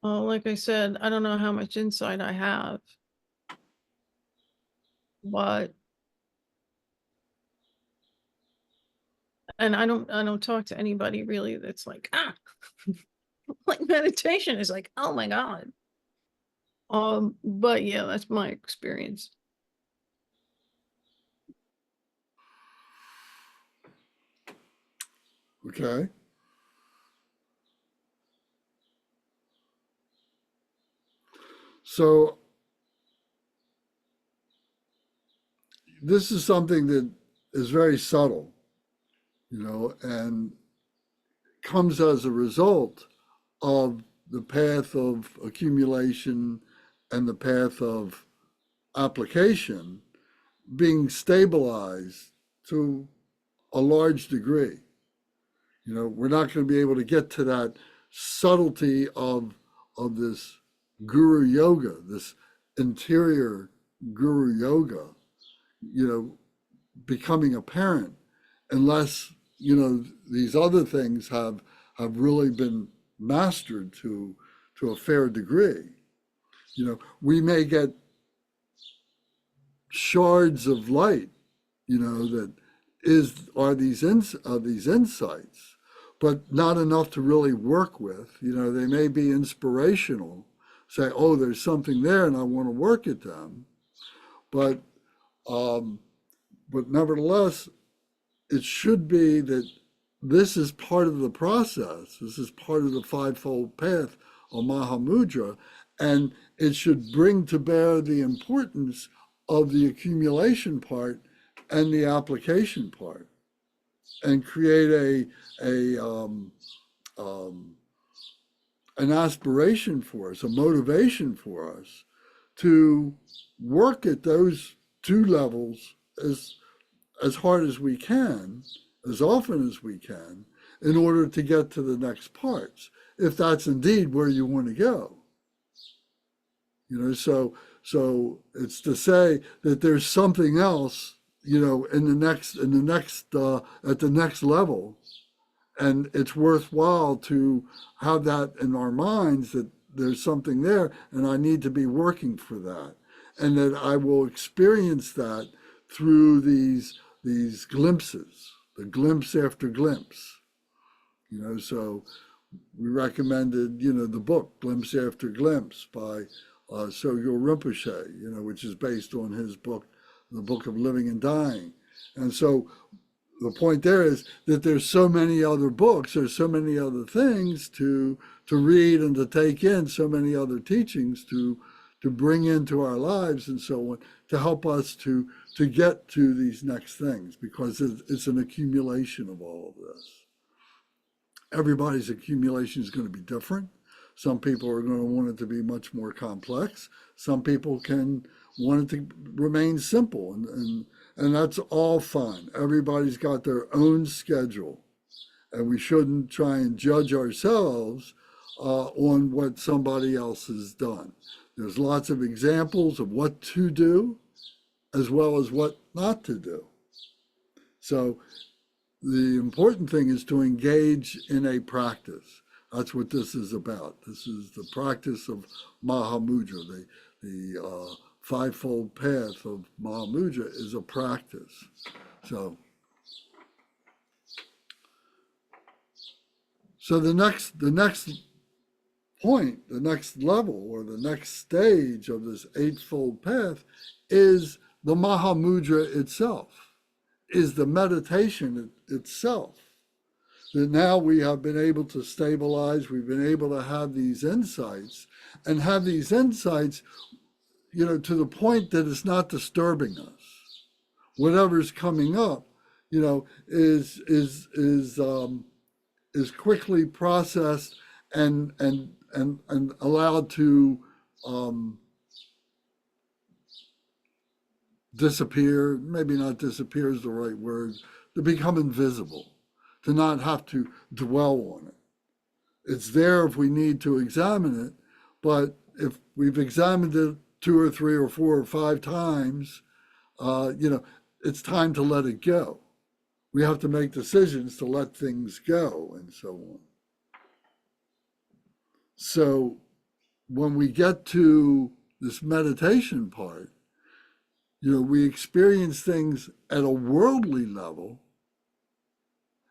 Like I said, I don't know how much insight I have, but and I don't talk to anybody really that's like, like meditation is like, oh my God. But yeah, that's my experience.
Okay. So this is something that is very subtle, and comes as a result of the path of accumulation and the path of application being stabilized to a large degree. We're not going to be able to get to that subtlety of this guru yoga, this interior guru yoga, becoming apparent unless, these other things have really been mastered to a fair degree. We may get shards of light, that are these insights, but not enough to really work with. They may be inspirational, say, oh, there's something there and I want to work at them. But nevertheless, it should be that this is part of the process. This is part of the Five-Fold Path of Mahamudra, and it should bring to bear the importance of the accumulation part and the application part, and create an aspiration for us, a motivation for us to work at those two levels as hard as we can, as often as we can, in order to get to the next parts, if that's indeed where you want to go. So it's to say that there's something else, at the next level, and it's worthwhile to have that in our minds, that there's something there, and I need to be working for that, and that I will experience that through these glimpses, the glimpse after glimpse. So we recommended, the book Glimpse After Glimpse by Sogyal Rinpoche, which is based on his book, The Book of Living and Dying. And so the point there is that there's so many other books, there's so many other things to read and to take in, so many other teachings to bring into our lives and so on, to help us to get to these next things, because it's an accumulation of all of this. Everybody's accumulation is going to be different. Some people are going to want it to be much more complex. Some people can want it to remain simple, and that's all fine. Everybody's got their own schedule, and we shouldn't try and judge ourselves on what somebody else has done. There's lots of examples of what to do as well as what not to do. So the important thing is to engage in a practice. That's what this is about. This is the practice of Mahamudra. The Five-Fold Path of Mahamudra is a practice. So the next point, the next level, or the next stage of this Eightfold Path is the Mahamudra itself, is the meditation itself. That now we have been able to stabilize, we've been able to have these insights, and have these insights, to the point that it's not disturbing us. Whatever's coming up, is quickly processed and allowed to disappear. Maybe not disappear is the right word, to become invisible, to not have to dwell on it. It's there if we need to examine it, but if we've examined it 2 or 3 or 4 or 5 times, it's time to let it go. We have to make decisions to let things go and so on. So when we get to this meditation part, we experience things at a worldly level,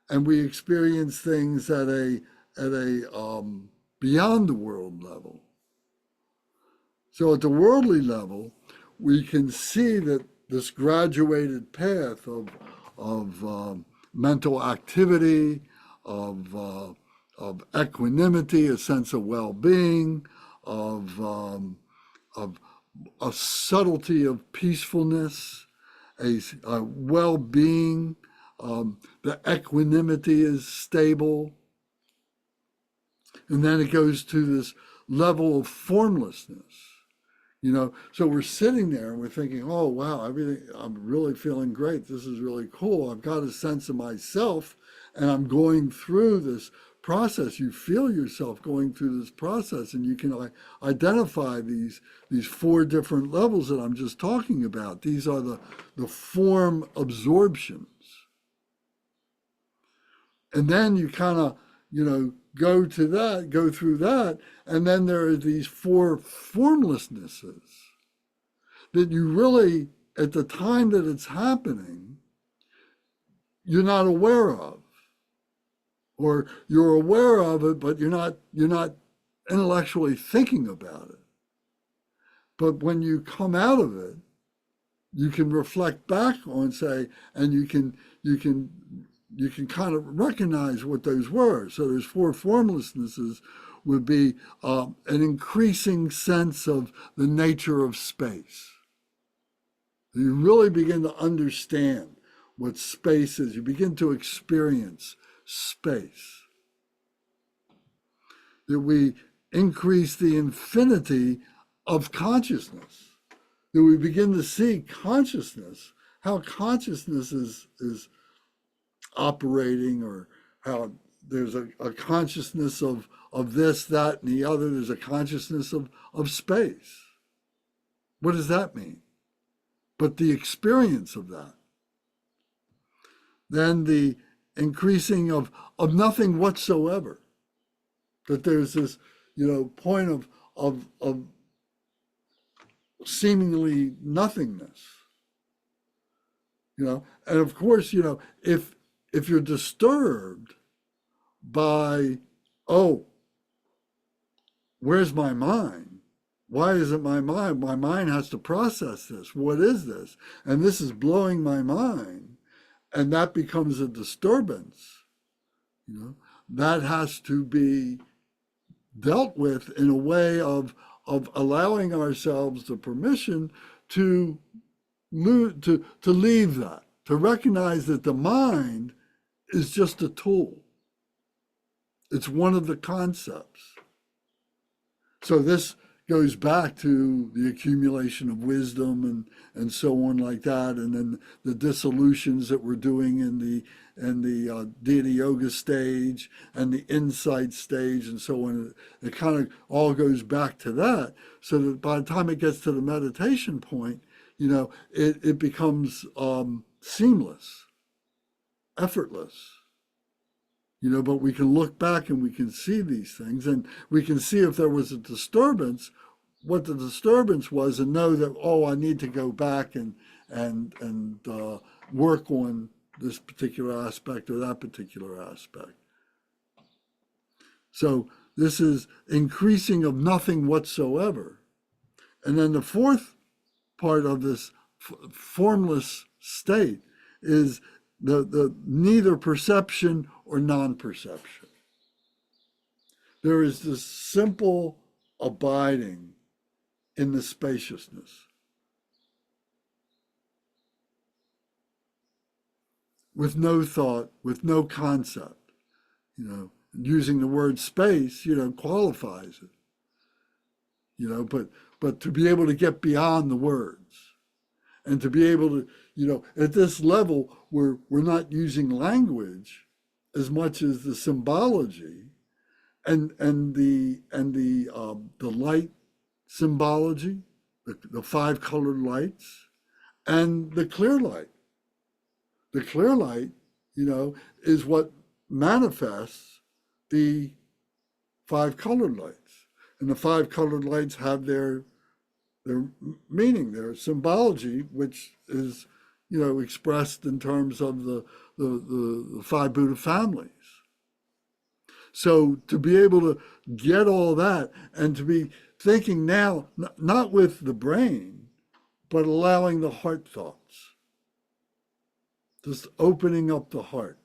and we experience things at a beyond the world level. So at the worldly level, we can see that this graduated path of mental activity, of equanimity, a sense of well-being, of a subtlety of peacefulness, a well-being. The equanimity is stable. And then it goes to this level of formlessness. So we're sitting there and we're thinking, oh, wow, everything, I'm really feeling great. This is really cool. I've got a sense of myself, and I'm going through this process. You feel yourself going through this process, and you can identify these four different levels that I'm just talking about. These are the form absorptions. And then you kind of, go through that, and then there are these four formlessnesses that you really, at the time that it's happening, you're not aware of. Or you're aware of it, but you're not intellectually thinking about it. But when you come out of it, you can reflect back on, say, and you can kind of recognize what those were. So those four formlessnesses would be an increasing sense of the nature of space. You really begin to understand what space is. You begin to experience space. That we increase the infinity of consciousness. That we begin to see consciousness, how consciousness is operating, or how there's a consciousness of this, that, and the other. There's a consciousness of space. What does that mean? But the experience of that. Then the increasing of nothing whatsoever. That there's this, point of seemingly nothingness. And of course, if you're disturbed by, oh, where's my mind? Why isn't my mind? My mind has to process this. What is this? And this is blowing my mind. And that becomes a disturbance. That has to be dealt with in a way of allowing ourselves the permission to leave that, to recognize that the mind is just a tool. It's one of the concepts. So this goes back to the accumulation of wisdom and so on like that, and then the dissolutions that we're doing in the Deity Yoga stage and the insight stage and so on. It kind of all goes back to that, so that by the time it gets to the meditation point, it becomes seamless, effortless. But we can look back and we can see these things, and we can see if there was a disturbance, what the disturbance was, and know that, oh, I need to go back and work on this particular aspect or that particular aspect. So this is increasing of nothing whatsoever. And then the fourth part of this formless state is the neither perception or non-perception. There is this simple abiding in the spaciousness. With no thought, with no concept. Using the word space, qualifies it. But to be able to get beyond the words, and to be able to, at this level, we're not using language as much as the symbology and the light symbology, the five colored lights, and the clear light. The clear light, is what manifests the five colored lights. And the five colored lights have their meaning, their symbology, which is, expressed in terms of the five Buddha families. So to be able to get all that, and to be thinking now, not with the brain, but allowing the heart thoughts. Just opening up the heart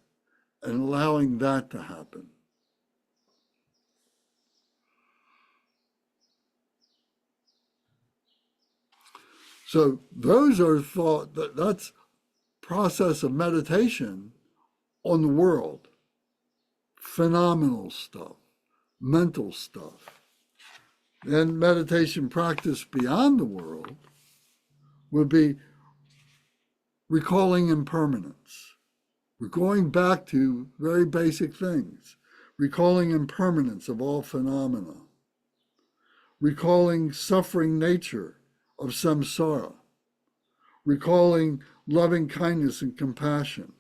and allowing that to happen. So those are that's process of meditation on the world. Phenomenal stuff, mental stuff. Then meditation practice beyond the world would be recalling impermanence. We're going back to very basic things. recalling impermanence of all phenomena, recalling suffering nature of samsara, recalling loving kindness and compassion,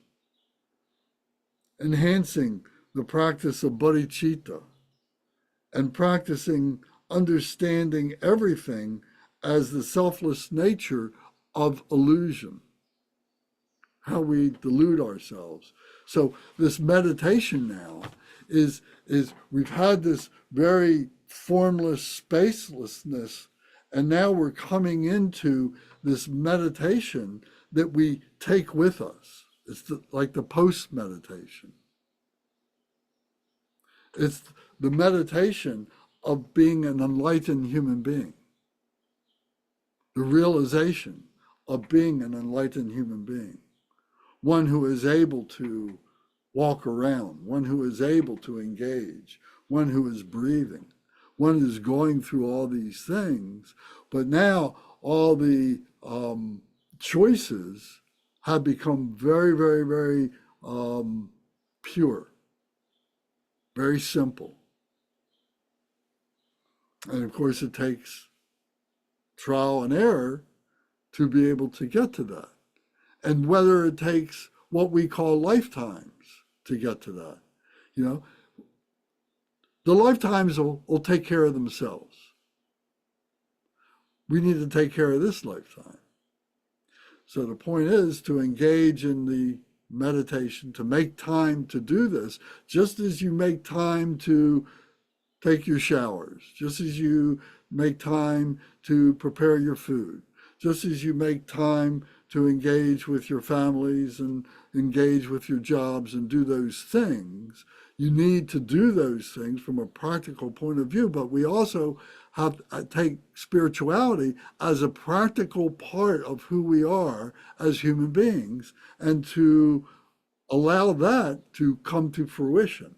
enhancing the practice of bodhicitta, and practicing understanding everything as the selfless nature of illusion, how we delude ourselves. So this meditation now is we've had this very formless spacelessness, and now we're coming into this meditation that we take with us. It's like the post-meditation. It's the meditation of being an enlightened human being, the realization of being an enlightened human being, one who is able to walk around, one who is able to engage, one who is breathing, one who is going through all these things, but now all the choices have become very, very, very pure, very simple. And of course, it takes trial and error to be able to get to that. And whether it takes what we call lifetimes to get to that, you know, the lifetimes will take care of themselves. We need to take care of this lifetime. So the point is to engage in the meditation, to make time to do this, just as you make time to take your showers, just as you make time to prepare your food, just as you make time to engage with your families and engage with your jobs and do those things. You need to do those things from a practical point of view, but we also have to take spirituality as a practical part of who we are as human beings and to allow that to come to fruition.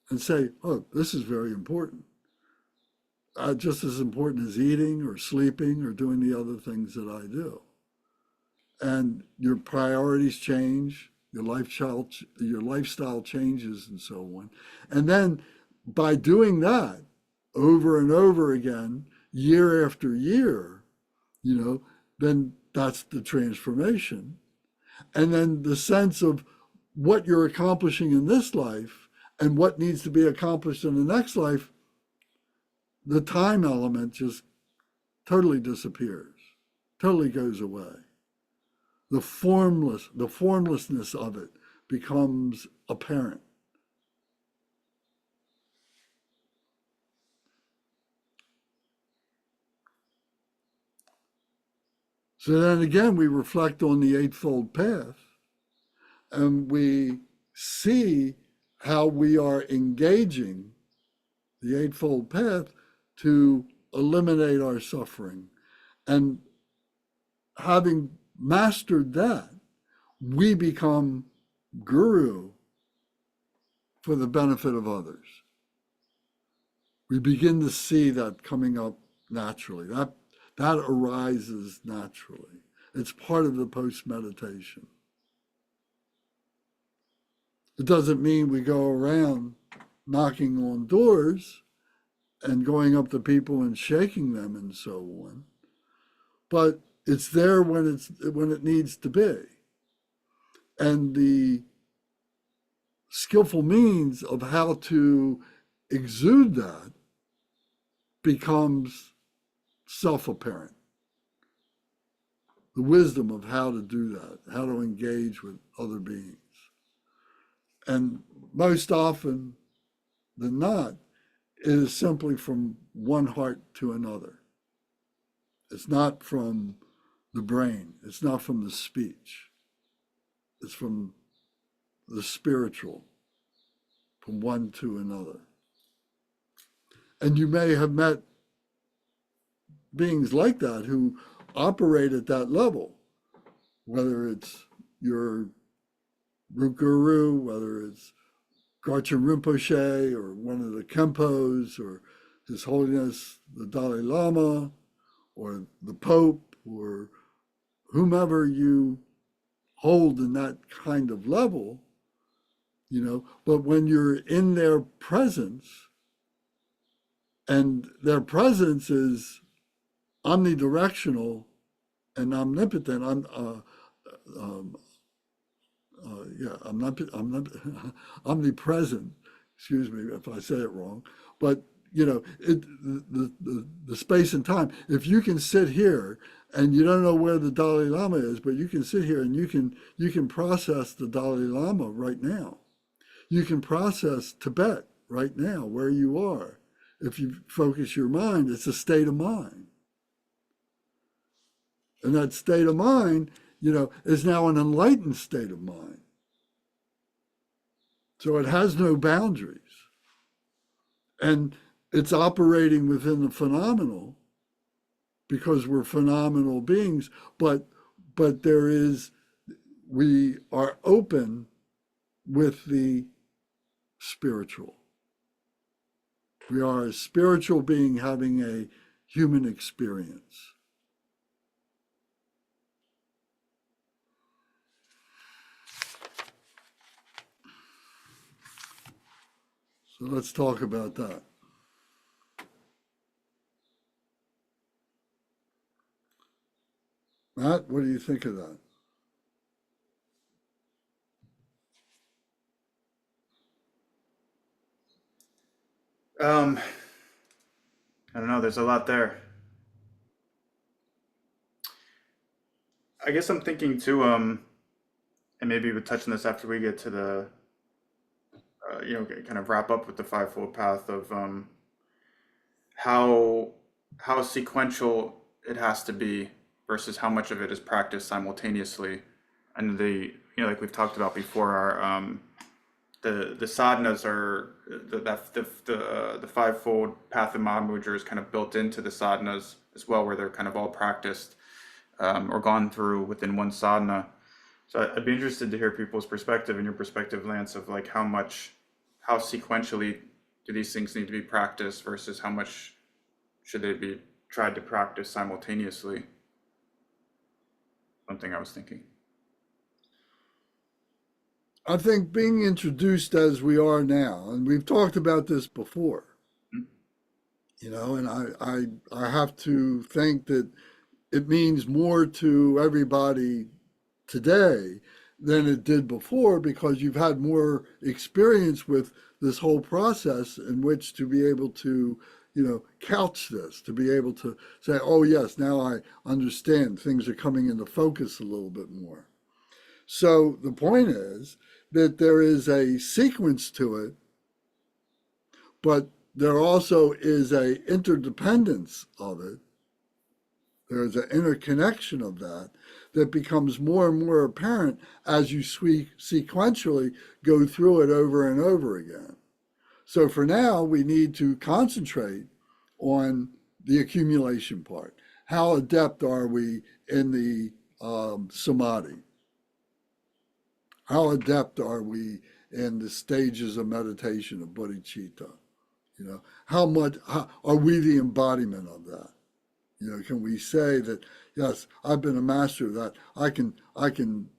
And say, oh, this is very important. Just as important as eating or sleeping or doing the other things that I do. And your priorities change, your lifestyle changes and so on. And then by doing that over and over again, year after year, you know, then that's the transformation. And then the sense of what you're accomplishing in this life and what needs to be accomplished in the next life, the time element just totally disappears, totally goes away. The formlessness of it becomes apparent. So then again, we reflect on the Eightfold Path and we see how we are engaging the Eightfold Path to eliminate our suffering. And having mastered that, we become guru for the benefit of others. We begin to see that coming up naturally. That arises naturally. It's part of the post-meditation. It doesn't mean we go around knocking on doors and going up to people and shaking them and so on. But it's there when it needs to be. And the skillful means of how to exude that becomes self-apparent. The wisdom of how to do that, how to engage with other beings. And most often than not, it is simply from one heart to another. It's not from the brain. It's not from the speech. It's from the spiritual, from one to another. And you may have met beings like that who operate at that level, whether it's your root guru, whether it's Garchen Rinpoche or one of the Khenpos or His Holiness the Dalai Lama or the Pope or whomever you hold in that kind of level, but when you're in their presence, and their presence is omnidirectional and omnipotent, omnipresent. Excuse me if I say it wrong, but the space and time. If you can sit here and you don't know where the Dalai Lama is, but you can sit here and you can process the Dalai Lama right now. You can process Tibet right now where you are. If you focus your mind, it's a state of mind. And that state of mind, is now an enlightened state of mind. So it has no boundaries. And it's operating within the phenomenal because we're phenomenal beings, but we are open with the spiritual. We are a spiritual being having a human experience. So let's talk about that. Matt, what do you think of that?
I don't know, there's a lot there. I guess I'm thinking too, and maybe we'll touch on this after we get to the, kind of wrap up with the Five-Fold Path of how sequential it has to be versus how much of it is practiced simultaneously. And like we've talked about before, our the sadhanas are the Five-Fold Path of Mahamudra is kind of built into the sadhanas as well, where they're kind of all practiced or gone through within one sadhana. So I'd be interested to hear people's perspective and your perspective, Lance, of like how sequentially do these things need to be practiced versus how much should they be tried to practice simultaneously? Something I was thinking.
I think being introduced as we are now, and we've talked about this before, and I have to think that it means more to everybody today than it did before because you've had more experience with this whole process in which to be able to, couch this, to be able to say, oh yes, now I understand things are coming into focus a little bit more. So the point is that there is a sequence to it, but there also is a interdependence of it. There's an interconnection of that becomes more and more apparent as you sequentially go through it over and over again. So for now, we need to concentrate on the accumulation part. How adept are we in the samadhi? How adept are we in the stages of meditation of bodhicitta? How are we the embodiment of that? Can we say that, yes, I've been a master of that. I can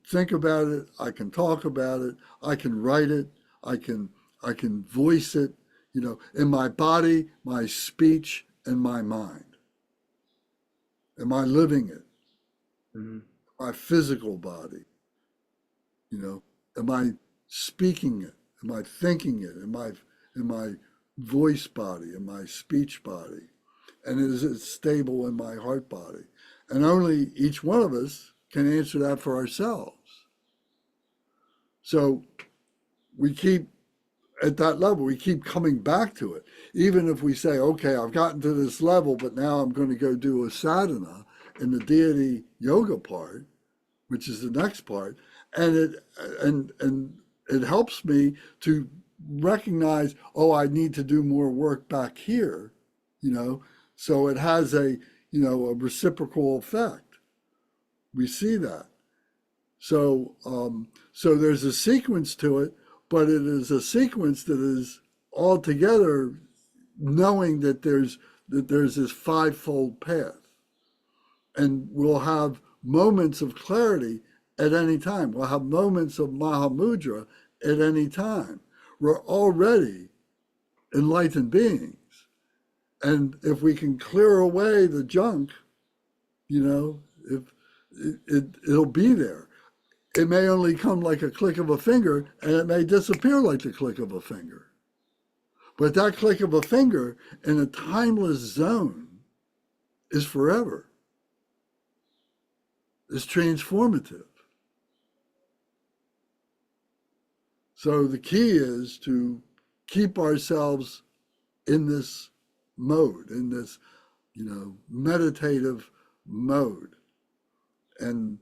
think about it. I can talk about it. I can write it. I can voice it, in my body, my speech, and my mind. Am I living it?
Mm-hmm.
My physical body. Am I speaking it? Am I thinking it? Am I in my voice body? In my speech body? And is it stable in my heart body? And only each one of us can answer that for ourselves. So we keep at that level, we keep coming back to it. Even if we say, okay, I've gotten to this level, but now I'm going to go do a sadhana in the Deity Yoga part, which is the next part, and it helps me to recognize, oh, I need to do more work back here, so it has a reciprocal effect. We see that. So there's a sequence to it, but it is a sequence that is altogether knowing that there's this five-fold path, and we'll have moments of clarity at any time. We'll have moments of Mahamudra at any time. We're already enlightened beings. And if we can clear away the junk, you know, if it'll be there. It may only come like a click of a finger, and it may disappear like the click of a finger. But that click of a finger in a timeless zone is forever. It's transformative. So the key is to keep ourselves in this mode, in this, you know, meditative mode. And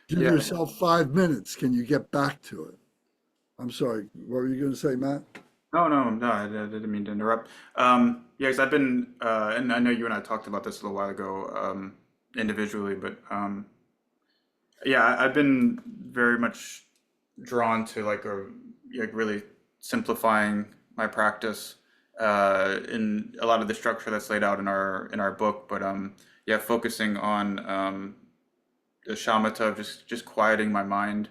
give
Yeah.
yourself 5 minutes. Can you get back to it? I'm sorry. What were you going to say, Matt?
No, I didn't mean to interrupt. Yeah, because I've been, and I know you and I talked about this a little while ago, individually, but yeah, I've been very much drawn to like really simplifying my practice in a lot of the structure that's laid out in our book, but yeah, focusing on the shamatha of just quieting my mind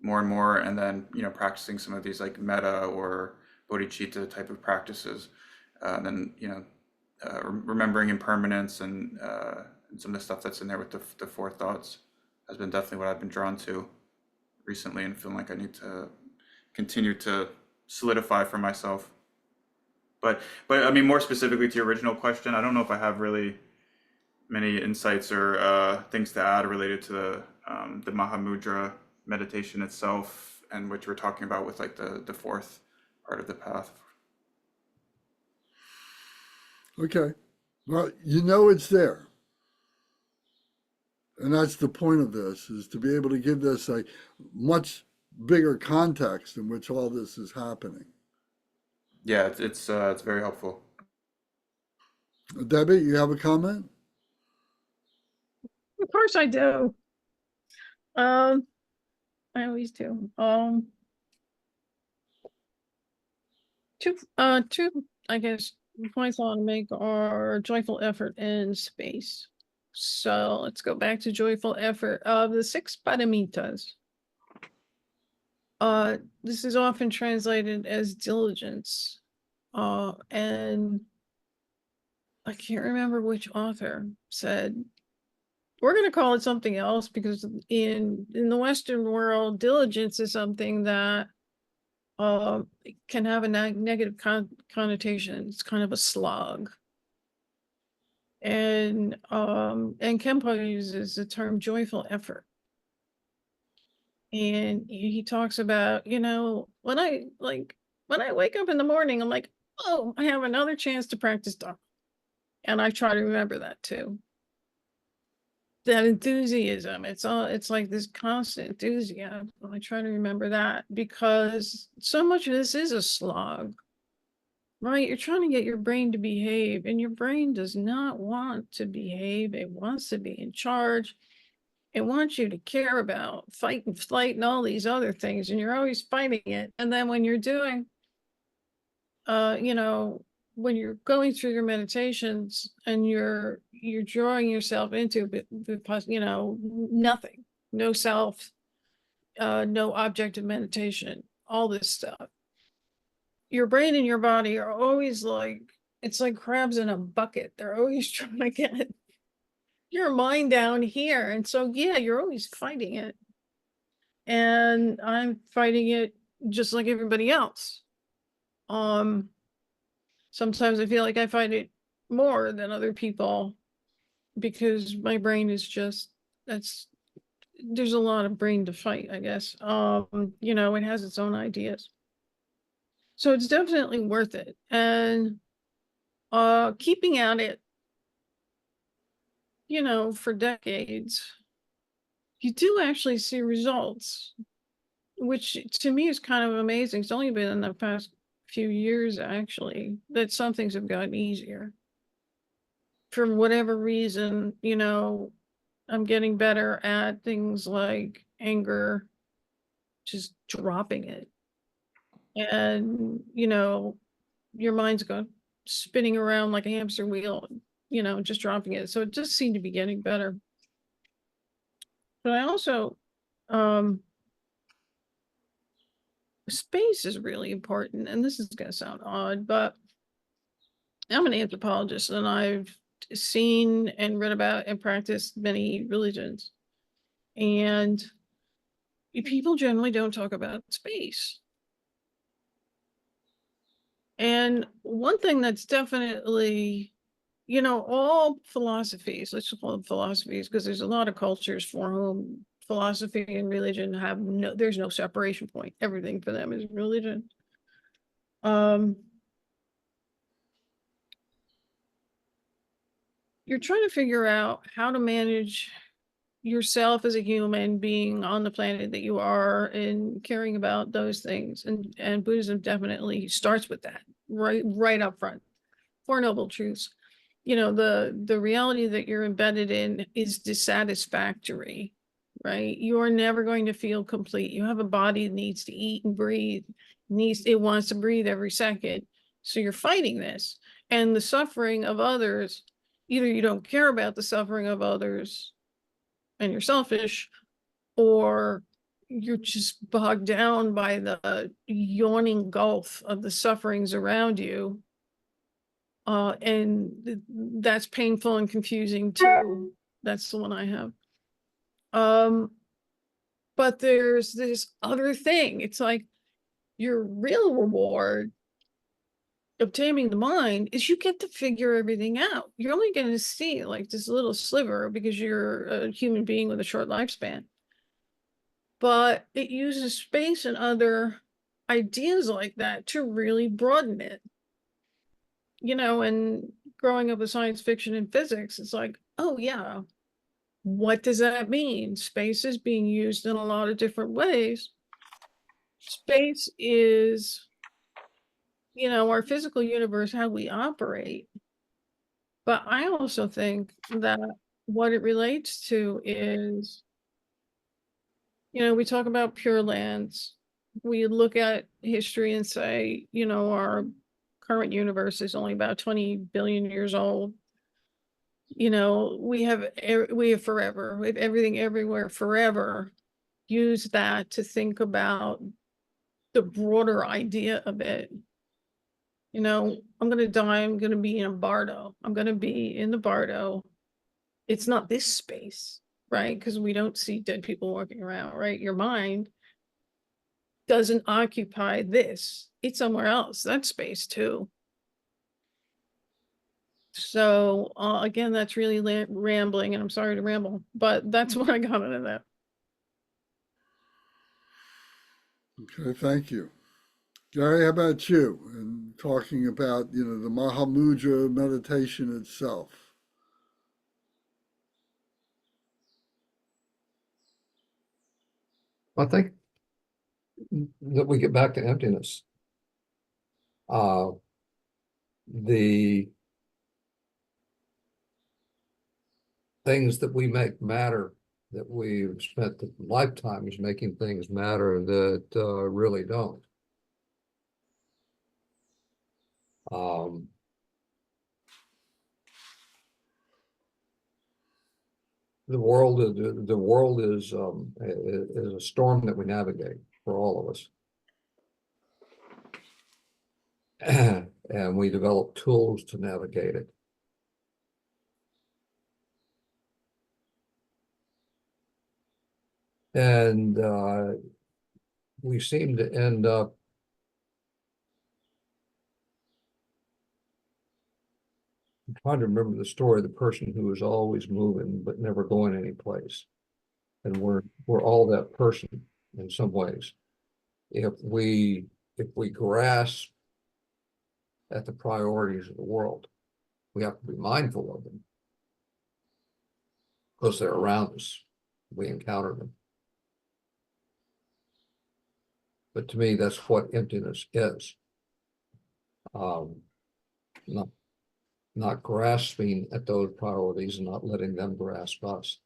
more and more, and then practicing some of these like metta or bodhicitta type of practices, and then remembering impermanence and some of the stuff that's in there with the four thoughts has been definitely what I've been drawn to recently, and feeling like I need to continue to solidify for myself. But I mean, more specifically to your original question, I don't know if I have really many insights or things to add related to the Mahamudra meditation itself, and what you were talking about with like the fourth part of the path.
Okay. Well, you know it's there. And that's the point of this, is to be able to give this a much bigger context in which all this is happening.
Yeah, it's very helpful.
Debbie, you have a comment?
Of course I do. I always do. Two, I guess, points I want to make are joyful effort and space. So let's go back to joyful effort. The six paramitas. This is often translated as diligence. And I can't remember which author said, we're going to call it something else, because in the Western world, diligence is something that can have a negative connotation. It's kind of a slog. And Kempo uses the term joyful effort. And he talks about, when I wake up in the morning, I'm like, oh, I have another chance to practice Dharma. And I try to remember that too. That enthusiasm, it's like this constant enthusiasm. I try to remember that, because so much of this is a slog, right? You're trying to get your brain to behave, and your brain does not want to behave. It wants to be in charge. It wants you to care about fight and flight and all these other things, and you're always fighting it. And then when you're doing, when you're going through your meditations and you're drawing yourself into nothing, no self, no object of meditation, all this stuff, your brain and your body are always like, it's like crabs in a bucket. They're always trying to get your mind down here. And so yeah, you're always fighting it, and I'm fighting it just like everybody else. Sometimes I feel like I fight it more than other people, because my brain is just, there's a lot of brain to fight, I guess. It has its own ideas. So it's definitely worth it. And keeping at it, for decades, you do actually see results, which to me is kind of amazing. It's only been in the past few years, actually, that some things have gotten easier. For whatever reason, I'm getting better at things like anger, just dropping it. And, your mind's going spinning around like a hamster wheel, just dropping it. So it just seemed to be getting better. But I also Space is really important, and this is going to sound odd, but I'm an anthropologist and I've seen and read about and practiced many religions. And people generally don't talk about space. And one thing that's definitely, all philosophies, let's call them philosophies, because there's a lot of cultures for whom philosophy and religion have there's no separation point. Everything for them is religion. You're trying to figure out how to manage yourself as a human being on the planet that you are and caring about those things. And Buddhism definitely starts with that right up front. Four Noble Truths. The reality that you're embedded in is dissatisfactory, right? You're never going to feel complete. You have a body that needs to eat and breathe, it wants to breathe every second. So you're fighting this. And the suffering of others, either you don't care about the suffering of others and you're selfish, or you're just bogged down by the yawning gulf of the sufferings around you. And that's painful and confusing too. That's the one I have. But there's this other thing. It's like your real reward of taming the mind is you get to figure everything out. You're only going to see like this little sliver because you're a human being with a short lifespan. But it uses space and other ideas like that to really broaden it. And growing up with science fiction and physics, it's like, oh yeah, what does that mean? Space is being used in a lot of different ways. Space is, our physical universe, how we operate. But I also think that what it relates to is, we talk about Pure Lands. We look at history and say, our current universe is only about 20 billion years old. We have forever, we have everything everywhere forever. Use that to think about the broader idea of it. I'm going to die. I'm going to be in a bardo. I'm going to be in the bardo. It's not this space, right? Because we don't see dead people walking around, right? Your mind doesn't occupy this. It's somewhere else. That's space too. So again, that's really rambling, and I'm sorry to ramble, but that's what I got out of that.
Okay, thank you. Gary, how about you? And talking about, the Mahamudra meditation itself.
I think that we get back to emptiness. The things that we make matter, that we've spent lifetimes making things matter that really don't. The world is a storm that we navigate for all of us. And we develop tools to navigate it. And we seem to end up I'm trying to remember the story of the person who was always moving but never going any place. And we're all that person in some ways. If we grasp at the priorities of the world, we have to be mindful of them because they're around us. We encounter them. But to me, that's what emptiness is. Not grasping at those priorities and not letting them grasp us.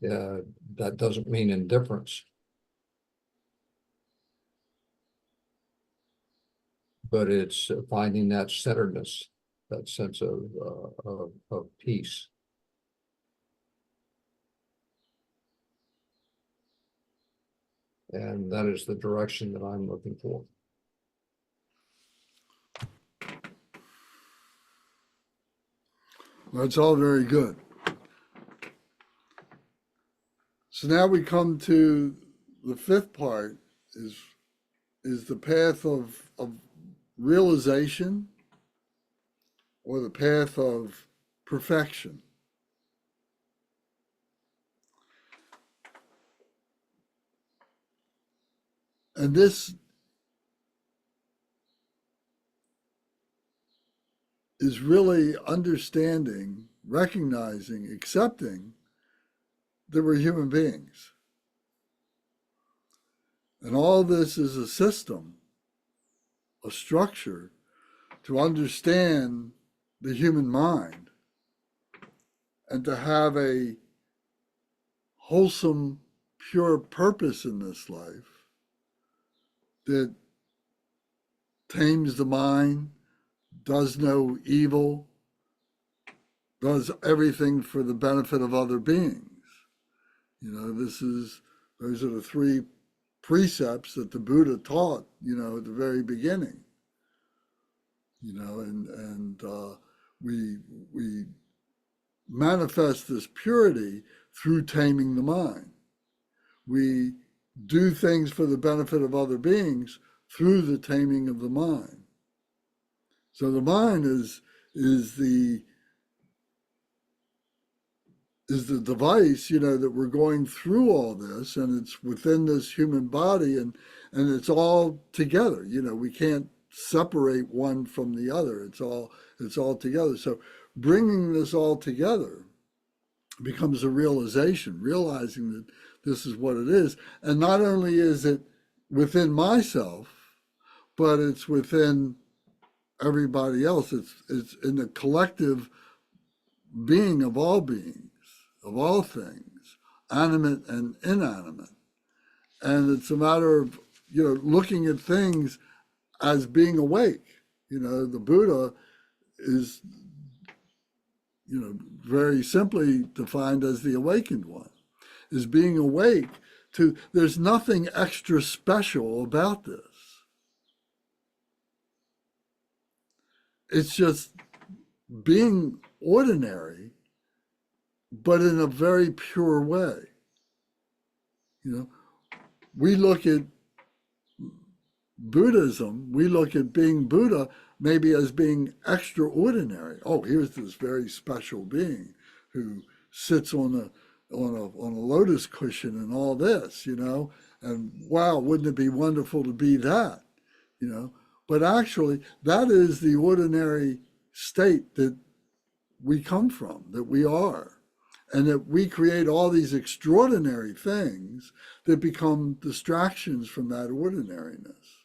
That doesn't mean indifference. But it's finding that centeredness, that sense of peace. And that is the direction that I'm looking for.
That's all very good. So now we come to the fifth part, is the path of realization, or the path of perfection. And this is really understanding, recognizing, accepting that we're human beings. And all this is a system, a structure to understand the human mind and to have a wholesome, pure purpose in this life that tames the mind, does no evil, does everything for the benefit of other beings. You know, those are the three precepts that the Buddha taught, you know, at the very beginning. You know, and we manifest this purity through taming the mind. We do things for the benefit of other beings through the taming of the mind. So the mind is the device, you know, that we're going through all this, and it's within this human body, and it's all together. You know, we can't separate one from the other. It's all together. So bringing this all together becomes a realization, realizing that this is what it is. And not only is it within myself, but it's within everybody else. It's in the collective being of all beings, of all things, animate and inanimate. And it's a matter of, you know, looking at things as being awake. You know, the Buddha is, you know, very simply defined as the awakened one, is being awake to, there's nothing extra special about this. It's just being ordinary, but in a very pure way. You know, we look at Buddhism, we look at being Buddha maybe as being extraordinary. Oh, here's this very special being who sits on a lotus cushion and all this, you know, and wow, wouldn't it be wonderful to be that, you know? But actually, that is the ordinary state that we come from, that we are, and that we create all these extraordinary things that become distractions from that ordinariness.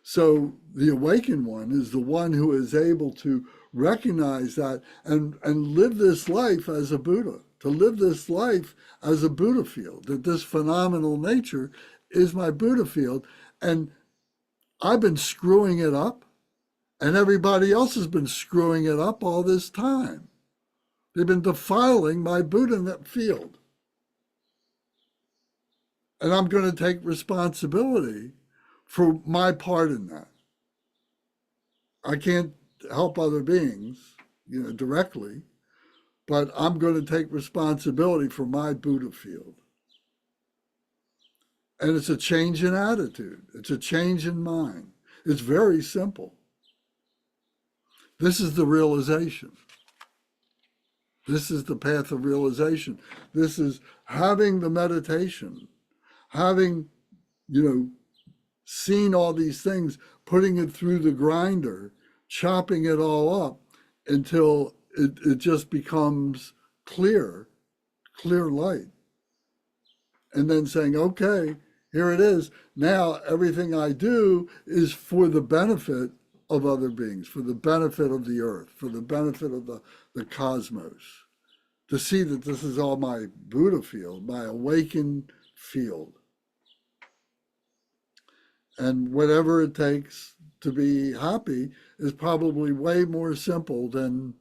So the awakened one is the one who is able to recognize that and live this life as a Buddha, to live this life as a Buddha field, that this phenomenal nature is my Buddha field. And I've been screwing it up, and everybody else has been screwing it up all this time. They've been defiling my Buddha field. And I'm going to take responsibility for my part in that. I can't help other beings, you know, directly, but I'm going to take responsibility for my Buddha field. And it's a change in attitude. It's a change in mind. It's very simple. This is the realization. This is the path of realization. This is having the meditation, having, you know, seen all these things, putting it through the grinder, chopping it all up until it just becomes clear light. And then saying, okay, here it is. Now everything I do is for the benefit of other beings, for the benefit of the earth, for the benefit of the cosmos. To see that this is all my Buddha field, my awakened field. And whatever it takes to be happy is probably way more simple than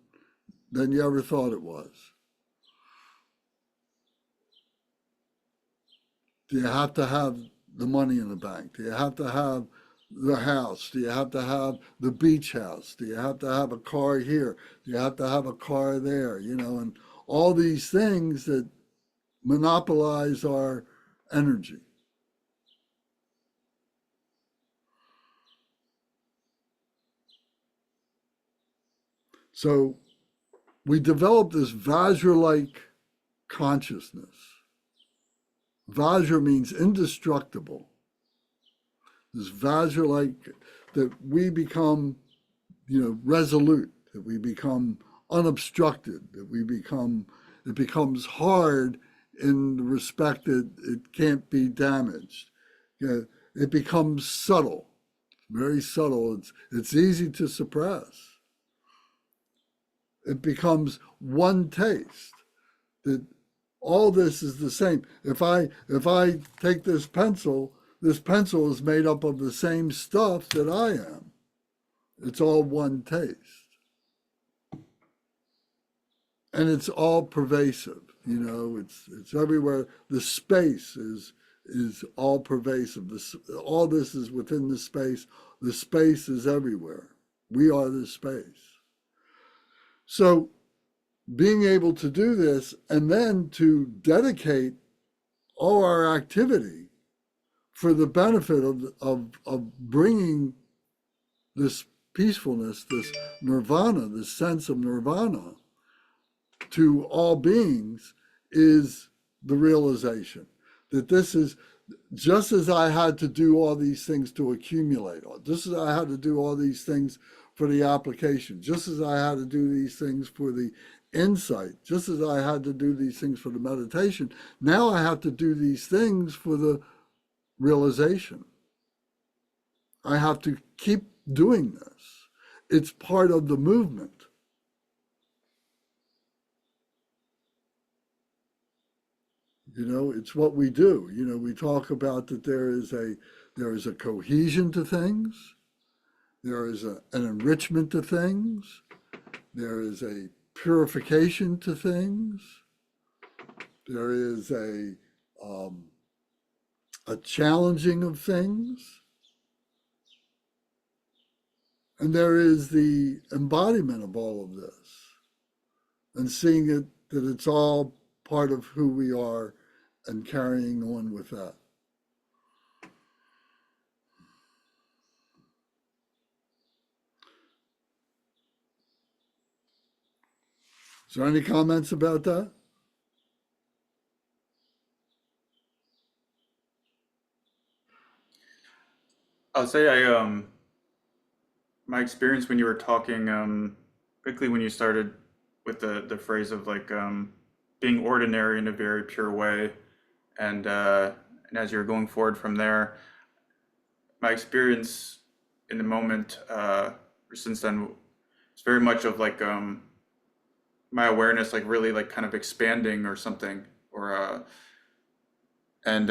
you ever thought it was. Do you have to have the money in the bank? Do you have to have the house? Do you have to have the beach house? Do you have to have a car here? Do you have to have a car there? You know, and all these things that monopolize our energy. So we develop this Vajra-like consciousness. Vajra means indestructible. This Vajra-like, that we become, resolute, that we become unobstructed, that it becomes hard in the respect that it can't be damaged. It becomes subtle, very subtle. It's easy to suppress. It becomes one taste, that all this is the same. If I take this pencil is made up of the same stuff that I am. It's all one taste. And it's all pervasive, it's everywhere. The space is all pervasive. All this is within the space. The space is everywhere. We are the space. So being able to do this and then to dedicate all our activity for the benefit of bringing this peacefulness, this nirvana, this sense of nirvana to all beings, is the realization that this is, just as I had to do all these things to accumulate, just as I had to do all these things for the application, just as I had to do these things for the insight, just as I had to do these things for the meditation, now I have to do these things for the realization. I have to keep doing this. It's part of the movement. It's what we do. We talk about that there is a cohesion to things. There is an enrichment to things. There is a purification to things. There is a challenging of things. And there is the embodiment of all of this, and seeing it, that it's all part of who we are, and carrying on with that. Is there any comments about that?
I'll say my experience when you were talking, quickly when you started with the phrase of like being ordinary in a very pure way, and as you're going forward from there, my experience in the moment since then, it's very much of like my awareness like really like kind of expanding or something, or and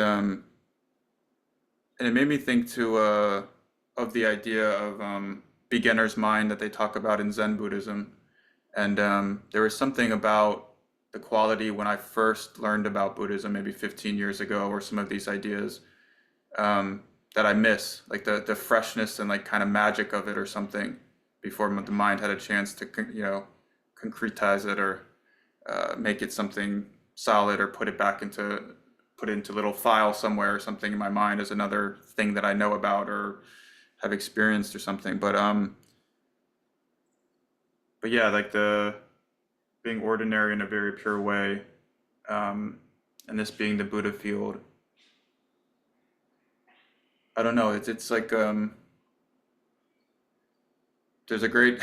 it made me think to of the idea of beginner's mind that they talk about in Zen Buddhism. And there was something about the quality when I first learned about Buddhism, maybe 15 years ago, or some of these ideas that I miss, like the freshness and like kind of magic of it or something, before the mind had a chance to, concretize it, or make it something solid, or put it into little file somewhere or something in my mind as another thing that I know about or have experienced or something. But yeah, like the being ordinary in a very pure way, and this being the Buddha field. I don't know. It's like there's a great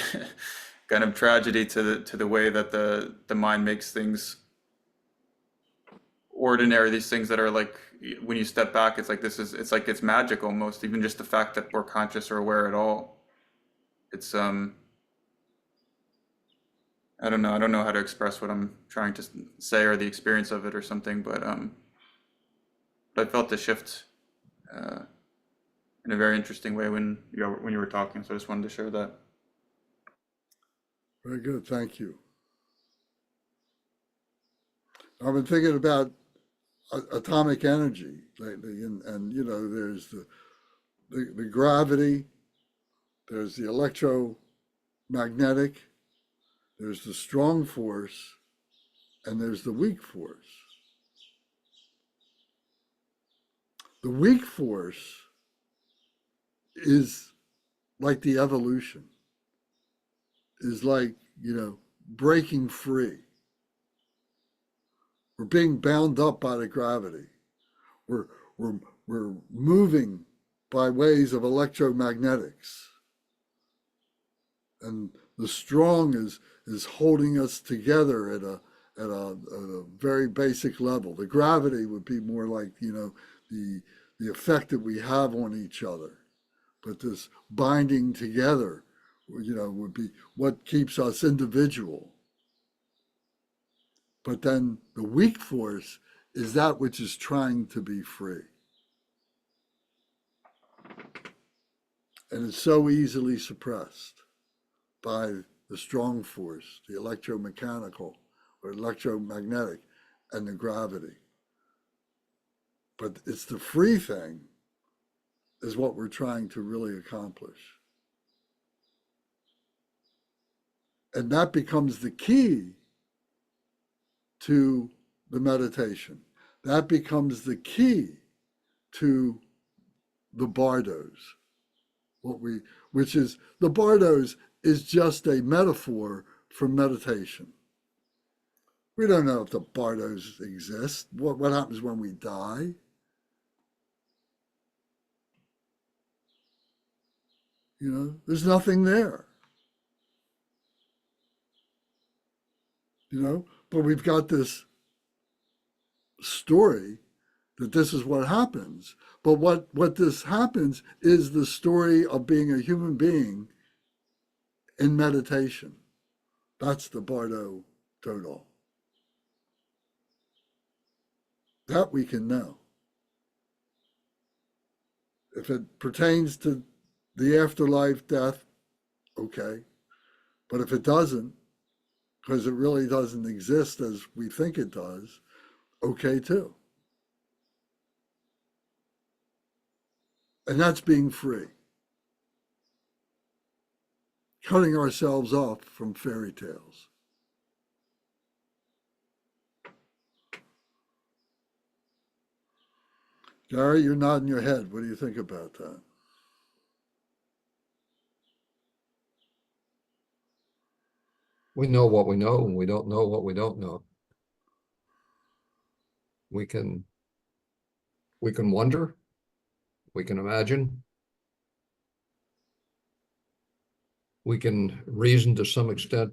kind of tragedy to the way that the mind makes things ordinary. These things that are like, when you step back, it's like it's like it's magic almost. Even just the fact that we're conscious or aware at all. It's I don't know. I don't know how to express what I'm trying to say, or the experience of it or something, but I felt the shift in a very interesting way when you were talking. So I just wanted to share that.
Very good. Thank you. I've been thinking about atomic energy, and you know, there's the gravity, there's the electromagnetic, there's the strong force, and there's the weak force. The weak force is like the evolution, is like, you know, breaking free. We're being bound up by the gravity. We're moving by ways of electromagnetics. And the strong is holding us together at a very basic level. The gravity would be more like, you know, the effect that we have on each other. But this binding together, you know, would be what keeps us individual. But then the weak force is that which is trying to be free. And it's so easily suppressed by the strong force, the electromechanical or electromagnetic, and the gravity. But it's the free thing is what we're trying to really accomplish. And that becomes the key to the meditation. That becomes the key to the bardos. Which is, the bardos is just a metaphor for meditation. We don't know if the bardos exist. What happens when we die? You know, there's nothing there. You know, but we've got this story that this is what happens. But what this happens is the story of being a human being in meditation. That's the Bardo Total. That we can know. If it pertains to the afterlife, death, okay. But if it doesn't, because it really doesn't exist as we think it does, okay too. And that's being free. Cutting ourselves off from fairy tales. Gary, you're nodding your head. What do you think about that?
We know what we know, and we don't know what we don't know. We can wonder, we can imagine, we can reason to some extent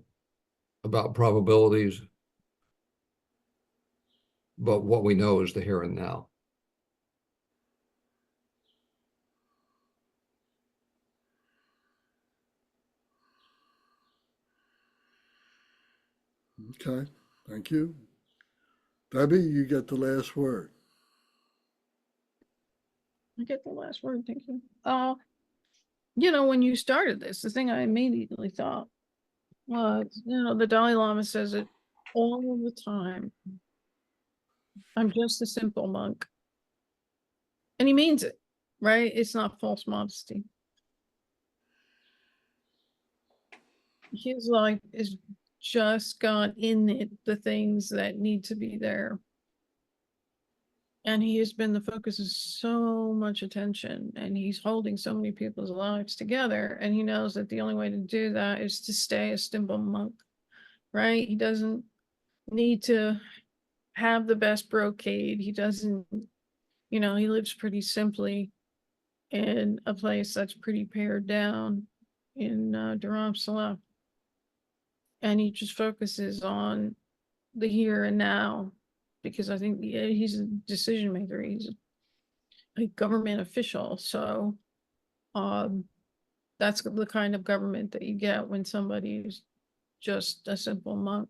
about probabilities, but what we know is the here and now.
Okay, thank you. Debbie, you get the last word.
I get the last word, thank you. You know, when you started this, the thing I immediately thought was, you know, the Dalai Lama says it all of the time. I'm just a simple monk. And he means it, right? It's not false modesty. His life is just got in it the things that need to be there. And he has been the focus of so much attention, and he's holding so many people's lives together. And he knows that the only way to do that is to stay a simple monk, right? He doesn't need to have the best brocade. He doesn't, you know, he lives pretty simply in a place that's pretty pared down in Dharamsala. And he just focuses on the here and now, because I think he's a decision maker. He's a government official. So that's the kind of government that you get when somebody is just a simple monk.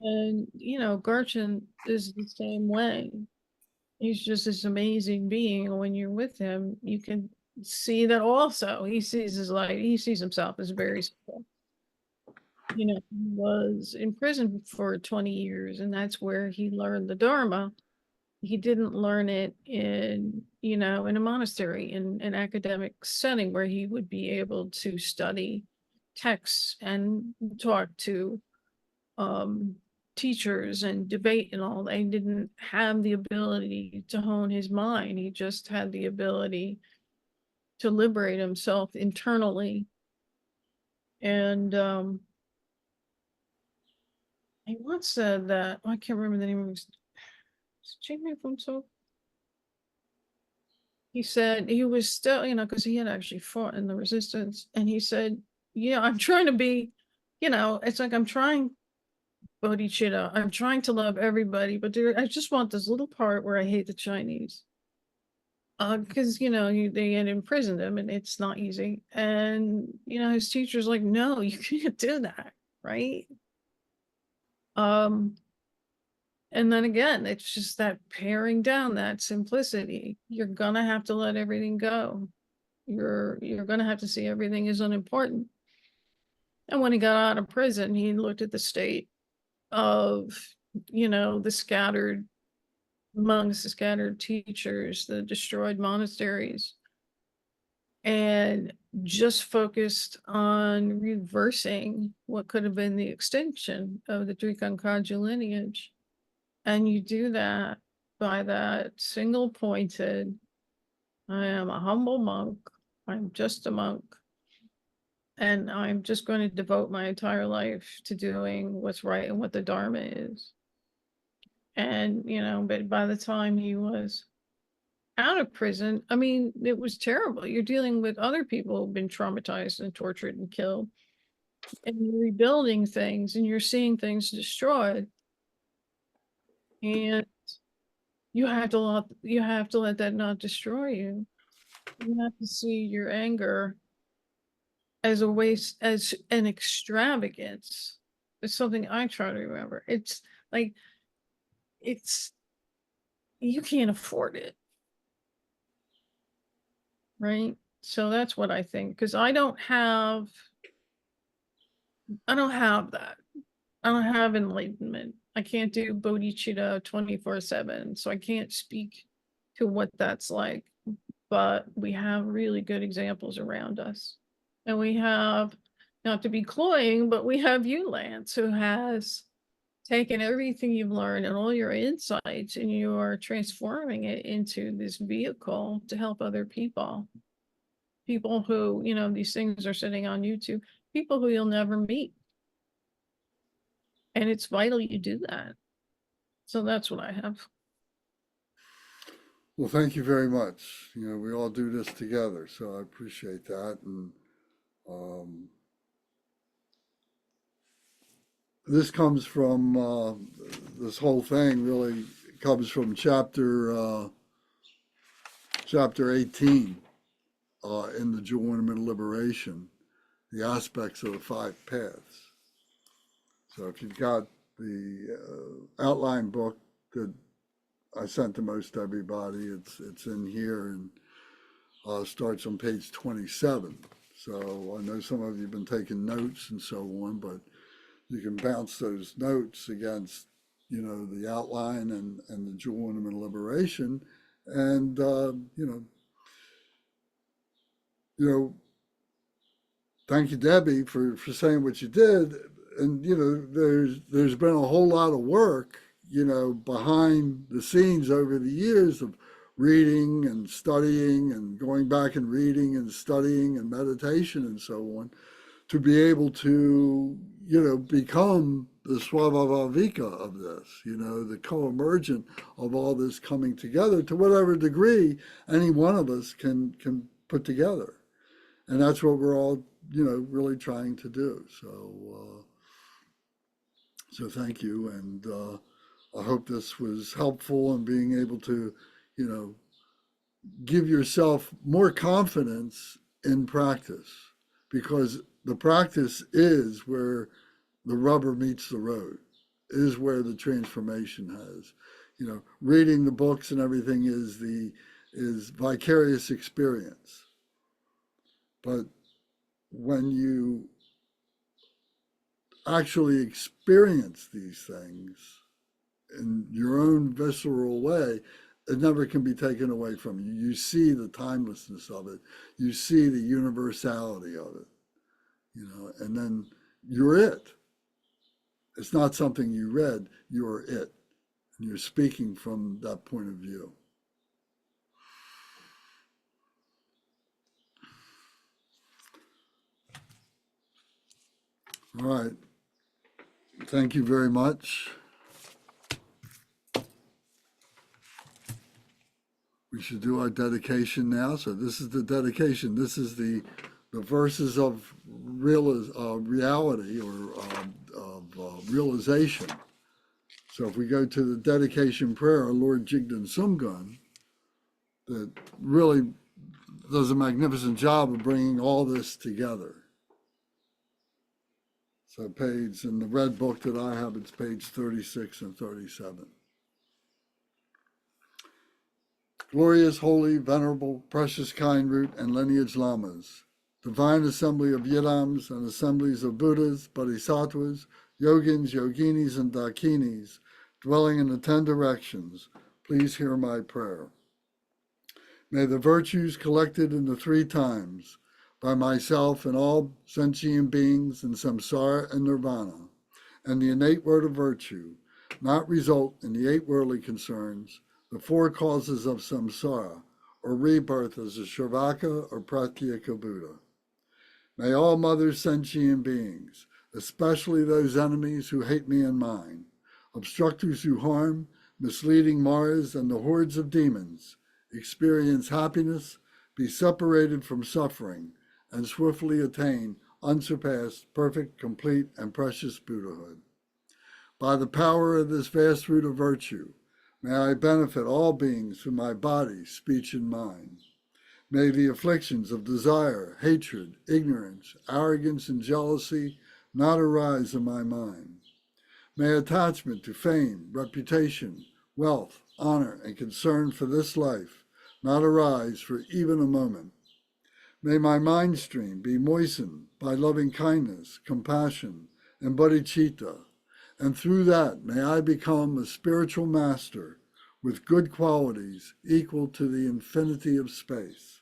And, you know, Garchin is the same way. He's just this amazing being. And when you're with him, you can see that also. He sees his life, he sees himself as very simple. You know, he was in prison for 20 years, and that's where he learned the Dharma. he didn't learn it in, in a monastery, in an academic setting where he would be able to study texts and talk to um, teachers and debate and all. They didn't have the ability to hone his mind. He just had the ability to liberate himself internally. And he once said that, I can't remember the name of his, Jamie from So. He said he was still, because he had actually fought in the resistance. And he said, yeah, I'm trying to be, it's like I'm trying bodhicitta. I'm trying to love everybody, but I just want this little part where I hate the Chinese. Because they had imprisoned him, and it's not easy. And his teacher's like, no, you can't do that, right? And then again, it's just that paring down, that simplicity. You're gonna have to let everything go. You're gonna have to see everything as unimportant. And when he got out of prison, he looked at the state of, the scattered monks, the scattered teachers, the destroyed monasteries, and just focused on reversing what could have been the extinction of the Drikung Kagyu lineage. And you do that by that single pointed, I am a humble monk, I'm just a monk, and I'm just going to devote my entire life to doing what's right and what the Dharma is. And, but by the time he was out of prison, I mean, it was terrible. You're dealing with other people who've been traumatized and tortured and killed, and you're rebuilding things and you're seeing things destroyed. And you have to let that not destroy you. You have to see your anger as a waste, as an extravagance. It's something I try to remember. It's like, it's, you can't afford it, right? So that's what I think, because I don't have that. I don't have enlightenment. I can't do bodhicitta 24/7, so I can't speak to what that's like. But we have really good examples around us. And we have, not to be cloying, but we have you, Lance, who has taken everything you've learned and all your insights, and you are transforming it into this vehicle to help other people. People who, these things are sitting on YouTube, people who you'll never meet. And it's vital you do that. So that's what I have.
Well, thank you very much. We all do this together, so I appreciate that. And this comes from this whole thing really comes from chapter 18 in the Jewel Ornament of Liberation, the aspects of the five paths. So if you've got the outline book that I sent to most everybody, it's in here, and starts on page 27. So I know some of you have been taking notes and so on, but you can bounce those notes against, the outline and the Jewel Ornament of Liberation, and thank you, Debbie, for saying what you did. And there's been a whole lot of work, behind the scenes over the years of reading and studying and going back and reading and studying and meditation and so on, to be able to, become the swabhavika of this, the co-emergent of all this coming together to whatever degree any one of us can put together. And that's what we're all, really trying to do. So thank you. And I hope this was helpful in being able to, give yourself more confidence in practice, because the practice is where the rubber meets the road, is where the transformation has. Reading the books and everything is vicarious experience. But when you actually experience these things, in your own visceral way, it never can be taken away from you. You see the timelessness of it. You see the universality of it, and then you're it. It's not something you read, you're it. And you're speaking from that point of view. All right. Thank you very much. We should do our dedication now. So this is the dedication. This is the verses of reality or of realization. So if we go to the dedication prayer, our Lord Jigdan Sumgun, that really does a magnificent job of bringing all this together. So page, in the red book that I have, it's page 36 and 37. Glorious, holy, venerable, precious, kind root and lineage lamas, divine assembly of yidams and assemblies of Buddhas, Bodhisattvas, yogins, yoginis, and dakinis, dwelling in the 10 directions, please hear my prayer. May the virtues collected in the 3 times by myself and all sentient beings in samsara and nirvana, and the innate word of virtue, not result in the 8 worldly concerns, the 4 causes of samsara, or rebirth as a Shravaka or Pratyeka Buddha. May all mother sentient beings, especially those enemies who hate me and mine, obstructors who harm, misleading Maras, and the hordes of demons, experience happiness, be separated from suffering, and swiftly attain unsurpassed, perfect, complete, and precious Buddhahood. By the power of this vast root of virtue, may I benefit all beings through my body, speech, and mind. May the afflictions of desire, hatred, ignorance, arrogance, and jealousy not arise in my mind. May attachment to fame, reputation, wealth, honor, and concern for this life not arise for even a moment. May my mind stream be moistened by loving kindness, compassion, and bodhicitta, and through that may I become a spiritual master with good qualities equal to the infinity of space.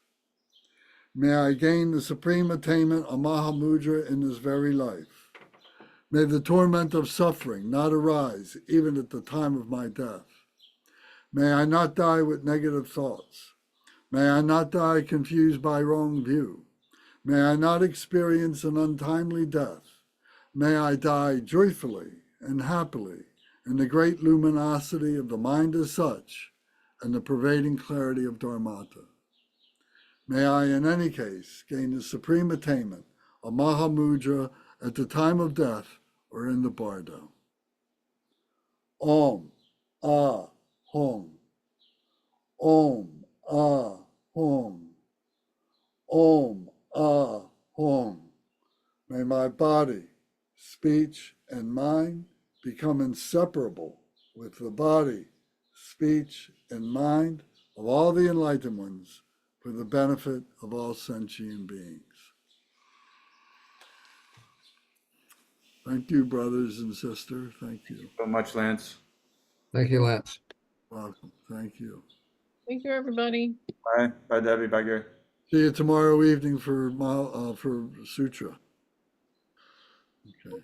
May I gain the supreme attainment of Mahamudra in this very life. May the torment of suffering not arise even at the time of my death. May I not die with negative thoughts. May I not die confused by wrong view. May I not experience an untimely death. May I die joyfully and happily in the great luminosity of the mind as such and the pervading clarity of Dharmata. May I, in any case, gain the supreme attainment of Mahamudra at the time of death or in the bardo. Om, Ah, Hum. Om, Ah, Hum. Om, Ah, Hum. May my body, speech, and mind become inseparable with the body, speech, and mind of all the enlightened ones for the benefit of all sentient beings. Thank you, brothers and sisters. Thank you.
So much, Lance.
Thank you, Lance.
Welcome. Thank you.
Thank you, everybody.
Bye. Bye, Debbie. Bye, Gary.
See you tomorrow evening for Sutra. Okay.